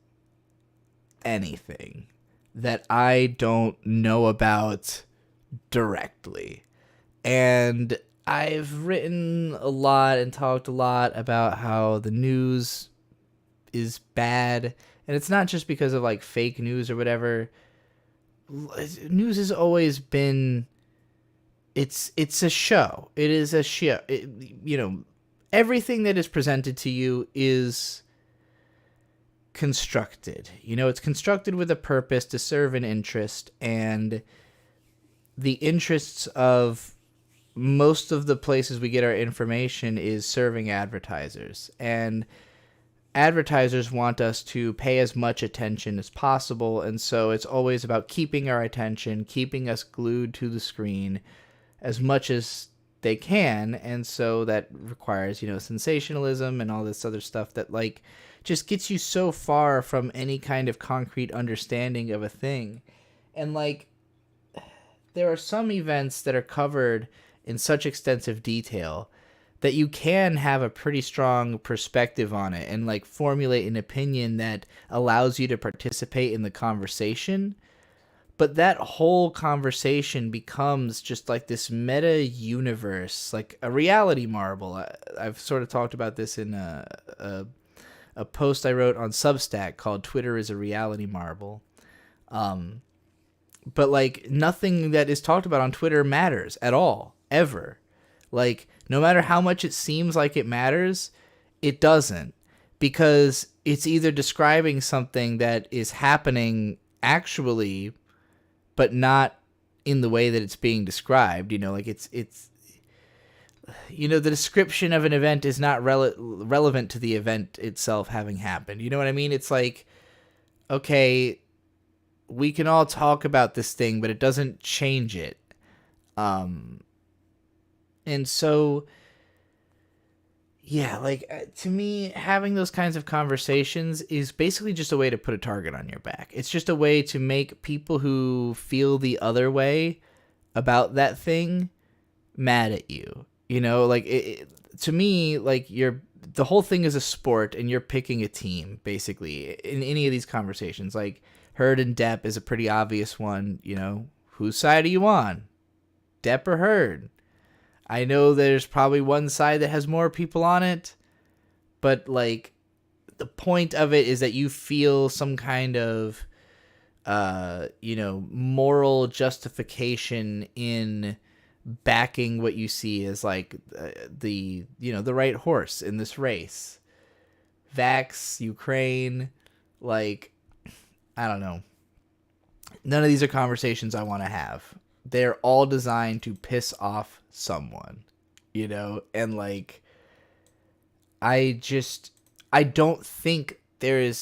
anything that I don't know about directly. And I've written a lot and talked a lot about how the news is bad. And it's not just because of like fake news or whatever. News has always been, it's a show. It is a show. Everything that is presented to you is constructed. You know, it's constructed with a purpose to serve an interest, and the interests of most of the places we get our information is serving advertisers. And advertisers want us to pay as much attention as possible, and so it's always about keeping our attention, keeping us glued to the screen as much as they can. And so that requires, you know, sensationalism and all this other stuff that, like, just gets you so far from any kind of concrete understanding of a thing. And, like, there are some events that are covered in such extensive detail that you can have a pretty strong perspective on it and, like, formulate an opinion that allows you to participate in the conversation. But that whole conversation becomes just like this meta universe, like a reality marble. I've sort of talked about this in a post I wrote on Substack called "Twitter is a Reality Marble." But, like, nothing that is talked about on Twitter matters at all, ever. Like, no matter how much it seems like it matters, it doesn't. Because it's either describing something that is happening actually, but not in the way that it's being described. You know, like, it's you know, the description of an event is not relevant to the event itself having happened. You know what I mean? It's like, okay, we can all talk about this thing, but it doesn't change it. And so, yeah, like, to me, having those kinds of conversations is basically just a way to put a target on your back. It's just a way to make people who feel the other way about that thing mad at you. You know, like, to me, like, the whole thing is a sport, and you're picking a team, basically, in any of these conversations. Like, Herd and Depp is a pretty obvious one. You know, whose side are you on? Depp or Herd? I know there's probably one side that has more people on it, but, like, the point of it is that you feel some kind of, you know, moral justification in backing what you see as, like, the, you know, the right horse in this race. Vax, Ukraine, like, I don't know. None of these are conversations I want to have. They're all designed to piss off someone, you know? And, like, I don't think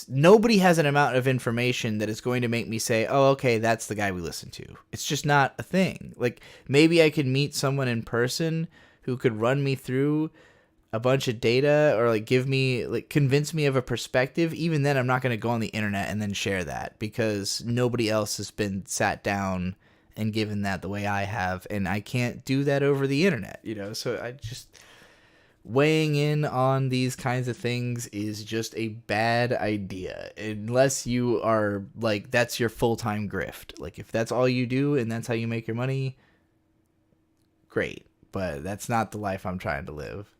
nobody has an amount of information that is going to make me say, oh, okay, that's the guy we listen to. It's just not a thing. Like, maybe I could meet someone in person who could run me through a bunch of data, or, like, convince me of a perspective. Even then, I'm not going to go on the internet and then share that, because nobody else has been sat down and given that the way I have, and I can't do that over the internet, you know? So weighing in on these kinds of things is just a bad idea, unless you are, like, that's your full-time grift. Like, if that's all you do and that's how you make your money, great, but that's not the life I'm trying to live.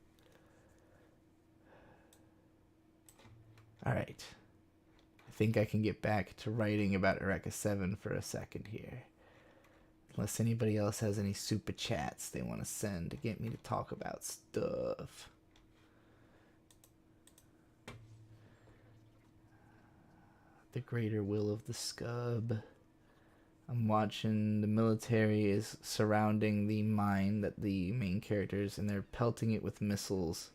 All right. I think I can get back to writing about Eureka 7 for a second here. Unless anybody else has any super chats they want to send to get me to talk about stuff. The greater will of the scub. I'm watching the military is surrounding the mine that the main characters, and they're pelting it with missiles.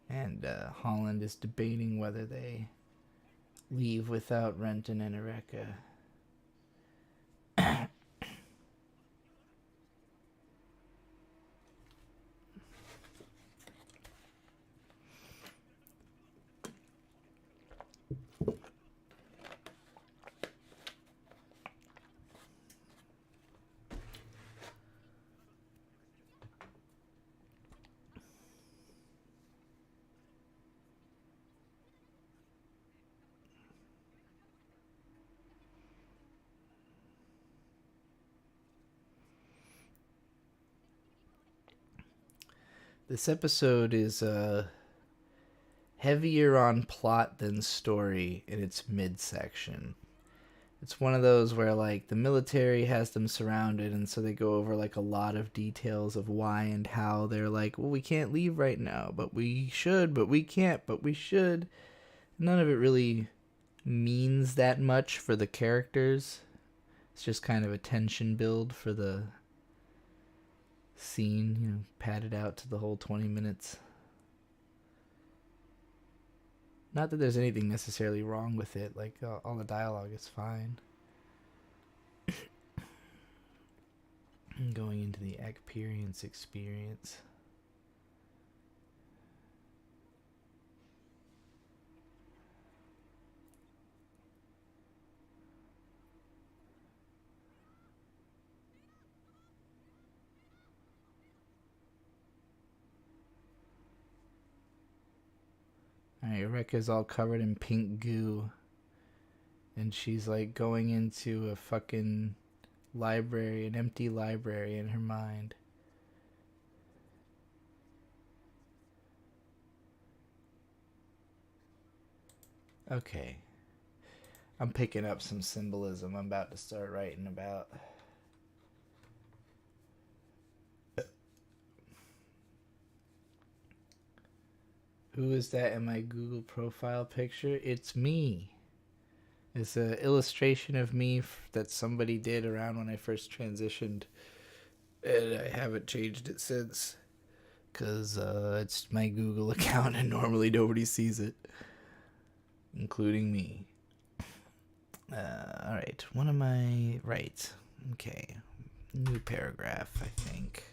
And Holland is debating whether they leave without Rent and Eureka. This episode is heavier on plot than story in its midsection. It's one of those where like the military has them surrounded, and so they go over like a lot of details of why and how they're like, well, we can't leave right now, but we should, but we can't, but we should. None of it really means that much for the characters. It's just kind of a tension build for the scene, you know, padded out to the whole 20 minutes. Not that there's anything necessarily wrong with it. Like, all the dialogue is fine. Going into the experience. Alright, Eureka's all covered in pink goo. And she's like going into a fucking library, an empty library in her mind. Okay. I'm picking up some symbolism I'm about to start writing about. Who is that in my Google profile picture? It's me. It's an illustration of me that somebody did around when I first transitioned. And I haven't changed it since. Because it's my Google account and normally nobody sees it. Including me. Alright, what am I... Right. Okay. New paragraph, I think.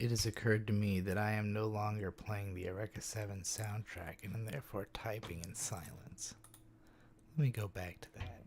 It has occurred to me that I am no longer playing the Eureka 7 soundtrack and am therefore typing in silence. Let me go back to that.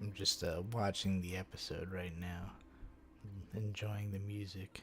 I'm just watching the episode right now, enjoying the music.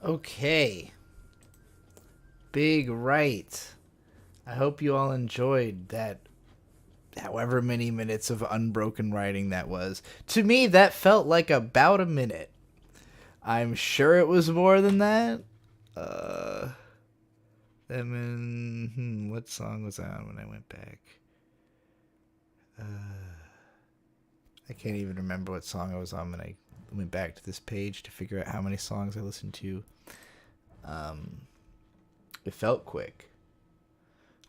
Okay. Big right. I hope you all enjoyed that, however many minutes of unbroken writing that was. To me, that felt like about a minute. I'm sure it was more than that. What song was I on when I went back? I can't even remember what song I was on when I went back to this page to figure out how many songs I listened to. It felt quick.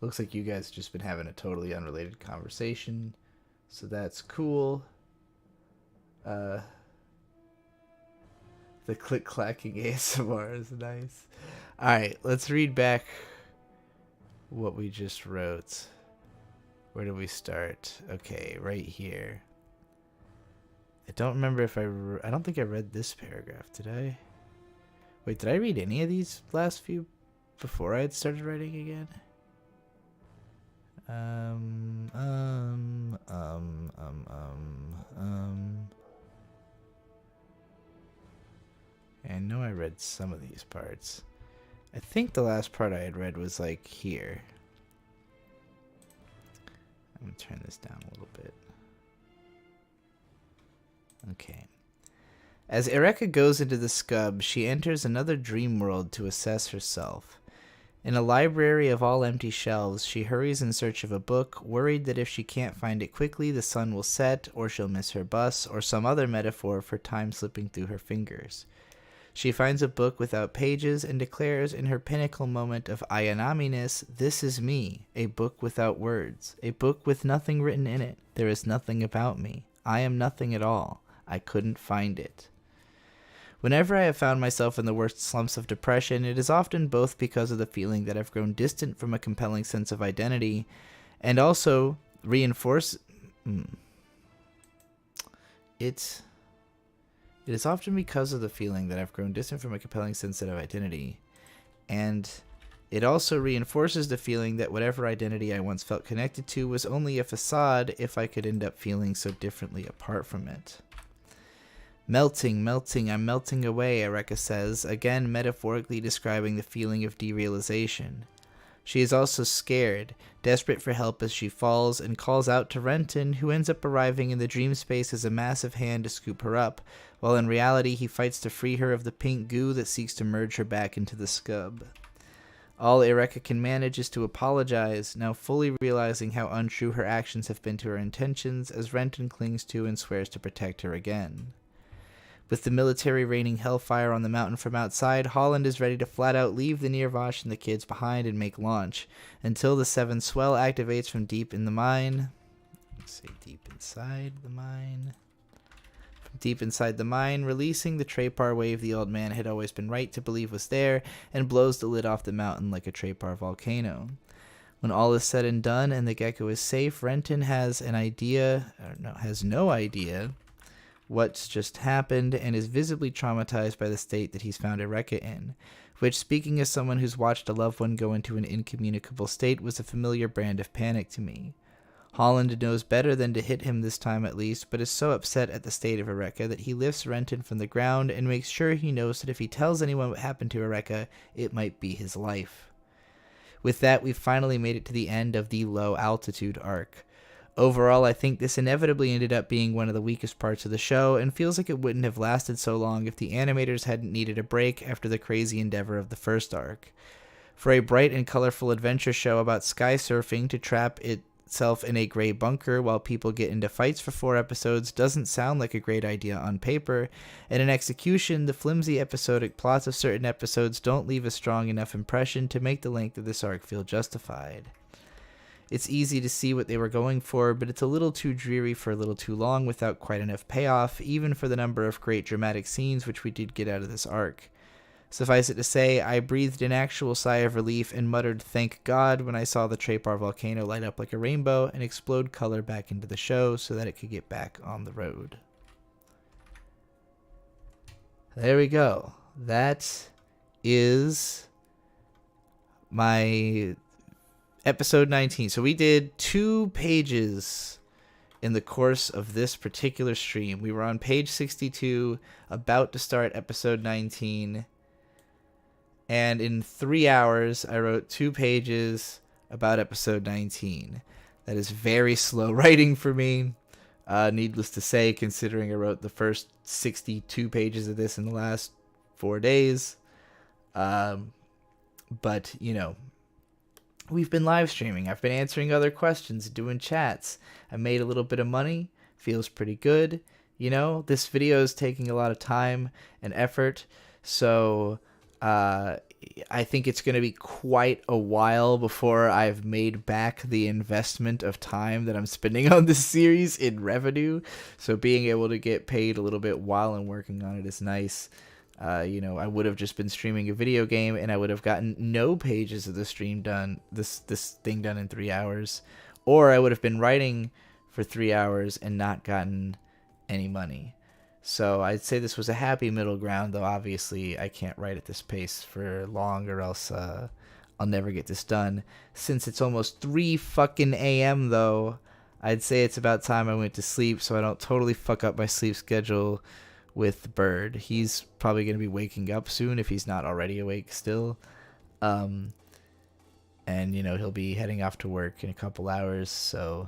Looks like you guys have just been having a totally unrelated conversation, so that's cool. The click-clacking ASMR is nice. Alright, let's read back what we just wrote. Where do we start? Okay, right here. I don't remember if I don't think I read this paragraph, did I? Wait, did I read any of these last few before I had started writing again? I know I read some of these parts. I think the last part I had read was like here. I'm gonna turn this down a little bit. Okay. As Eureka goes into the scub, she enters another dream world to assess herself. In a library of all empty shelves, she hurries in search of a book, worried that if she can't find it quickly, the sun will set, or she'll miss her bus, or some other metaphor for time slipping through her fingers. She finds a book without pages and declares in her pinnacle moment of ayanaminess, "This is me, a book without words, a book with nothing written in it. There is nothing about me. I am nothing at all. I couldn't find it." Whenever I have found myself in the worst slumps of depression, it is often both because of the feeling that I've grown distant from a compelling sense of identity, and also It is often because of the feeling that I've grown distant from a compelling sense of identity, and it also reinforces the feeling that whatever identity I once felt connected to was only a facade if I could end up feeling so differently apart from it. Melting, I'm melting away, Eureka says, again metaphorically describing the feeling of derealization. She is also scared, desperate for help as she falls, and calls out to Renton, who ends up arriving in the dream space as a massive hand to scoop her up, while in reality he fights to free her of the pink goo that seeks to merge her back into the scub. All Eureka can manage is to apologize, now fully realizing how untrue her actions have been to her intentions, as Renton clings to and swears to protect her again. With the military raining hellfire on the mountain from outside, Holland is ready to flat out leave the Nirvash and the kids behind and make launch, until the Seven Swell activates from deep in the mine. Let's say deep inside the mine. From deep inside the mine, releasing the Trapar wave the old man had always been right to believe was there, and blows the lid off the mountain like a Trapar volcano. When all is said and done and the gecko is safe, Renton has no idea what's just happened, and is visibly traumatized by the state that he's found Eureka in, which, speaking as someone who's watched a loved one go into an incommunicable state, was a familiar brand of panic to me. Holland knows better than to hit him this time at least, but is so upset at the state of Eureka that he lifts Renton from the ground and makes sure he knows that if he tells anyone what happened to Eureka, it might be his life. With that, we've finally made it to the end of the low altitude arc. Overall, I think this inevitably ended up being one of the weakest parts of the show, and feels like it wouldn't have lasted so long if the animators hadn't needed a break after the crazy endeavor of the first arc. For a bright and colorful adventure show about sky surfing to trap itself in a gray bunker while people get into fights for 4 episodes doesn't sound like a great idea on paper, and in execution, the flimsy episodic plots of certain episodes don't leave a strong enough impression to make the length of this arc feel justified. It's easy to see what they were going for, but it's a little too dreary for a little too long without quite enough payoff, even for the number of great dramatic scenes which we did get out of this arc. Suffice it to say, I breathed an actual sigh of relief and muttered "thank God" when I saw the Trapar volcano light up like a rainbow and explode color back into the show so that it could get back on the road. There we go. That is my episode 19. So we did 2 pages in the course of this particular stream. We were on page 62, about to start episode 19. And in 3 hours, I wrote 2 pages about episode 19. That is very slow writing for me. Needless to say, considering I wrote the first 62 pages of this in the last 4 days. But, you know, we've been live streaming. I've been answering other questions, doing chats. I made a little bit of money. Feels pretty good. You know, this video is taking a lot of time and effort. So I think it's going to be quite a while before I've made back the investment of time that I'm spending on this series in revenue. So being able to get paid a little bit while I'm working on it is nice. You know, I would have just been streaming a video game and I would have gotten no pages of the stream done, this thing done in 3 hours. Or I would have been writing for 3 hours and not gotten any money. So I'd say this was a happy middle ground, though obviously I can't write at this pace for long or else I'll never get this done. Since it's almost 3 fucking a.m. though, I'd say it's about time I went to sleep so I don't totally fuck up my sleep schedule with Bird. He's probably going to be waking up soon if he's not already awake still. And, you know, he'll be heading off to work in a couple hours, so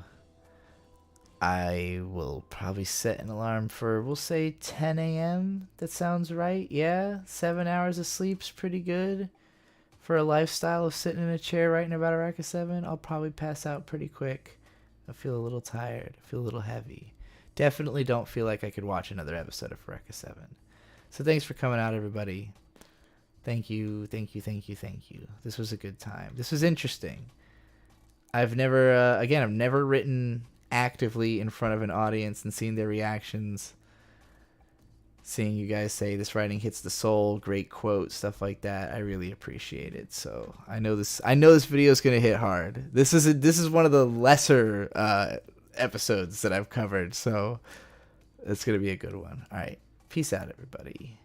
I will probably set an alarm for, we'll say 10 a.m. That sounds right. Yeah, 7 hours of sleep's pretty good for a lifestyle of sitting in a chair writing about Eureka 7. I'll probably pass out pretty quick. I feel a little tired. I feel a little heavy. Definitely don't feel like I could watch another episode of Eureka 7. So thanks for coming out, everybody. Thank you. This was a good time. This was interesting. I've never written actively in front of an audience and seen their reactions. Seeing you guys say this writing hits the soul, great quote, stuff like that, I really appreciate it. So I know this video is gonna hit hard. This is one of the lesser episodes that I've covered, so it's gonna be a good one. All right, peace out, everybody.